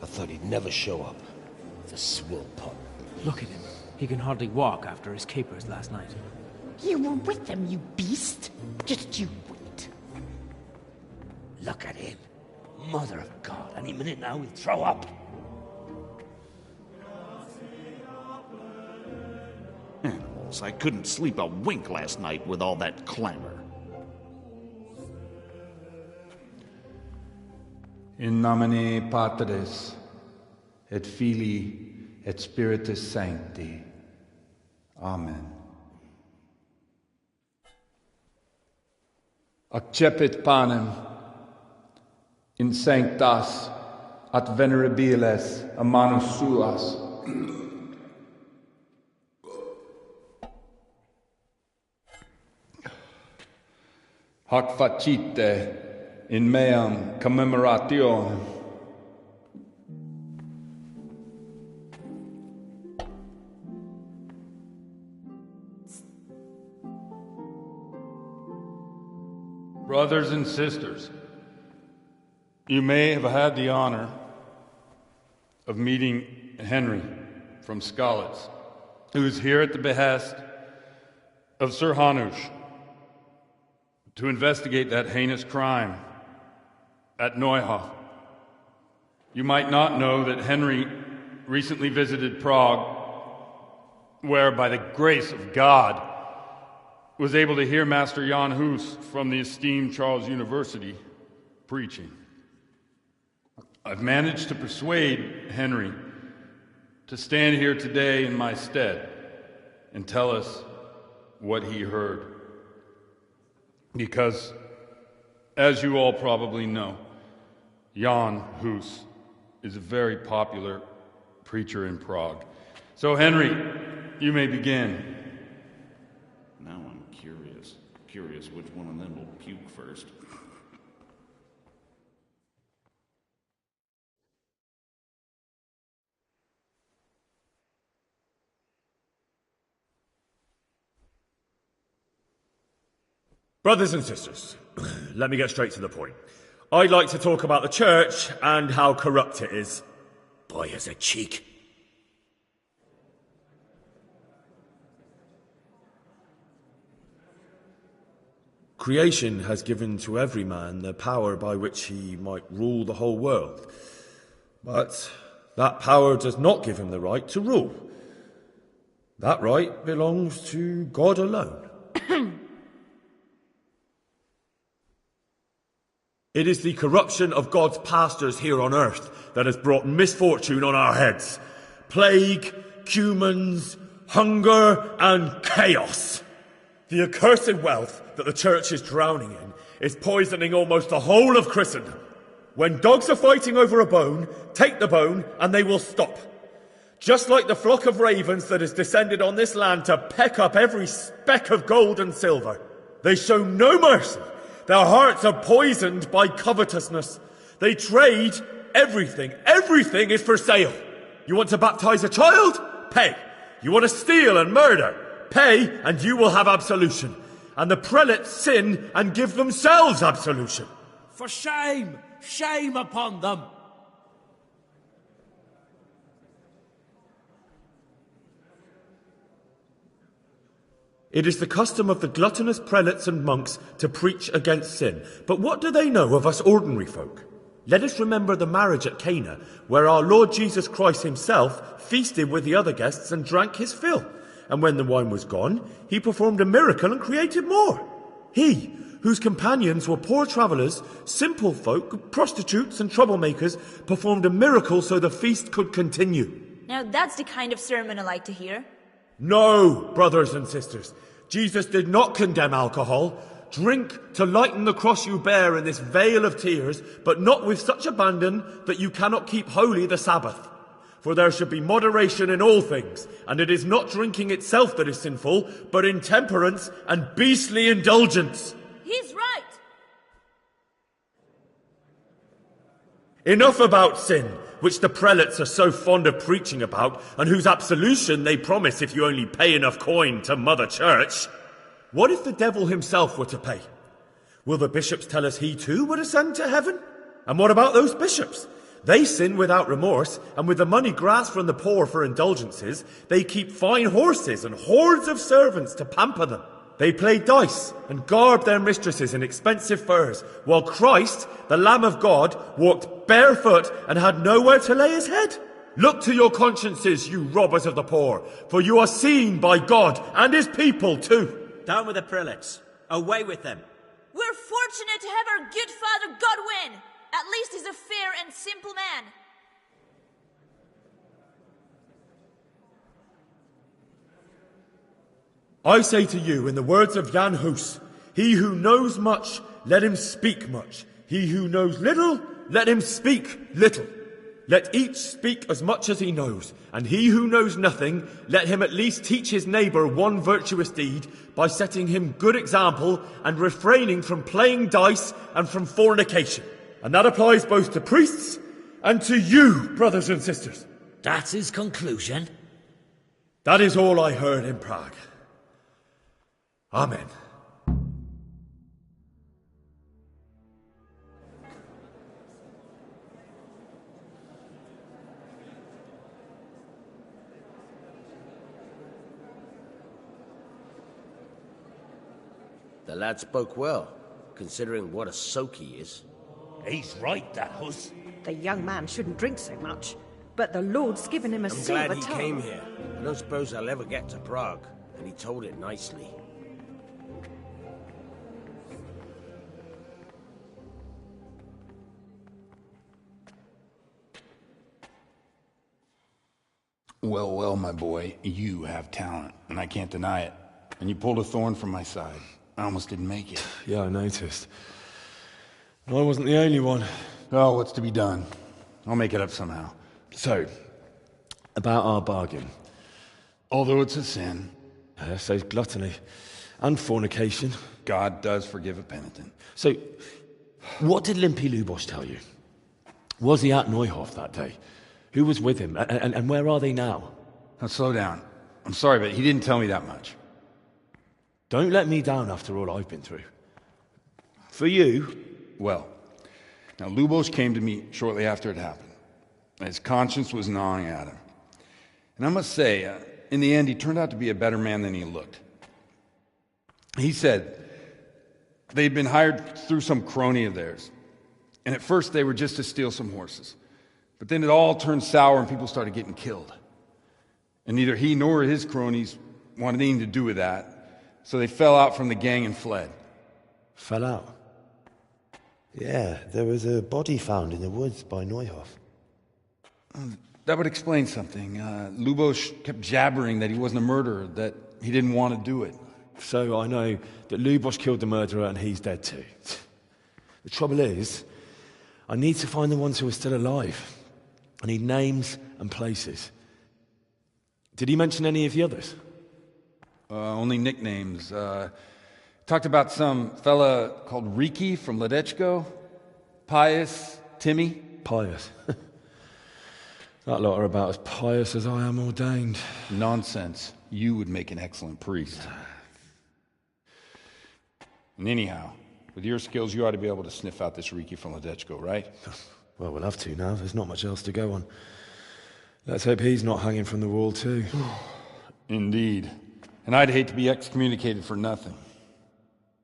I thought he'd never show up. The swill pup. Look at him. He can hardly walk after his capers last night. You were with them, you beast. Just you wait. Look at him. Mother of God. Any minute now he'll throw up. Animals. I couldn't sleep a wink last night with all that clamor. In nomine Patris, et Filii, et Spiritus Sancti. Amen. Accepit panem in sanctas at venerabiles a manus suas. Hac facite in meam commemorationem. Brothers and sisters, you may have had the honor of meeting Henry from Skalitz, who is here at the behest of Sir Hanush to investigate that heinous crime at Neuhof. You might not know that Henry recently visited Prague, where, by the grace of God, was able to hear Master Jan Hus from the esteemed Charles University preaching. I've managed to persuade Henry to stand here today in my stead and tell us what he heard. Because, as you all probably know, Jan Hus is a very popular preacher in Prague. So, Henry, you may begin. Now I'm curious which one of them will puke first. Brothers and sisters, let me get straight to the point. I'd like to talk about the church and how corrupt it is. Boy has a cheek. Creation has given to every man the power by which he might rule the whole world. But that power does not give him the right to rule. That right belongs to God alone. It is the corruption of God's pastors here on earth that has brought misfortune on our heads. Plague, cumens, hunger, and chaos. The accursed wealth that the church is drowning in is poisoning almost the whole of Christendom. When dogs are fighting over a bone, take the bone and they will stop. Just like the flock of ravens that has descended on this land to peck up every speck of gold and silver. They show no mercy. Their hearts are poisoned by covetousness. They trade everything. Everything is for sale. You want to baptize a child? Pay. You want to steal and murder? Pay, and you will have absolution. And the prelates sin and give themselves absolution. For shame! Shame upon them! It is the custom of the gluttonous prelates and monks to preach against sin. But what do they know of us ordinary folk? Let us remember the marriage at Cana, where our Lord Jesus Christ himself feasted with the other guests and drank his fill. And when the wine was gone, he performed a miracle and created more. He, whose companions were poor travellers, simple folk, prostitutes and troublemakers, performed a miracle so the feast could continue. Now that's the kind of sermon I like to hear. No, brothers and sisters. Jesus did not condemn alcohol. Drink to lighten the cross you bear in this vale of tears, but not with such abandon that you cannot keep holy the Sabbath. For there should be moderation in all things, and it is not drinking itself that is sinful, but intemperance and beastly indulgence. He's right. Enough about sin, which the prelates are so fond of preaching about, and whose absolution they promise if you only pay enough coin to Mother Church. What if the devil himself were to pay? Will the bishops tell us he too would ascend to heaven? And what about those bishops? They sin without remorse, and with the money grasped from the poor for indulgences, they keep fine horses and hordes of servants to pamper them. They play dice and garb their mistresses in expensive furs, while Christ, the Lamb of God, walked barefoot and had nowhere to lay his head. Look to your consciences, you robbers of the poor, for you are seen by God and his people too. Down with the prelates. Away with them. We're fortunate to have our good father Godwin. At least he's a fair and simple man. I say to you, in the words of Jan Hus, he who knows much, let him speak much. He who knows little, let him speak little. Let each speak as much as he knows, and he who knows nothing, let him at least teach his neighbour one virtuous deed by setting him good example and refraining from playing dice and from fornication. And that applies both to priests and to you, brothers and sisters. That's his conclusion? That is all I heard in Prague. Amen. The lad spoke well, considering what a soak he is. He's right, that Hus. The young man shouldn't drink so much, but the Lord's given him a silver I'm glad he tongue. came here. I don't suppose I'll ever get to Prague, and he told it nicely. Well, well, my boy, you have talent, and I can't deny it. And you pulled a thorn from my side. I almost didn't make it. Yeah, I noticed. And I wasn't the only one. Oh, what's to be done? I'll make it up somehow. So, about our bargain. Although it's a sin. So gluttony and fornication. God does forgive a penitent. So, what did Limpy Lubos tell you? Was he at Neuhof that day? Who was with him? And where are they now? Now, slow down. I'm sorry, but he didn't tell me that much. Don't let me down after all I've been through. For you... Well, now Lubos came to me shortly after it happened. His conscience was gnawing at him. And I must say, in the end, he turned out to be a better man than he looked. He said they'd been hired through some crony of theirs. And at first they were just to steal some horses. But then it all turned sour and people started getting killed. And neither he nor his cronies wanted anything to do with that. So they fell out from the gang and fled. Fell out? Yeah, there was a body found in the woods by Neuhoff. That would explain something. Lubos kept jabbering that he wasn't a murderer, that he didn't want to do it. So I know that Lubos killed the murderer and he's dead too. The trouble is, I need to find the ones who are still alive. I need names and places. Did he mention any of the others? Only nicknames. Talked about some fella called Riki from Ledechko. Pius, Timmy. Pius. That lot are about as pious as I am ordained. Nonsense. You would make an excellent priest. And anyhow, with your skills, you ought to be able to sniff out this Riki from Ledechko, right? Well, we'll have to now. There's not much else to go on. Let's hope he's not hanging from the wall too. Indeed. And I'd hate to be excommunicated for nothing.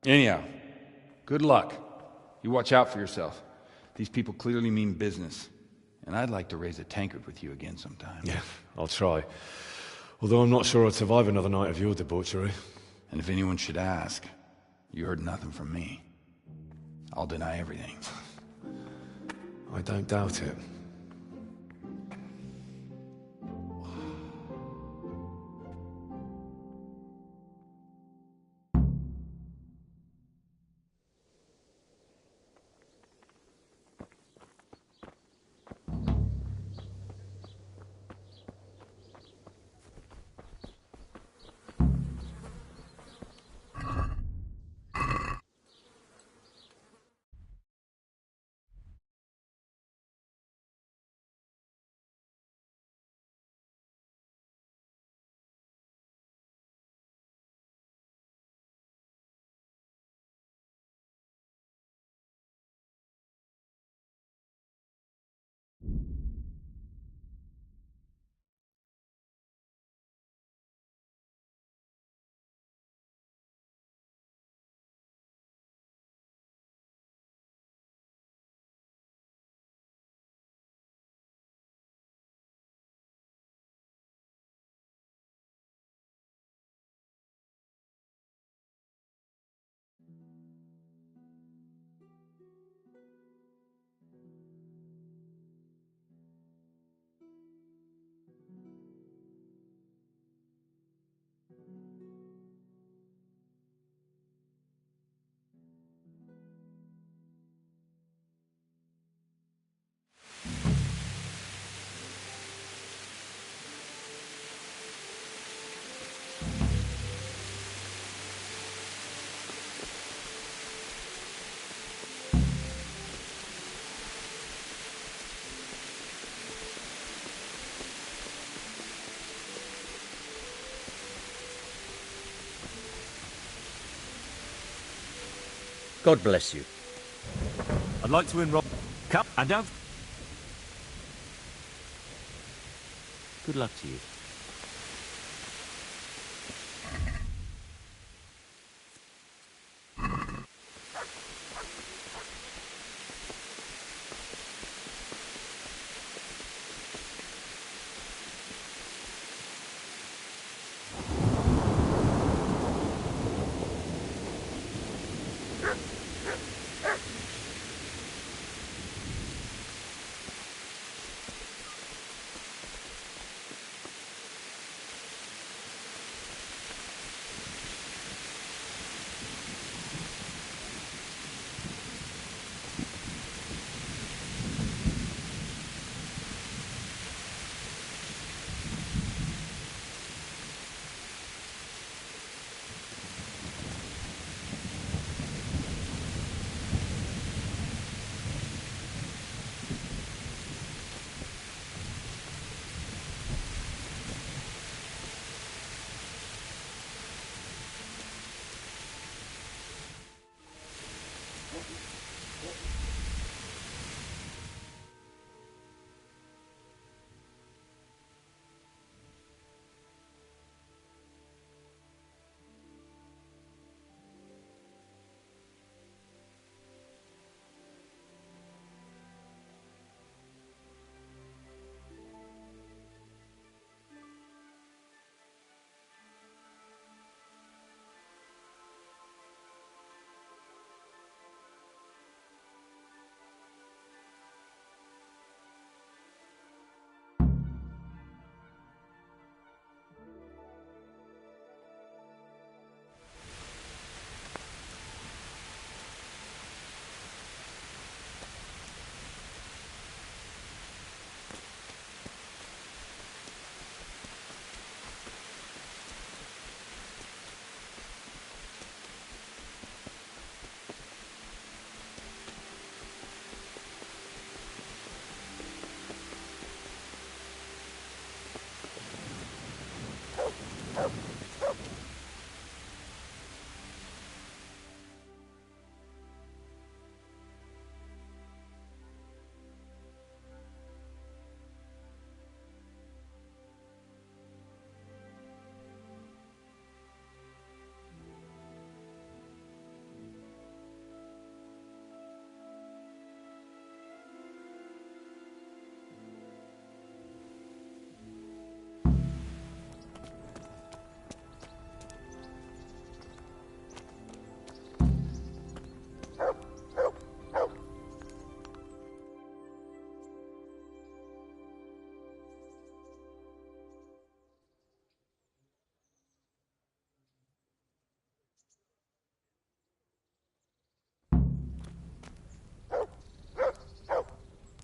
Anyhow, good luck. You watch out for yourself. These people clearly mean business. And I'd like to raise a tankard with you again sometime. Yeah, I'll try. Although I'm not sure I'd survive another night of your debauchery. And if anyone should ask, you heard nothing from me. I'll deny everything. I don't doubt it. God bless you. I'd like to enroll... Come, and don't... Good luck to you.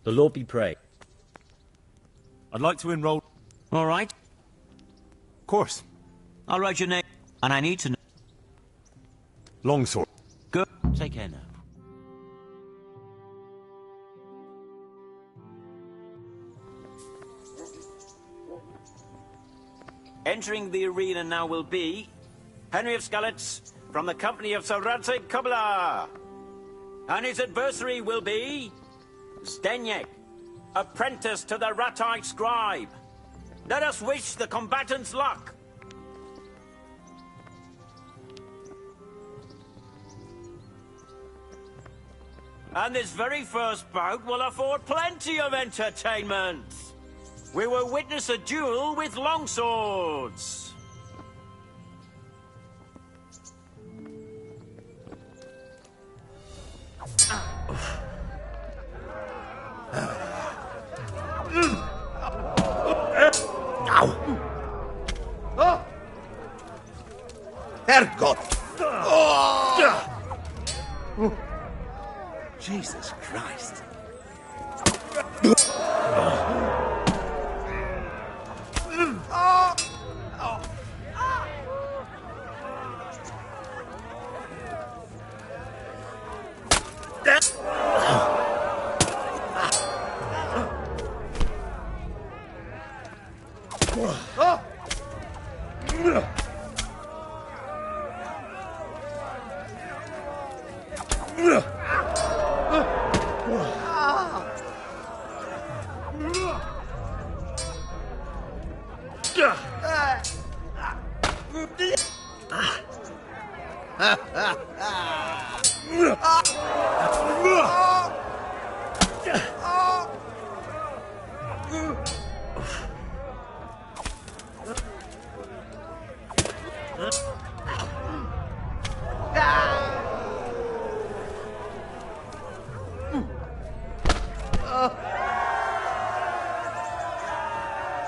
The Lord be praised. I'd like to enroll... All right. Of course. I'll write your name, and I need to know... Longsword. Good. Take care now. Entering the arena now will be Henry of Skalitz from the company of Sir Radzig Kobyla. And his adversary will be Zdeněk, apprentice to the Rat-eyed scribe. Let us wish the combatants luck. And this very first bout will afford plenty of entertainment. We will witness a duel with longswords. Herrgott! Oh! Jesus Christ.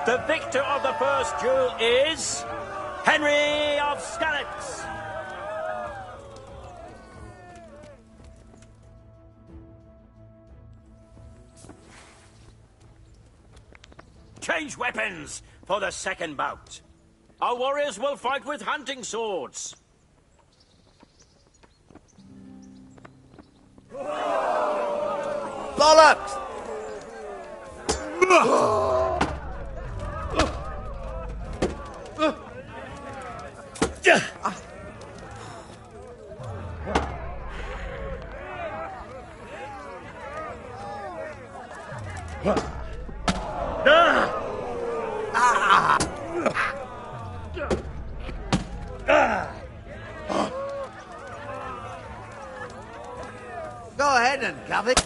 The victor of the first duel is Henry of Skalitz. Change weapons for the second bout. Our warriors will fight with hunting swords. Bollocks! Go ahead and cover it.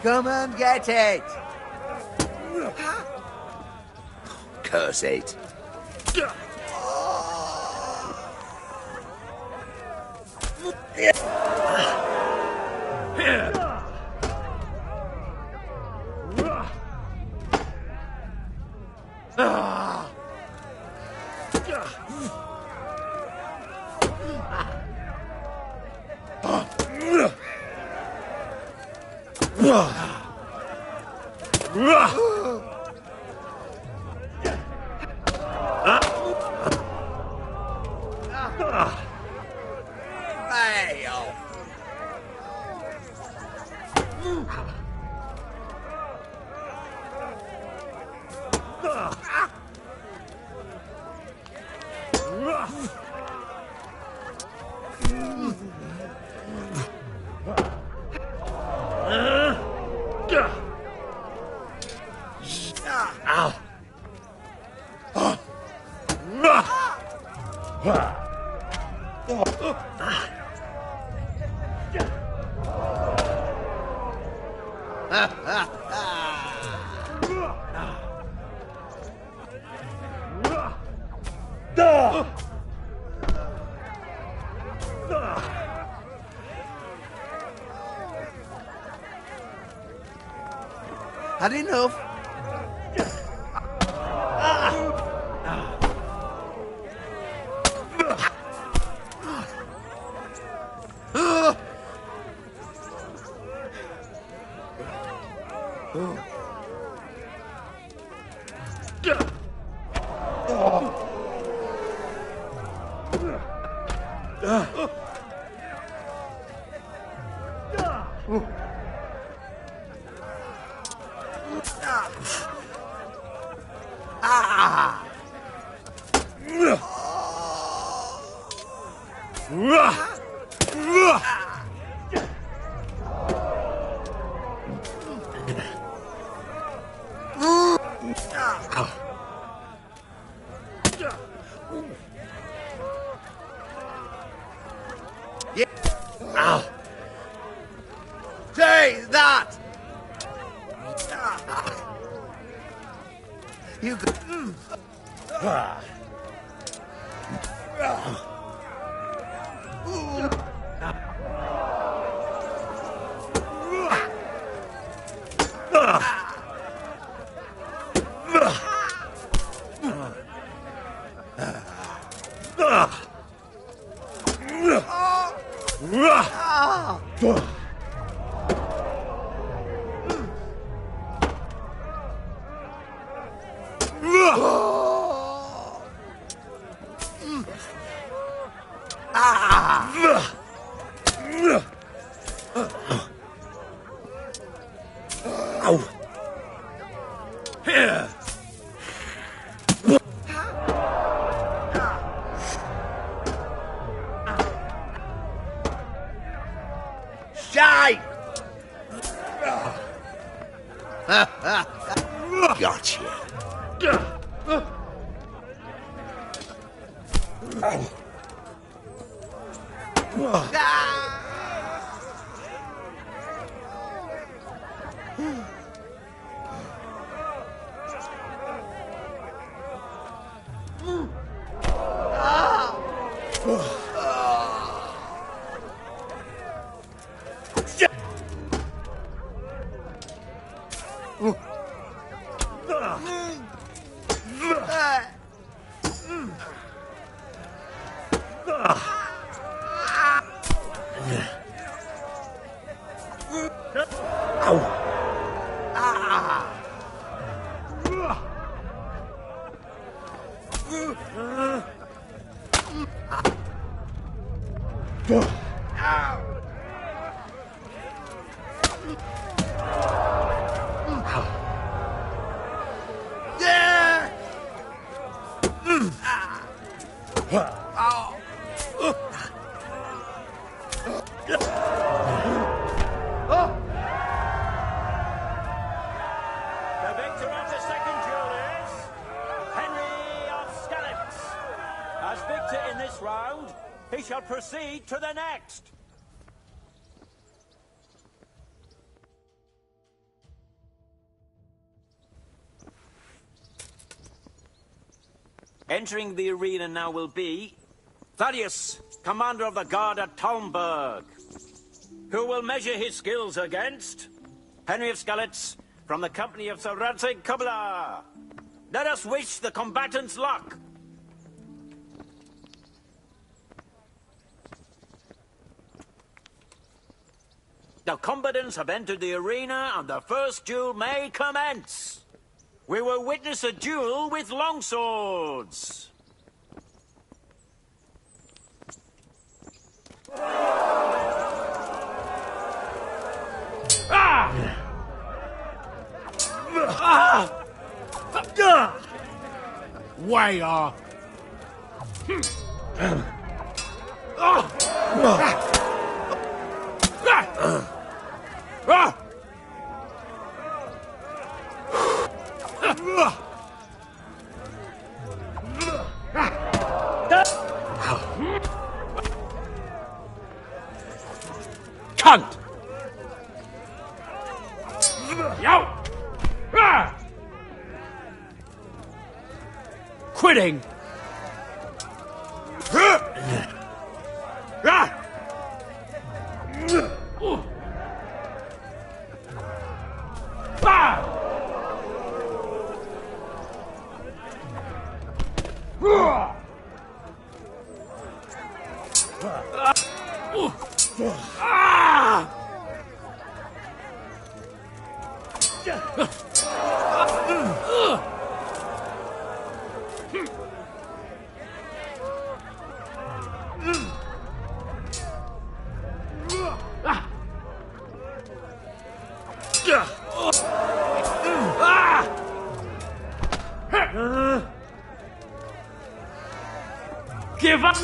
Come and get it! Curse it. Rail! Had enough? Take that! You could... Here! Shite! Gotcha. The victor of the second duel is Henry of Skalitz. As victor in this round, he shall proceed to the next. Entering the arena now will be Thaddeus, commander of the guard at Talmberg, who will measure his skills against Henry of Skalitz from the company of Sir Radzig Kubla. Let us wish the combatants luck. The combatants have entered the arena and the first duel may commence. We will witness a duel with longswords. Way off. Cunt! Yo! Quitting! Give up!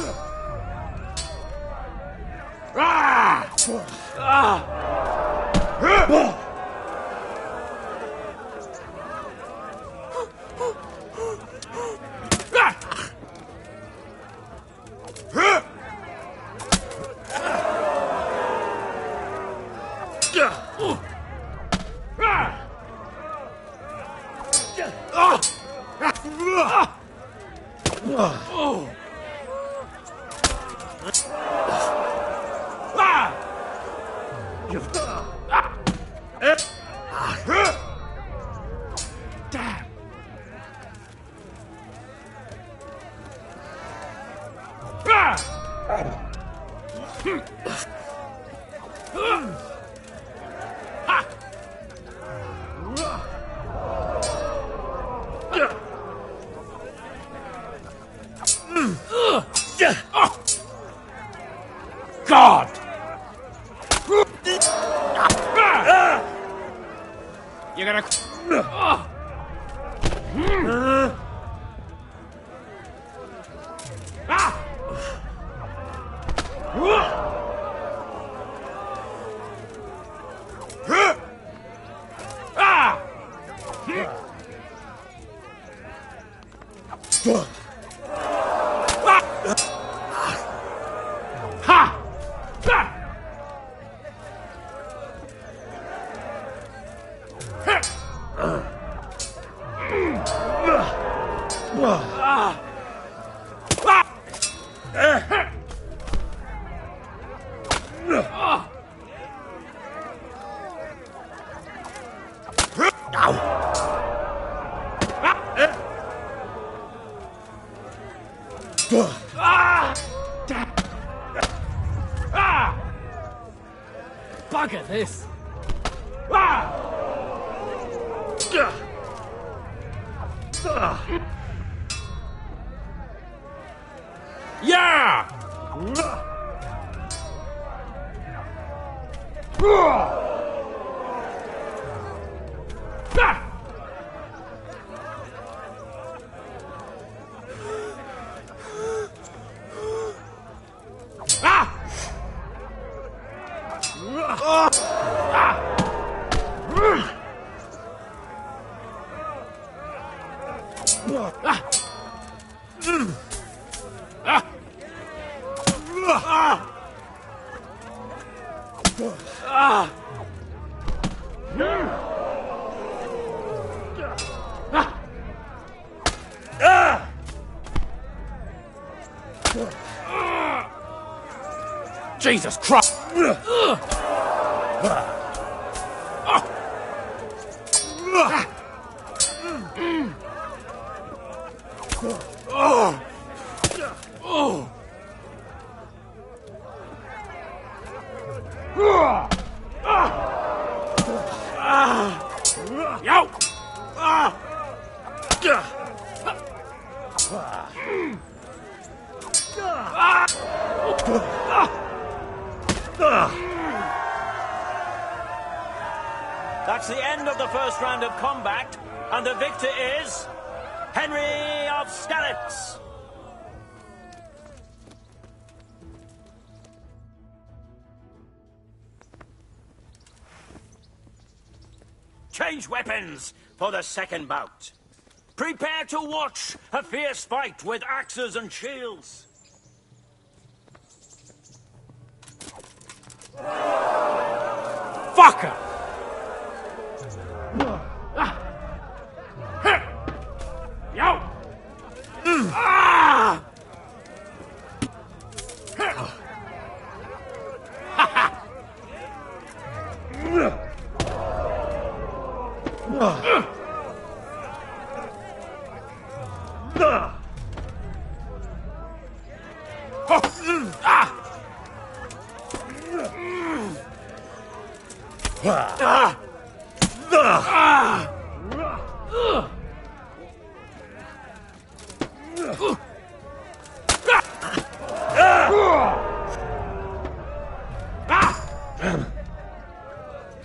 God! You're gonna... Bugger this! Yeah! Jesus Christ! That's the end of the first round of combat, and the victor is... Henry of Skalitz. Change weapons for the second bout. Prepare to watch a fierce fight with axes and shields. Fucker! Yo! Ah!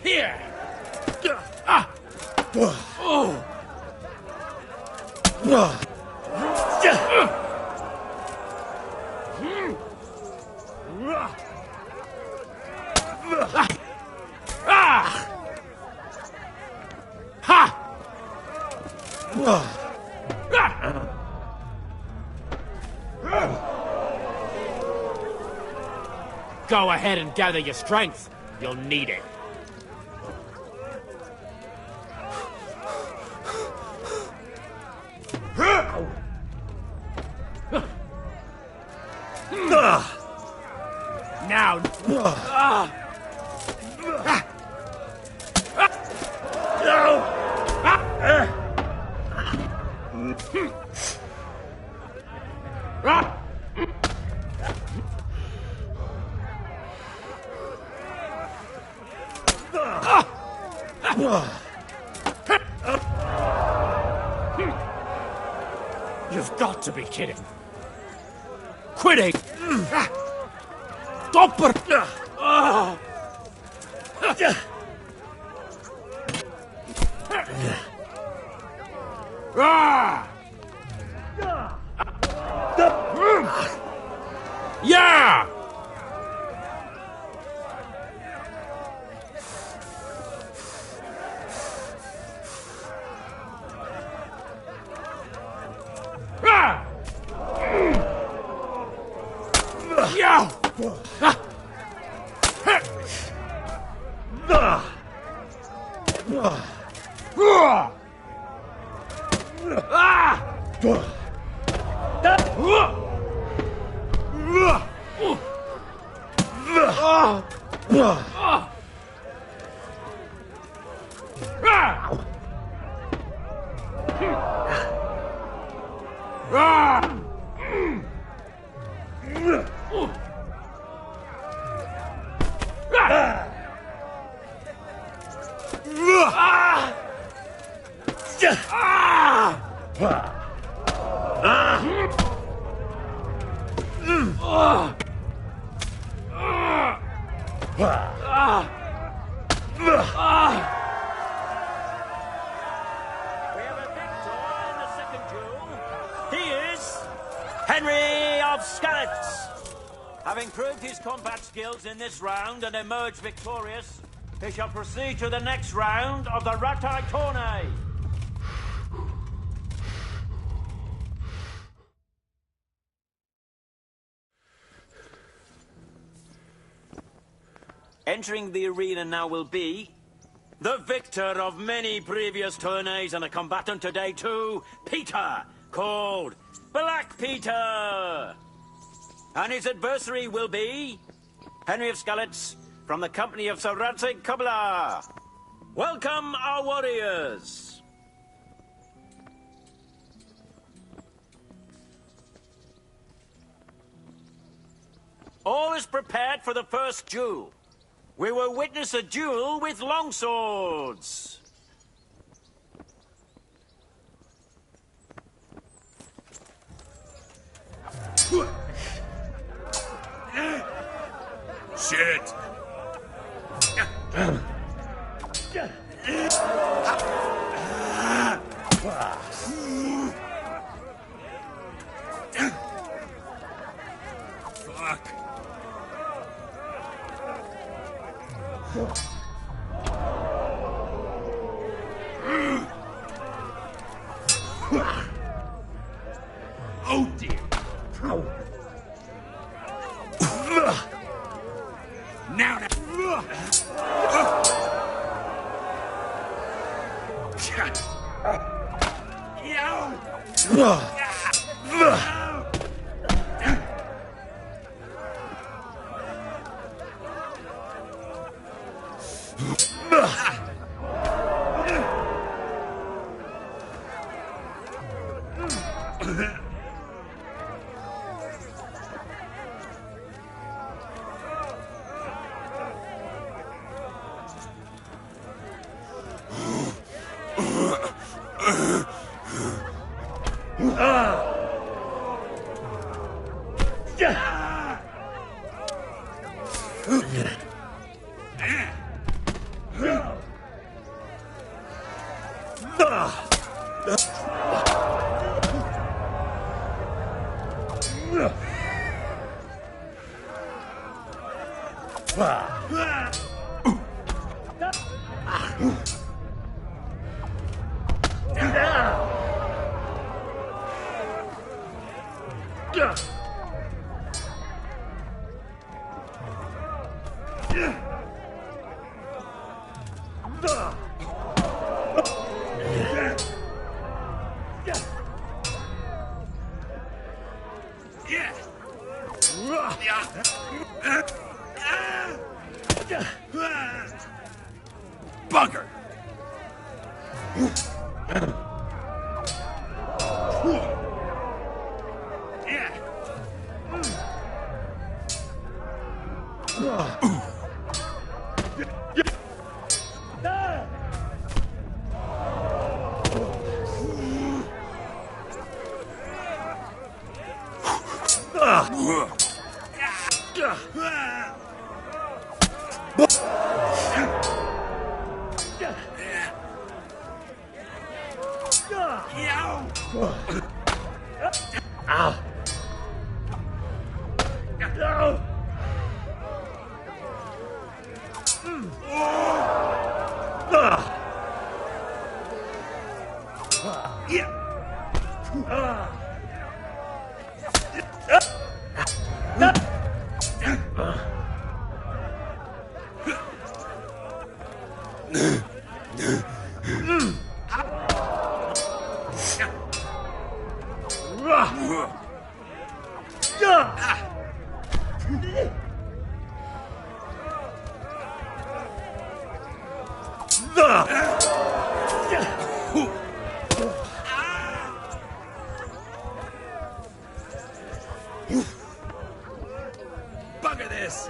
Here! Go ahead and gather your strength. You'll need it. Now. You've got to be kidding. Quitting! Stop it! Yeah! Henry of Skalitz. Having proved his combat skills in this round and emerged victorious, he shall proceed to the next round of the Ratai Tourney. Entering the arena now will be the victor of many previous tourneys and a combatant today too, Peter, called Black Peter. And his adversary will be Henry of Skalitz from the company of Sir Radzig Kobyla. Welcome, our warriors. All is prepared for the first duel. We will witness a duel with longswords. Shit! Oh dear. Now. Bugger! Bugger this!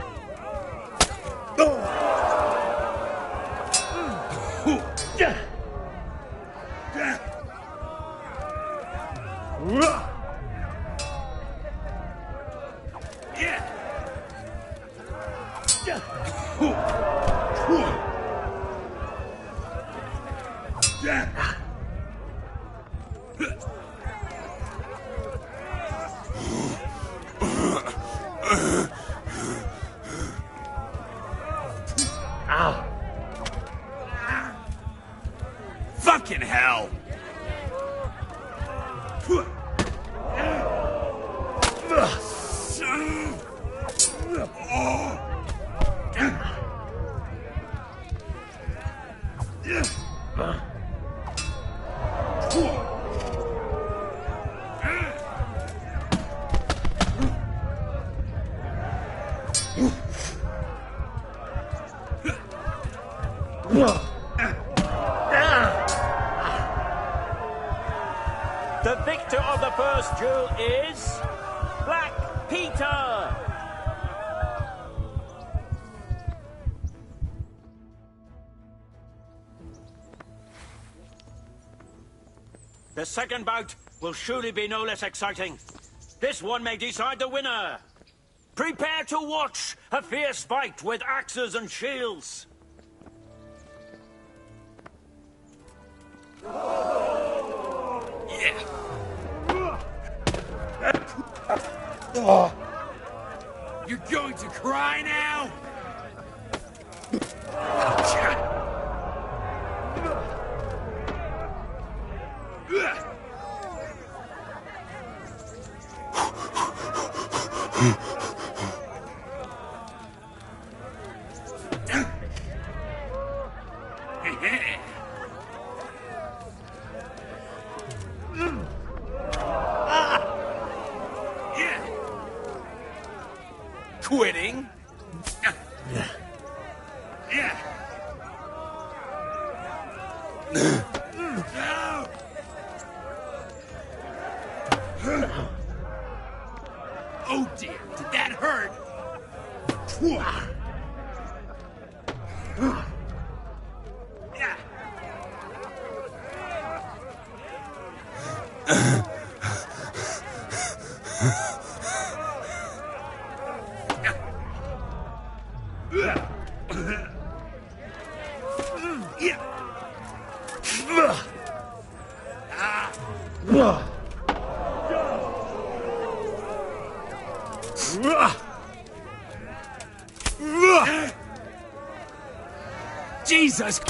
Fucking hell! The victor of the first duel is Black Peter. The second bout will surely be no less exciting. This one may decide the winner. Prepare to watch a fierce fight with axes and shields. Yeah. You're going to cry now? Yeah. Oh dear, did that hurt? Yeah. Jesus!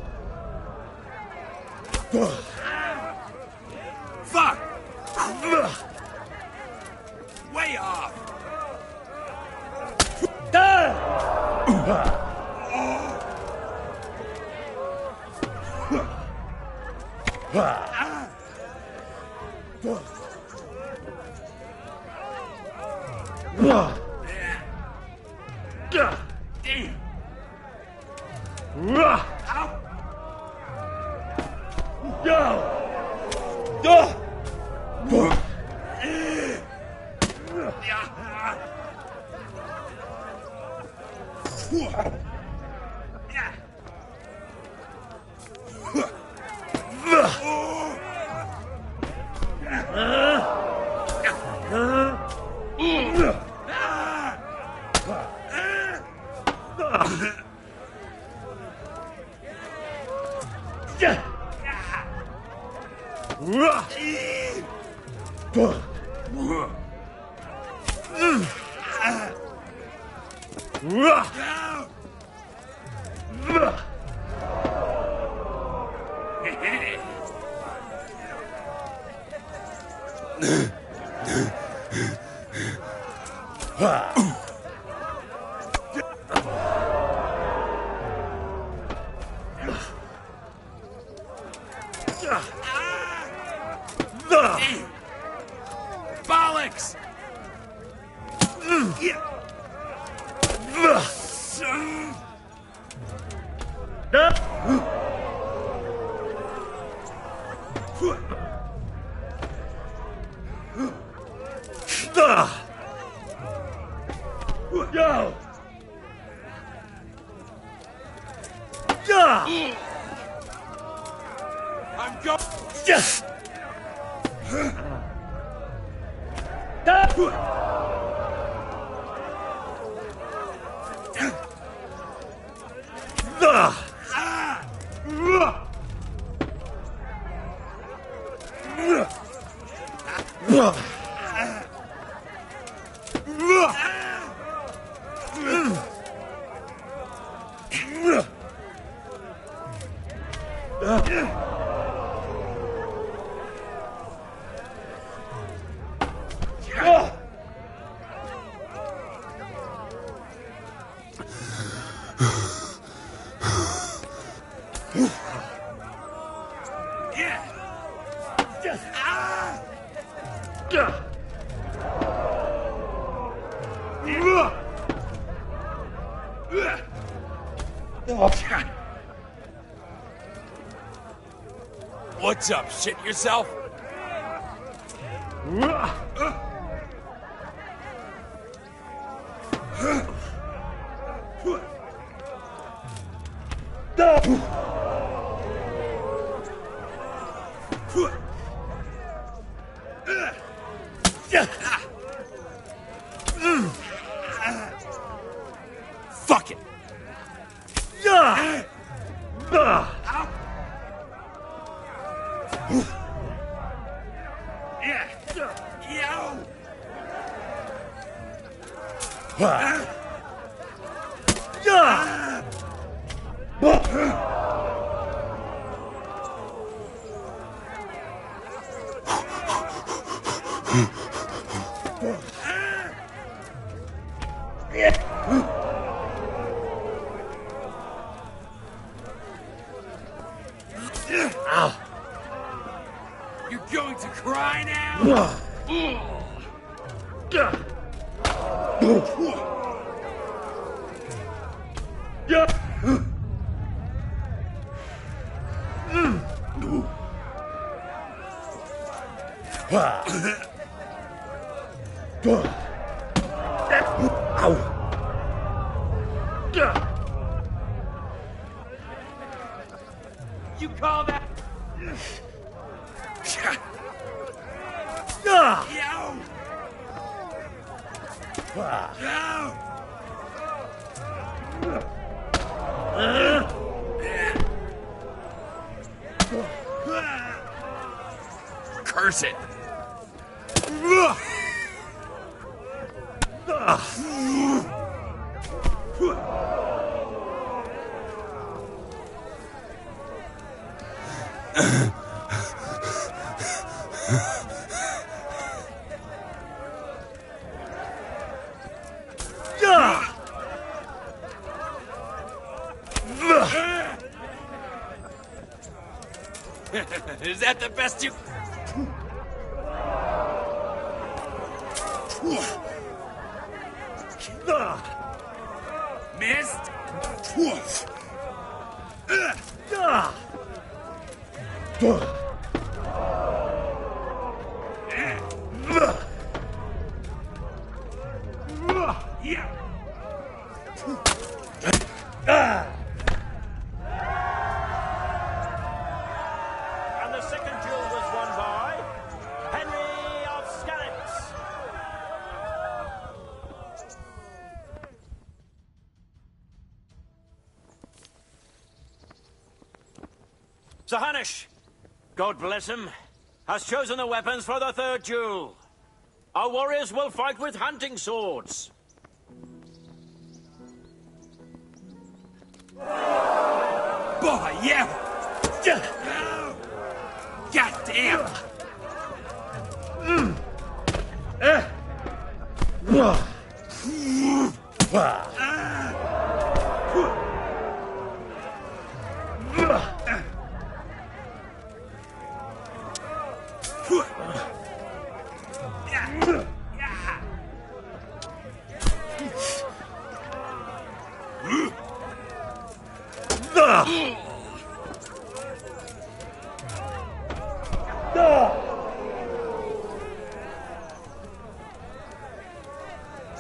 Yeah. Fuck! Way off! Bollocks! I'm going. Yes. What's up? Shit yourself? Fuck it. You're going to cry now? You call that? Curse it. Is that the best you... Missed? Yeah. And the second duel was won by Henry of Skalitz. Sir Hanish, God bless him, has chosen the weapons for the third duel. Our warriors will fight with hunting swords. Boy, yeah. God damn.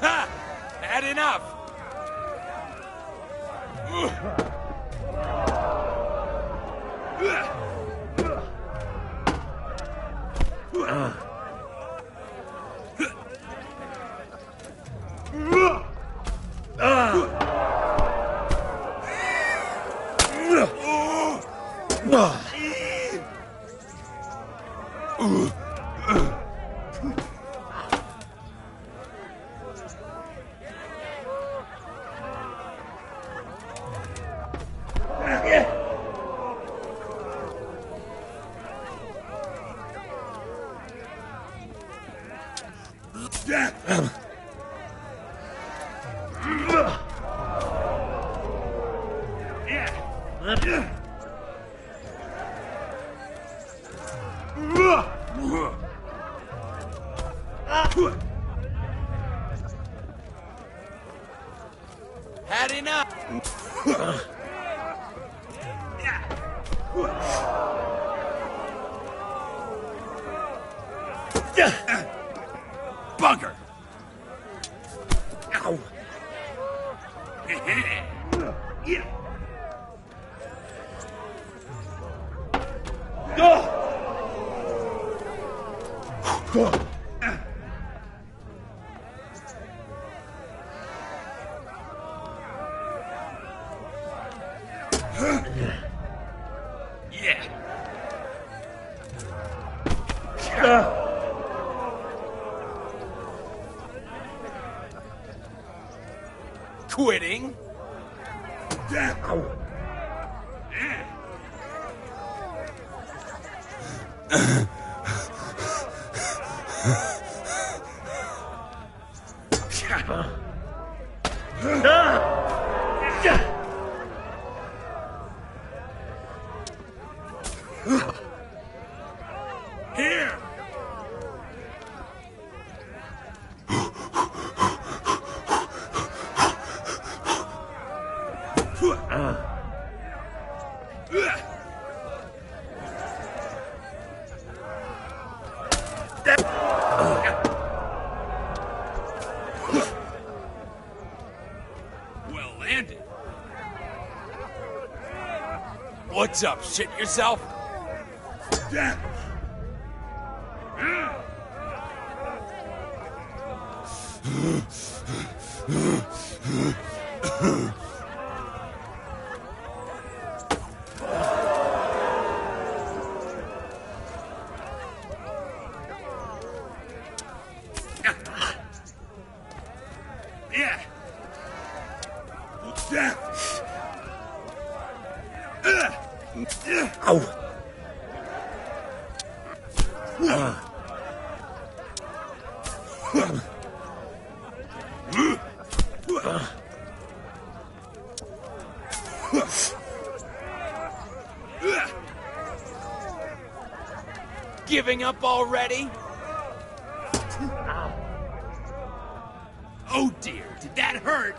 Ha! Had enough. Had enough. Bugger. Ow. Quitting? Here! Well landed. What's up, shit yourself? Yeah. Giving up already? Oh dear, did that hurt?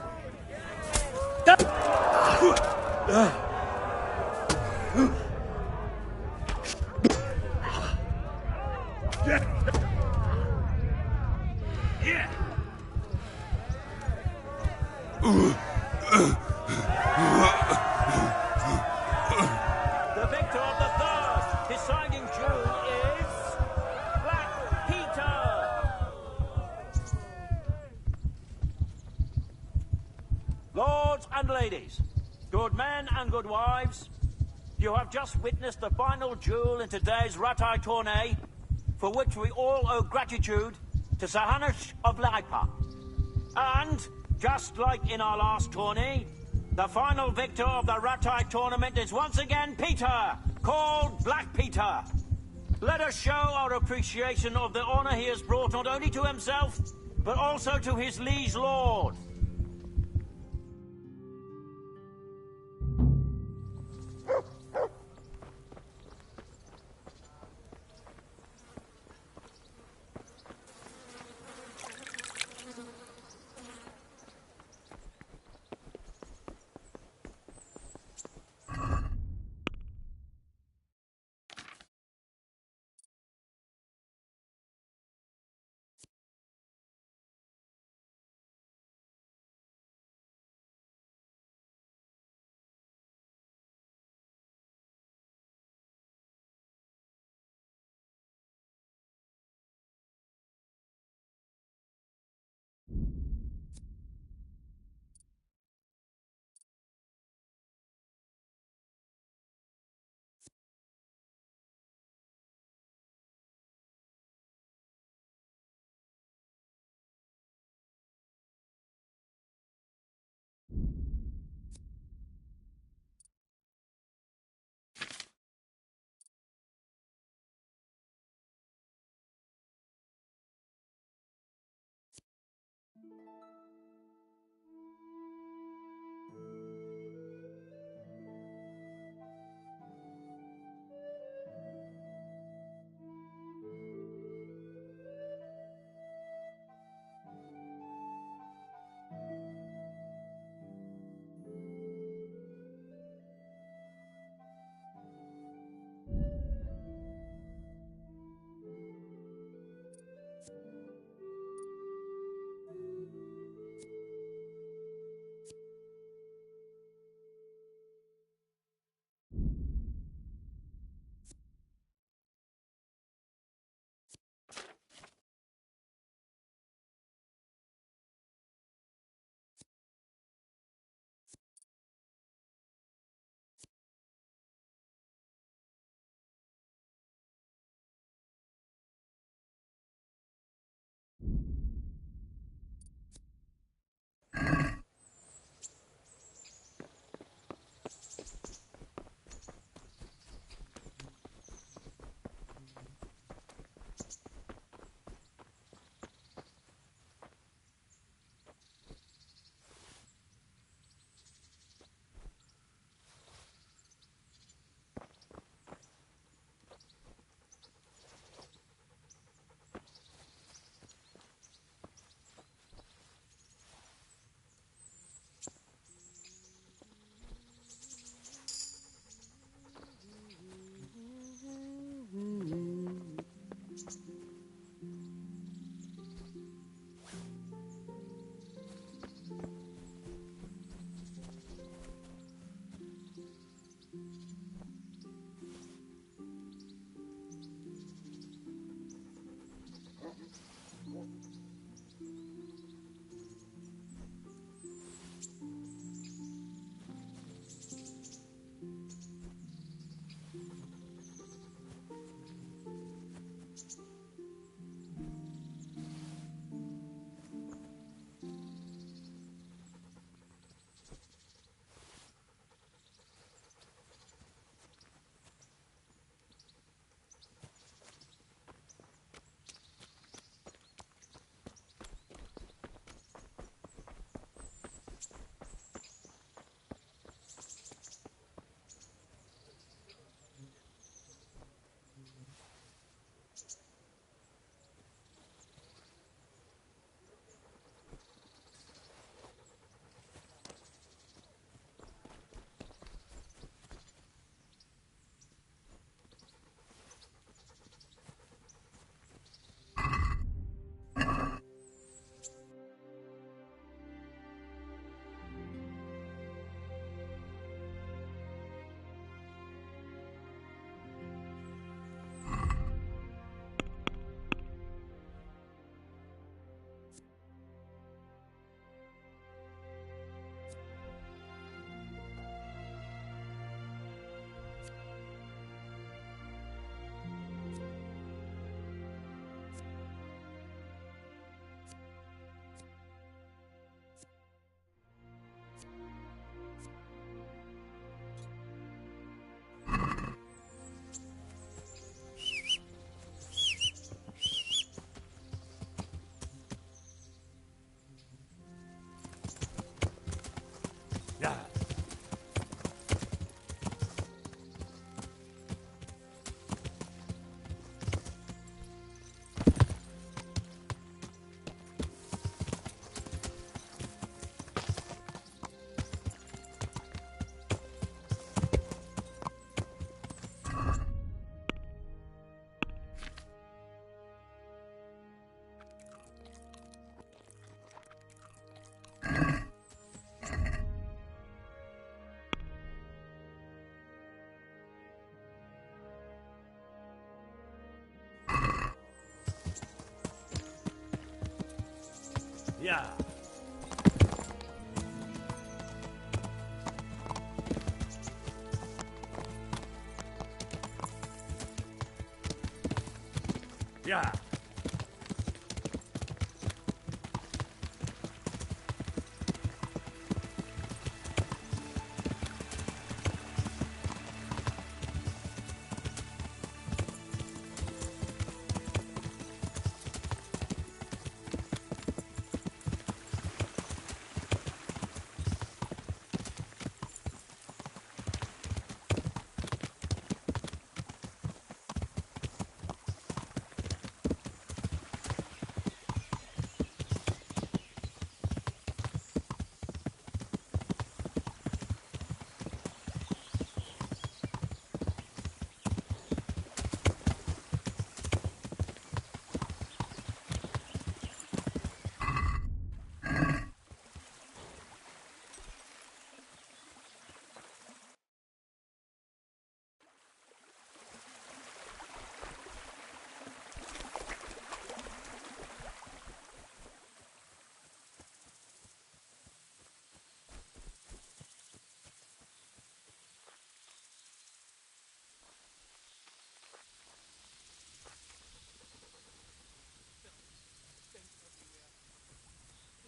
Yeah. The victor of the first deciding duel is Black Peter. Lords and ladies, good men and good wives, you have just witnessed the final duel in today's Ratai tourney, for which we all owe gratitude to Sir Hanush of Laipa. And, just like in our last tourney, the final victor of the Ratai tournament is once again Peter, called Black Peter. Let us show our appreciation of the honor he has brought not only to himself, but also to his liege lord. Yeah. Yeah.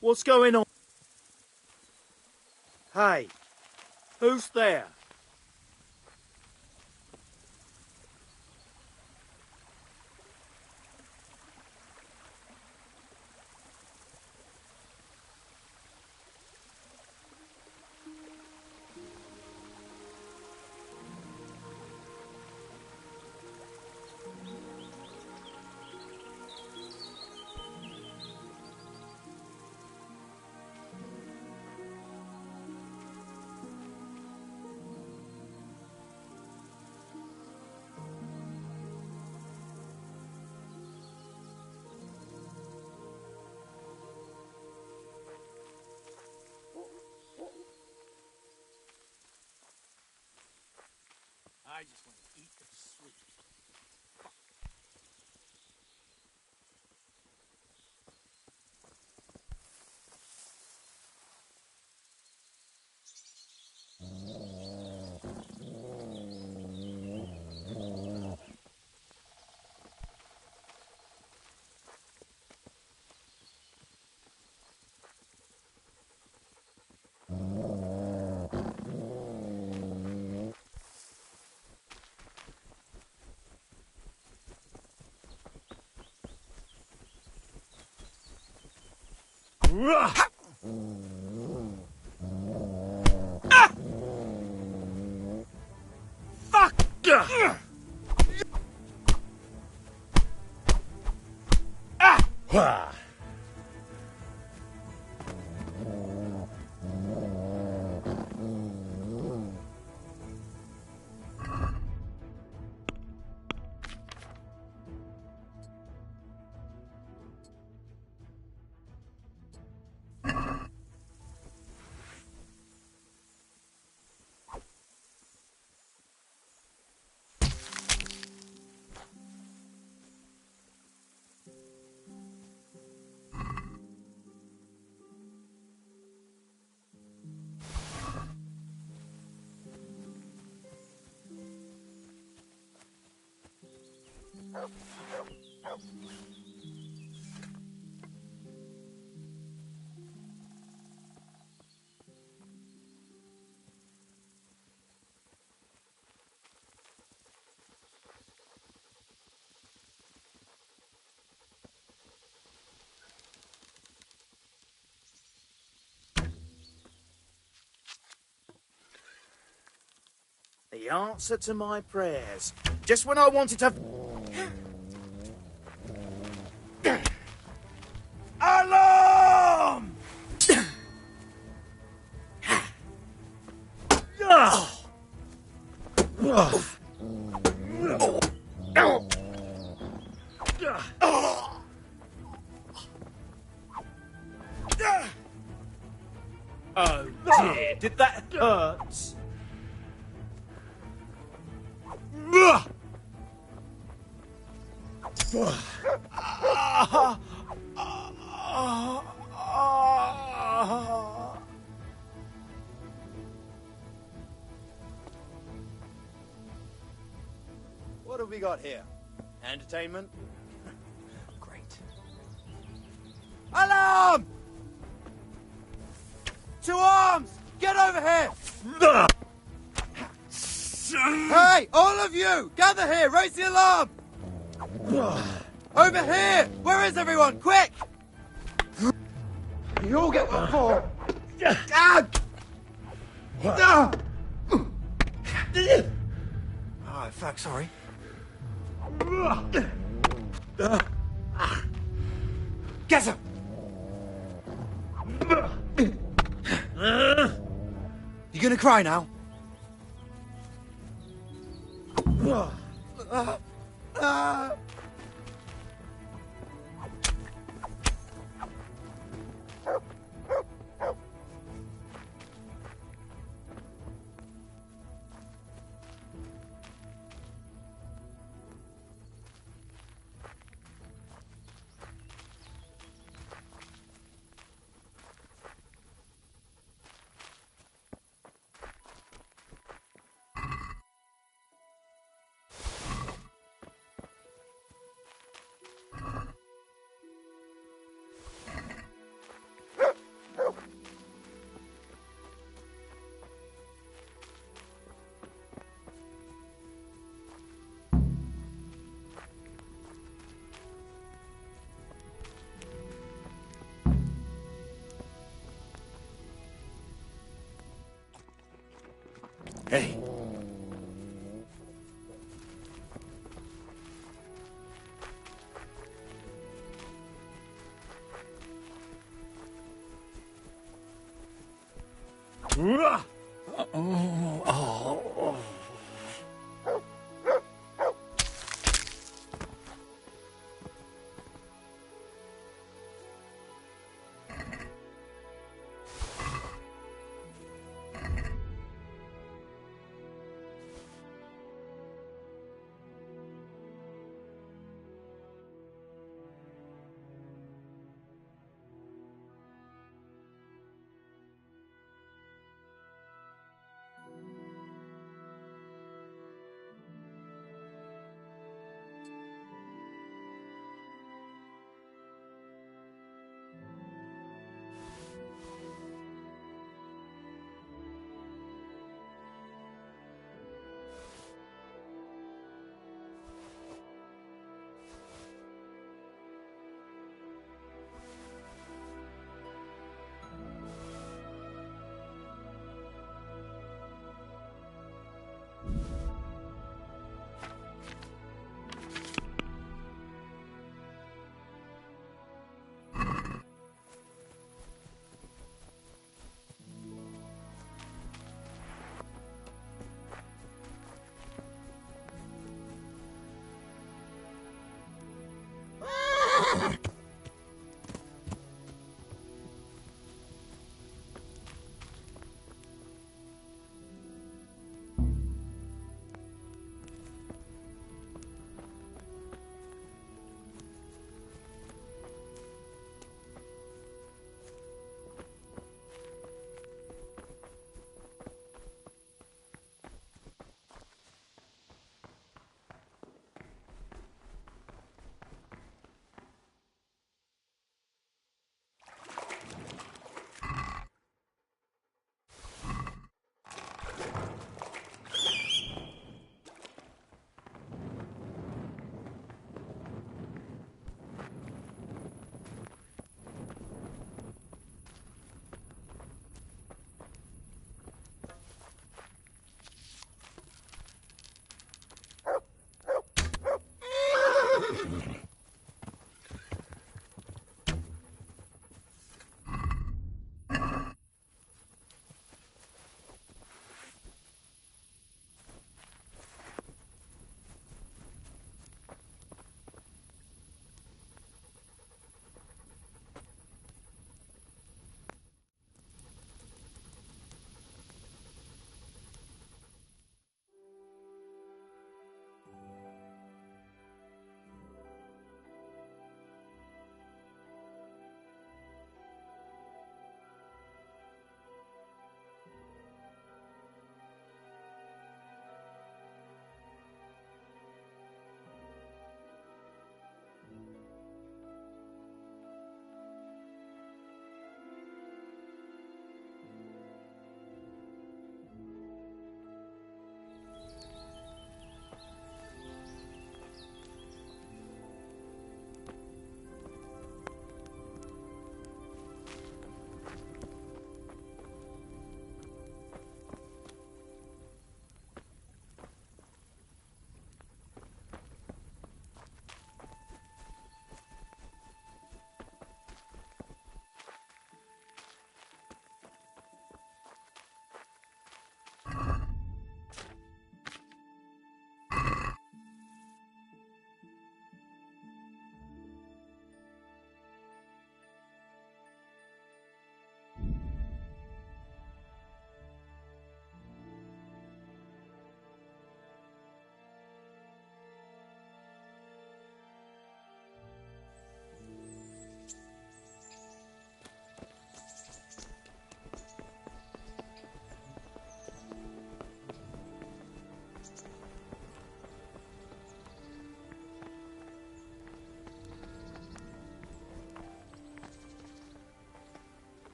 What's going on? Hey, who's there? I just want to eat the sweet. Fuck! Ah! The answer to my prayers. Just when I wanted to... Alarm! Oh dear, did that hurt? What have we got here? Entertainment? Great. Alarm! To arms! Get over here! Hey, all of you! Gather here! Raise the alarm! Over here! Where is everyone? Quick! You all get what for? Oh, fuck, sorry. Get him! You gonna cry now? Hey.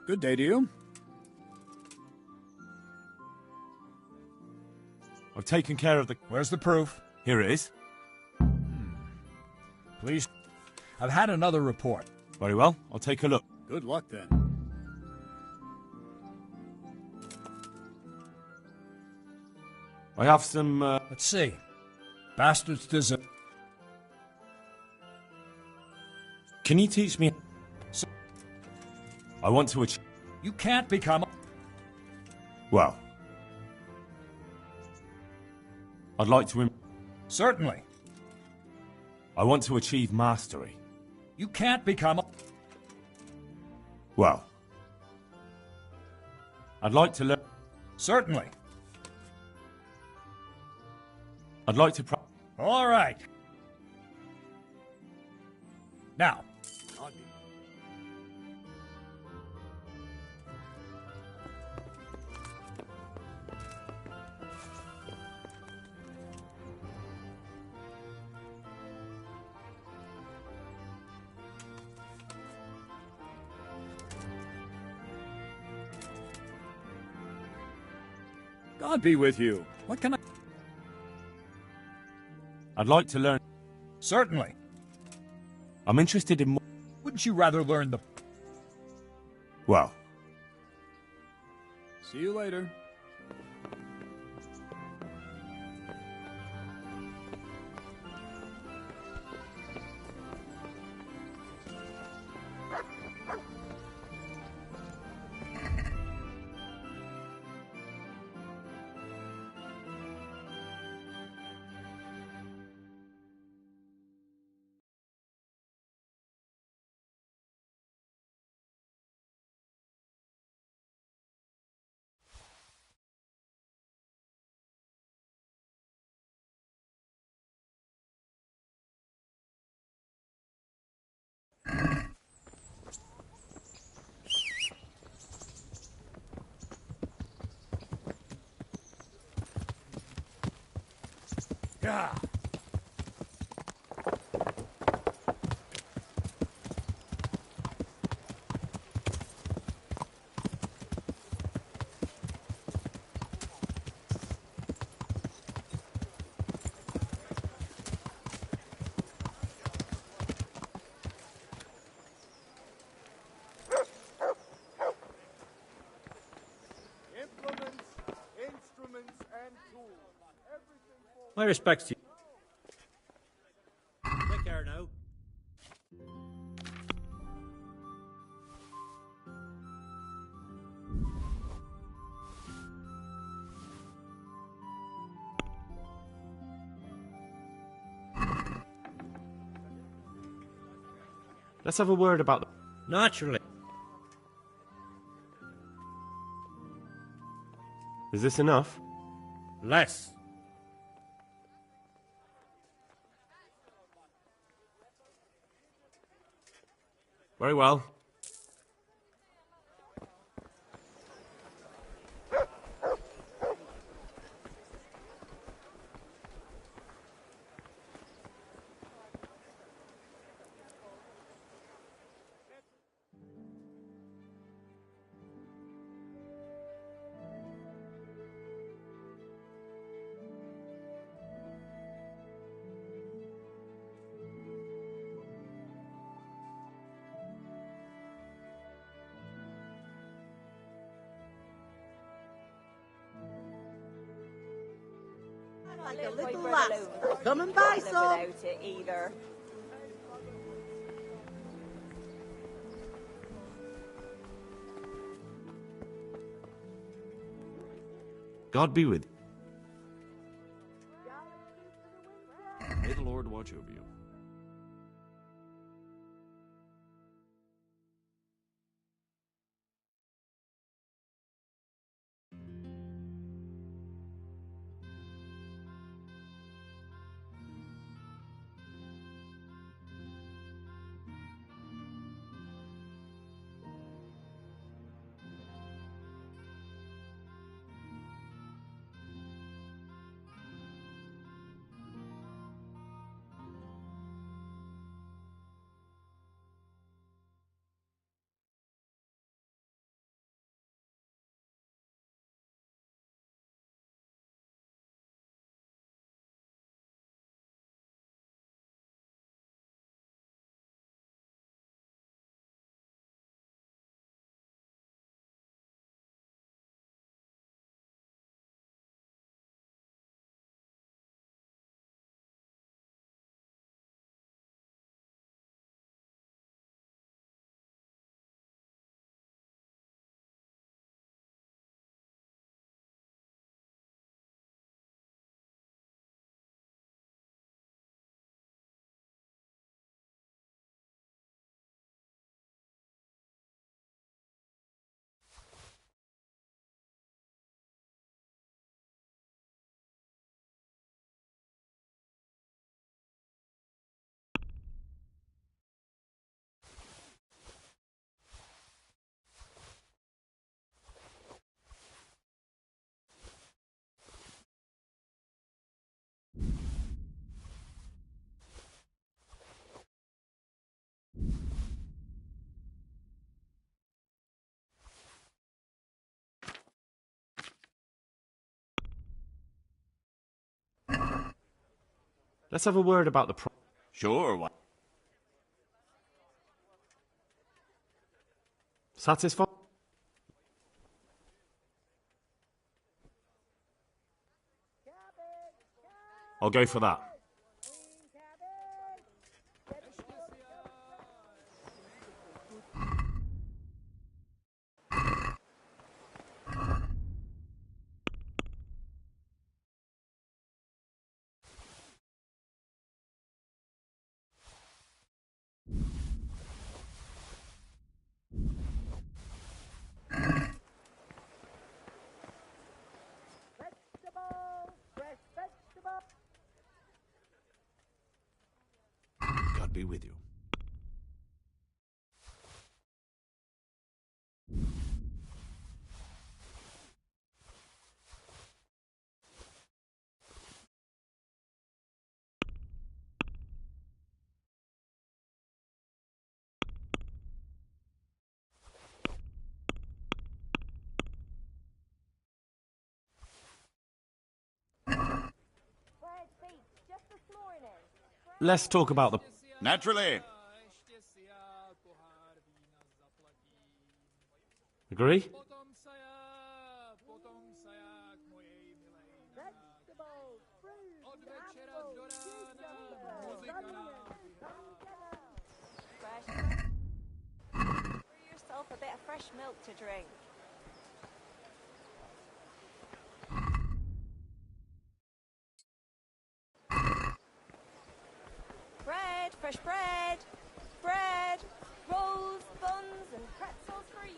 Good day to you. I've taken care of the... Where's the proof? Here it is. Please. I've had another report. Very well, I'll take a look. Good luck, then. I have some, Let's see. Bastards deserve... Can you teach me... I want to achieve... You can't become... Well... I'd like to... Certainly. I want to achieve mastery. You can't become... Well... I'd like to learn... Certainly. I'd like to... All right. Now. God be with you. What can I... I'd like to learn... Certainly. I'm interested in... Wouldn't you rather learn the... Well... See you later. Yeah. My respects to you. Take care now. Let's have a word about the... Naturally. Is this enough? Less. Very well. Like a little lass. Come and buy some. Without it either. God be with you. May the Lord watch over you. Let's have a word about the Sure, why? Satisfied? I'll go for that. God be with you. Let's talk about the... Naturally. Agree? Brew yourself a bit of fresh milk to drink. Bread, fresh bread. Bread, rolls, buns, and pretzels for you.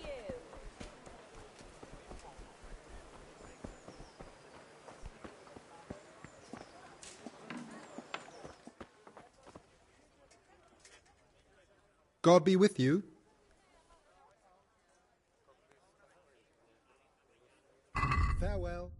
God be with you. Farewell.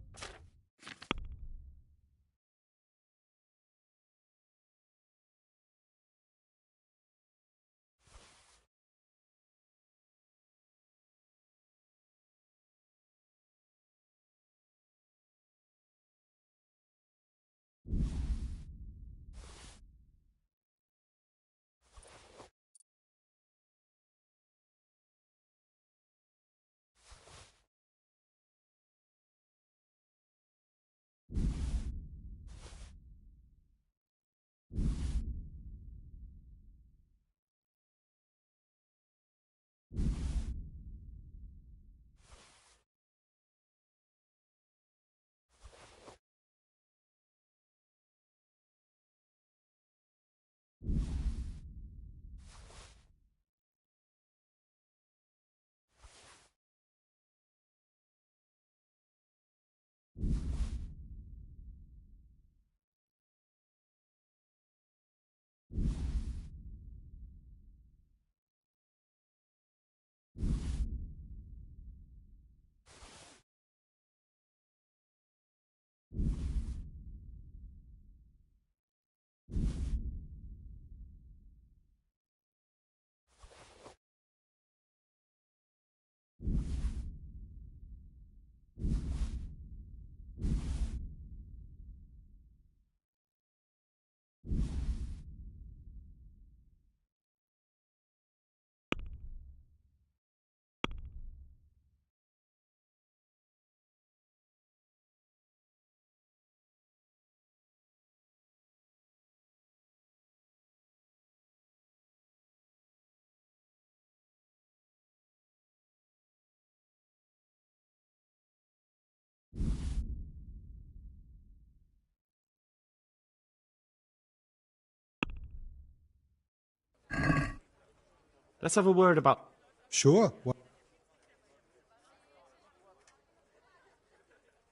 Let's have a word about... Sure.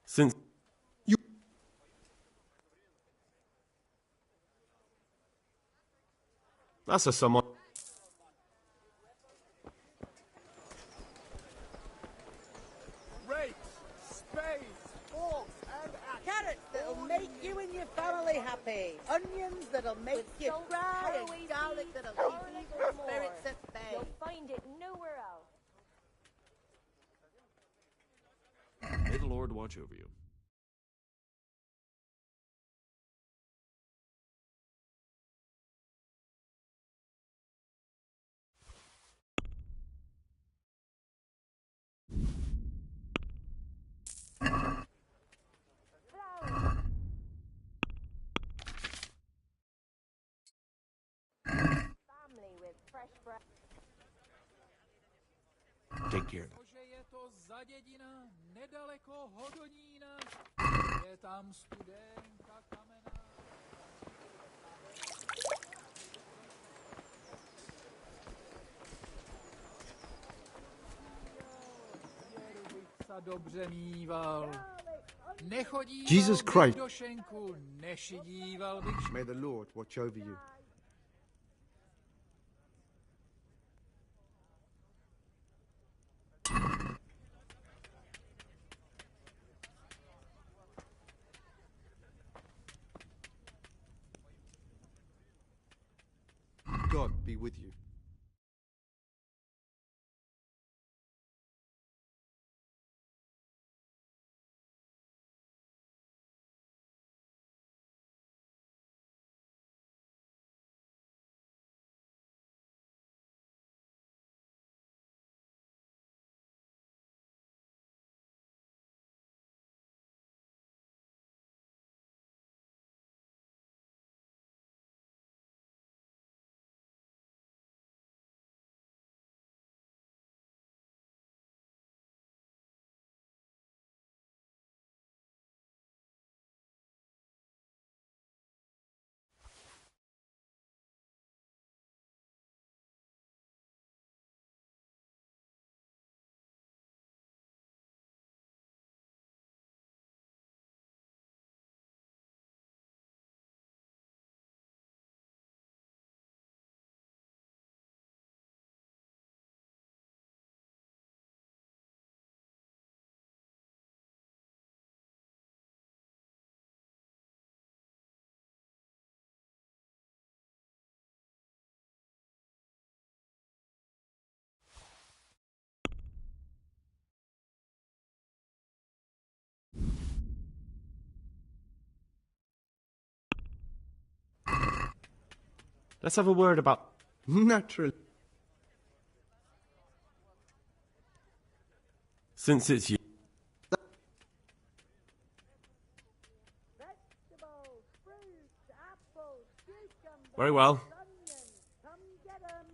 Since... That's a somewhat... Rakes, spades, forks, and carrots that'll make you and your family happy. Onions that'll make you cry, and garlic that'll keep evil spirits at bay. You'll find it nowhere else. May the Lord watch over you. Take care. Že je to za dědina, nedaleko Hodonína, je tam studenka kamená. Dědu bych sa dobře mýval. Nechodíval Jesus bych Christ. do šenku, nešidíval bych. May the Lord watch over you. God be with you. Let's have a word about... Naturally. Since it's you... Vegetables, fruits, apples, cucumbers, Very well. onions. Come get 'em.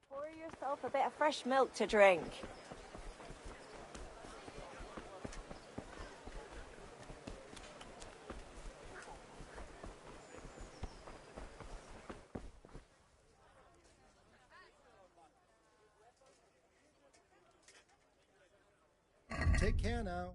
Pour yourself a bit of fresh milk to drink. Take care now.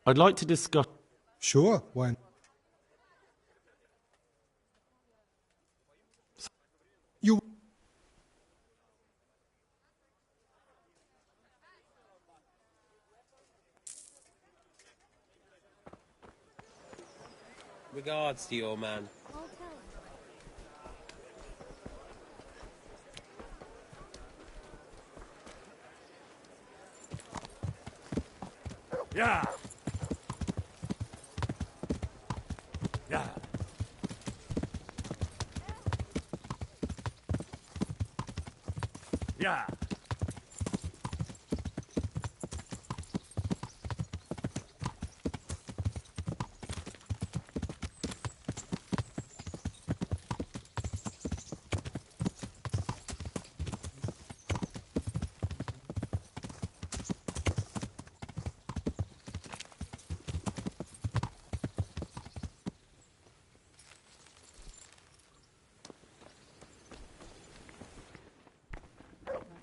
I'd like to discuss... Sure, why? You... Regards to your man. Yeah. Yeah. Yeah.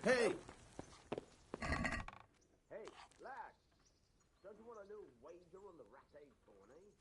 Hey! Hey, lad. Don't you want a little wager on the rat egg corn, eh?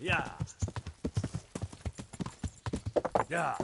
Yeah. Yeah.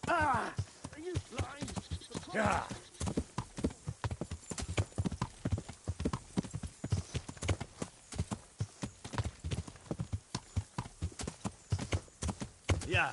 Ah! Are you blind? Yeah. Yeah.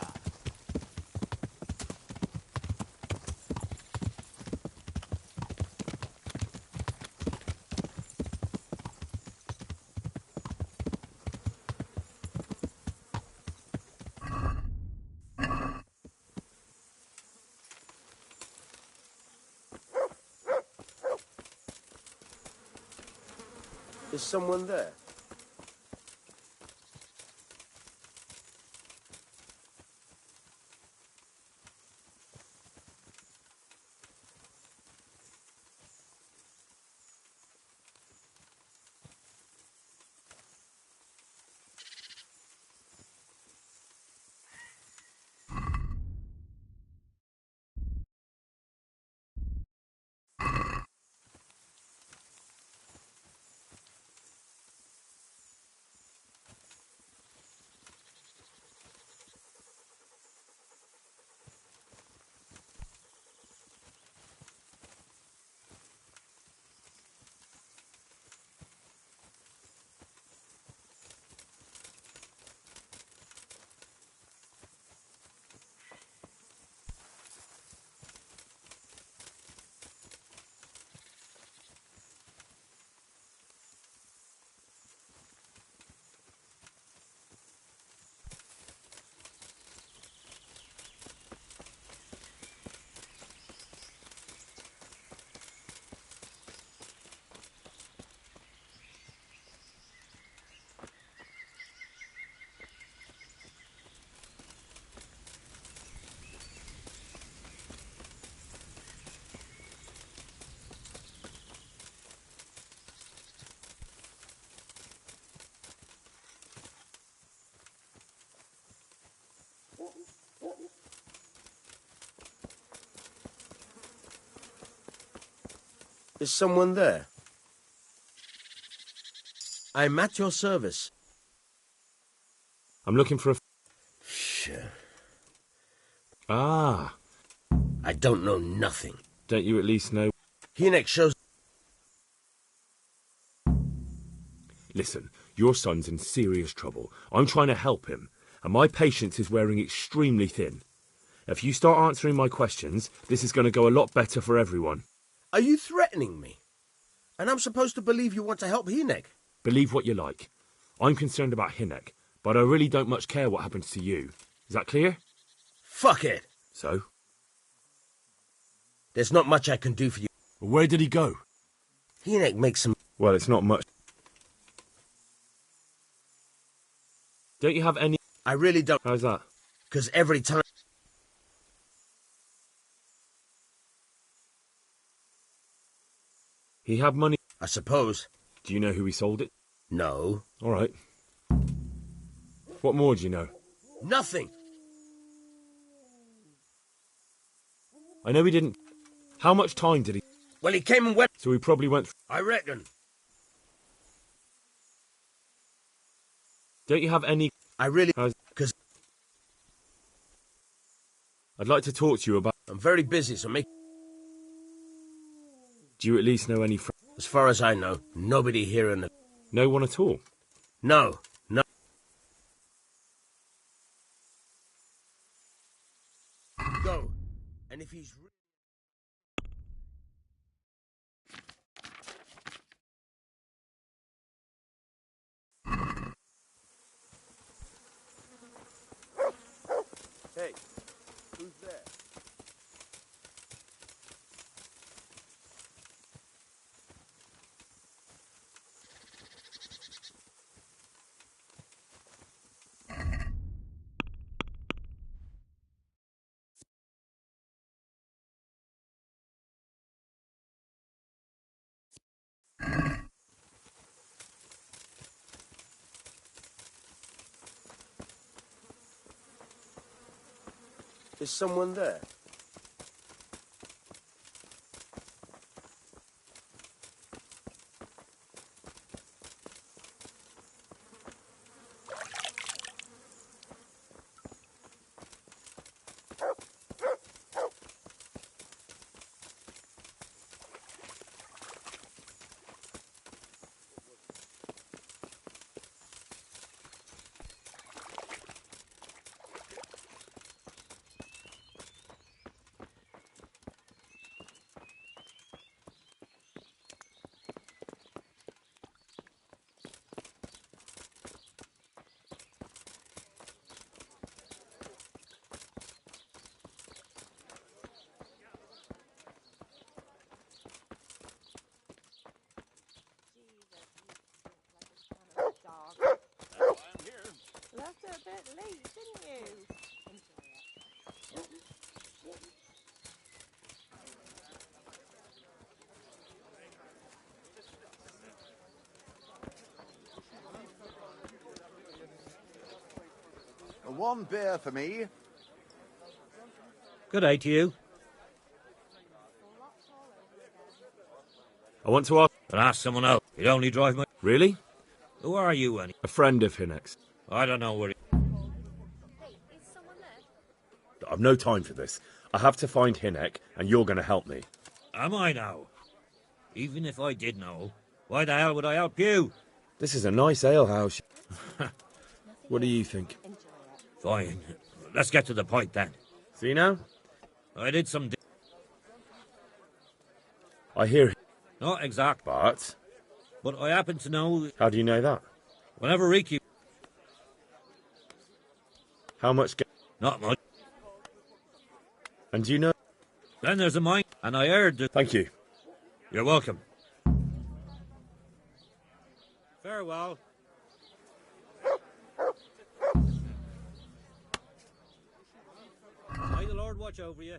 Is someone there? Is someone there? I'm at your service. I'm looking for a... Sure. Ah. I don't know nothing. Don't you at least know... Hynek shows... Listen, your son's in serious trouble. I'm trying to help him, and my patience is wearing extremely thin. If you start answering my questions, this is going to go a lot better for everyone. Are you threatening me? And I'm supposed to believe you want to help Hynek? Believe what you like. I'm concerned about Hynek, but I really don't much care what happens to you. Is that clear? Fuck it! So? There's not much I can do for you. Where did he go? Hynek makes some... Well, it's not much. Don't you have any... I really don't. How's that? Because every time... He had money... I suppose. Do you know who he sold it? No. All right. What more do you know? Nothing. I know he didn't... How much time did he... Well, he came and went... So he probably went... I reckon. Don't you have any... I really... Because... I'd like to talk to you about... I'm very busy, so make... Do you at least know any... As far as I know, nobody here in the... No one at all? No. No. Go. And if he's... Hey, who's there? Is someone there? Left it a bit late, didn't you? One beer for me. Good day to you. I want to ask... But ask someone else. You'd only drive my... Really? Who are you, any? A friend of Hinnick's. I don't know where he... I've no time for this. I have to find Hinnick, and you're going to help me. Am I now? Even if I did know, why the hell would I help you? This is a nice alehouse. What do you think? Fine. Let's get to the point then. See now? I did some... I hear... Not exact. But I happen to know... How do you know that? Whenever Riki... How much... Not much. And do you know... Then there's a mine, and I heard that... Thank you. You're welcome. Farewell. May the Lord watch over you.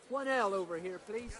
One L over here, please.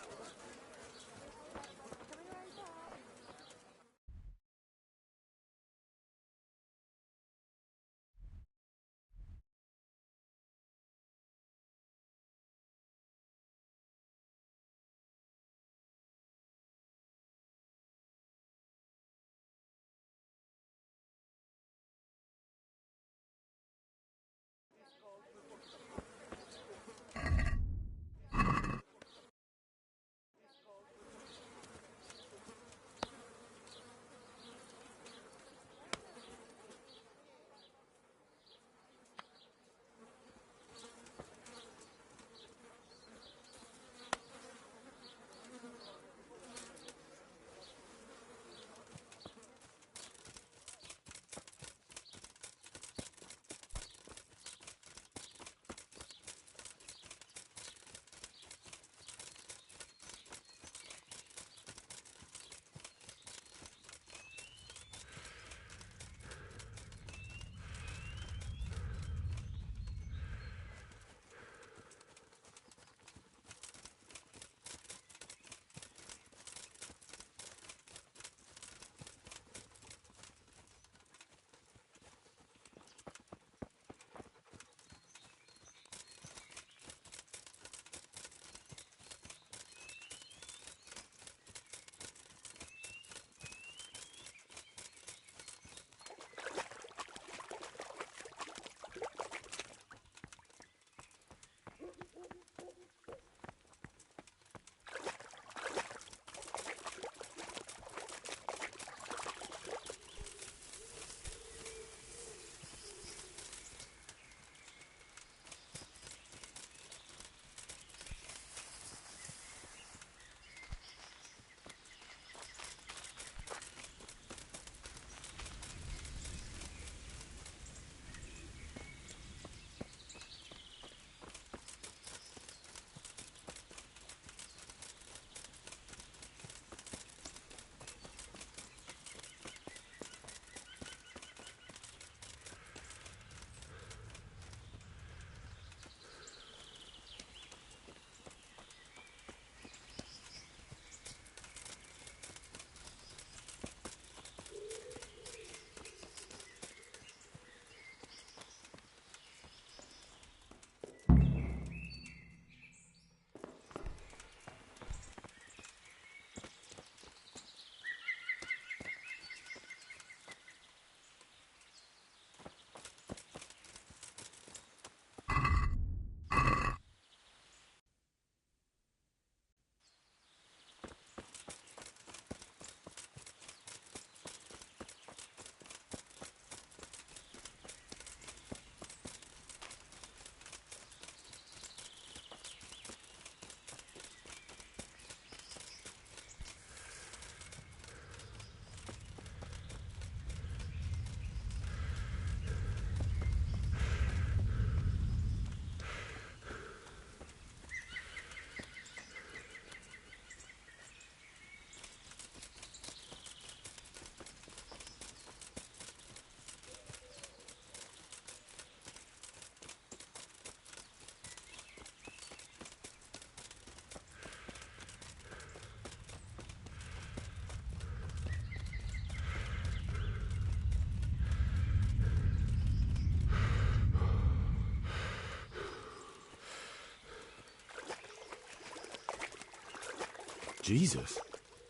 Jesus,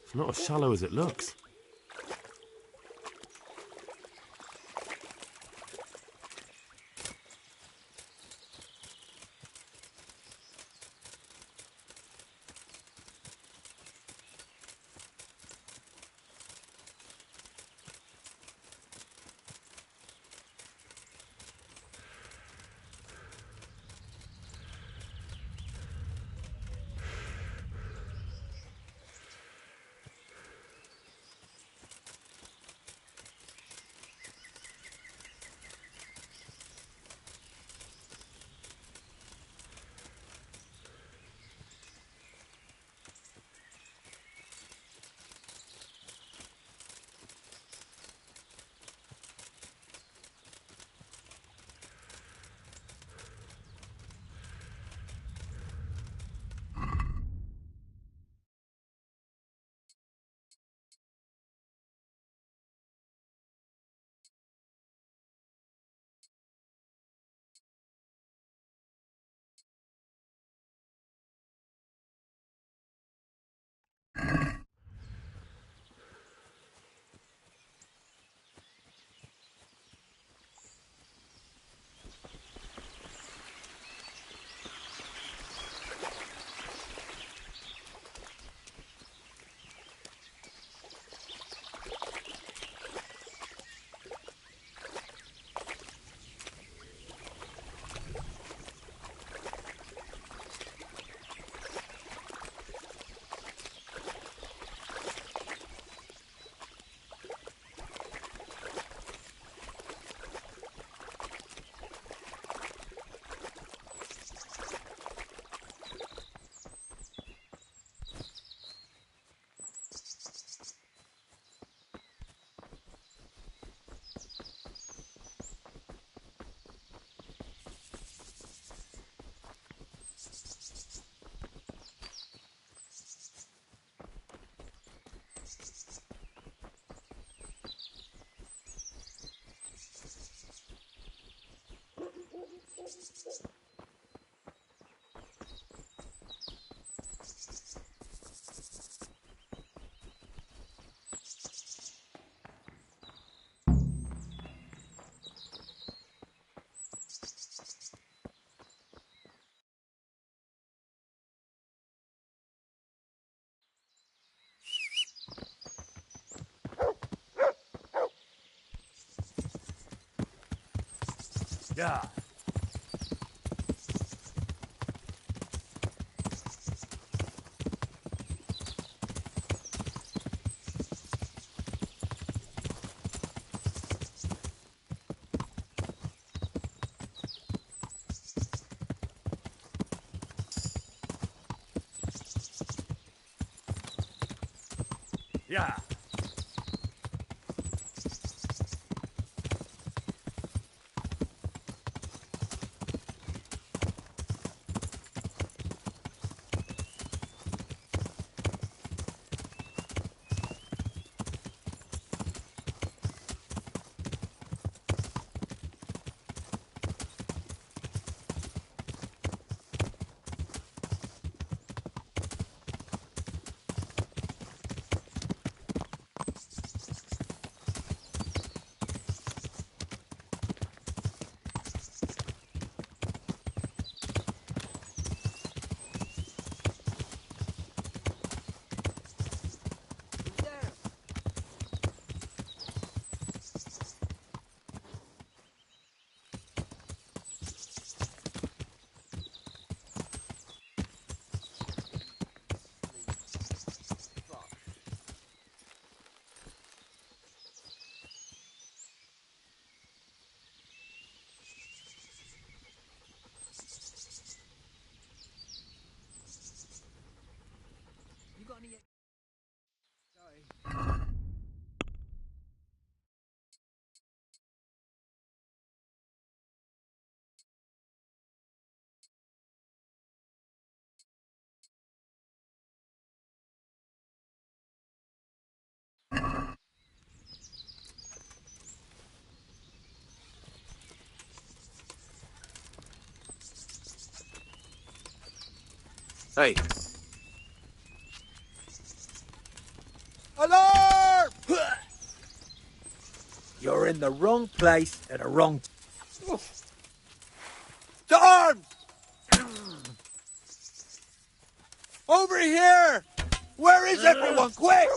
it's not as shallow as it looks. Yeah. Yeah. You got any? Hey. You're in the wrong place at the wrong time. To arms! Over here! Where is everyone? Quick!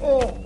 Oh.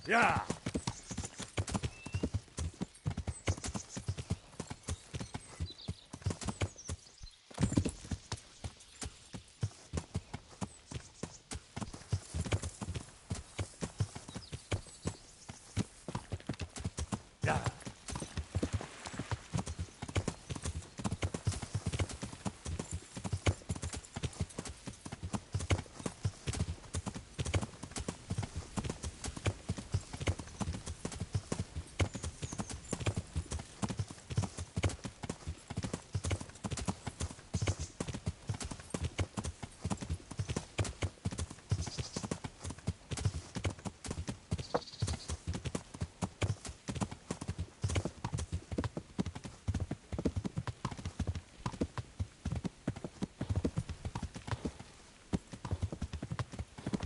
Yeah. Yeah.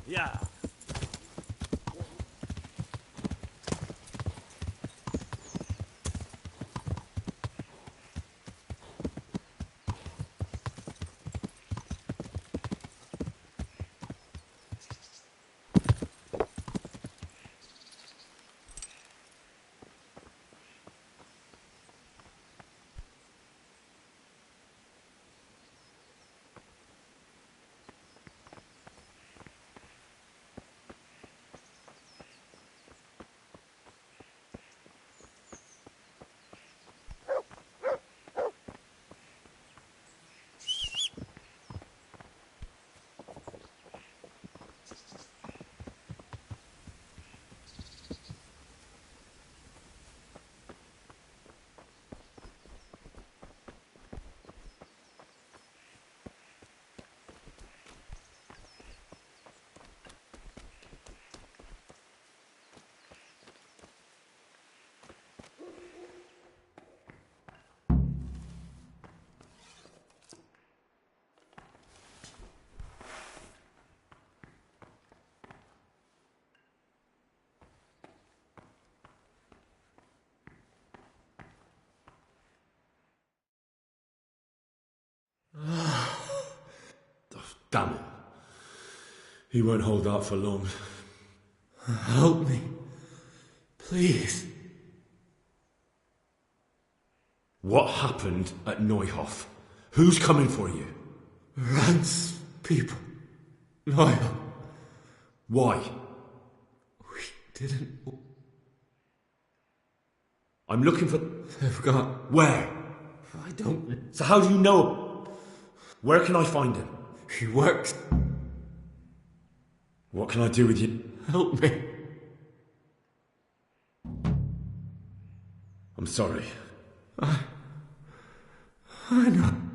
Yeah. Damn it. He won't hold out for long. Help me. Please. What happened at Neuhof? Who's coming for you? Rand's people. Loyal. Why? We didn't... I'm looking for... They've got... Where? I don't... So how do you know? Where can I find him? He works... What can I do with you? Help me. I'm sorry. I know.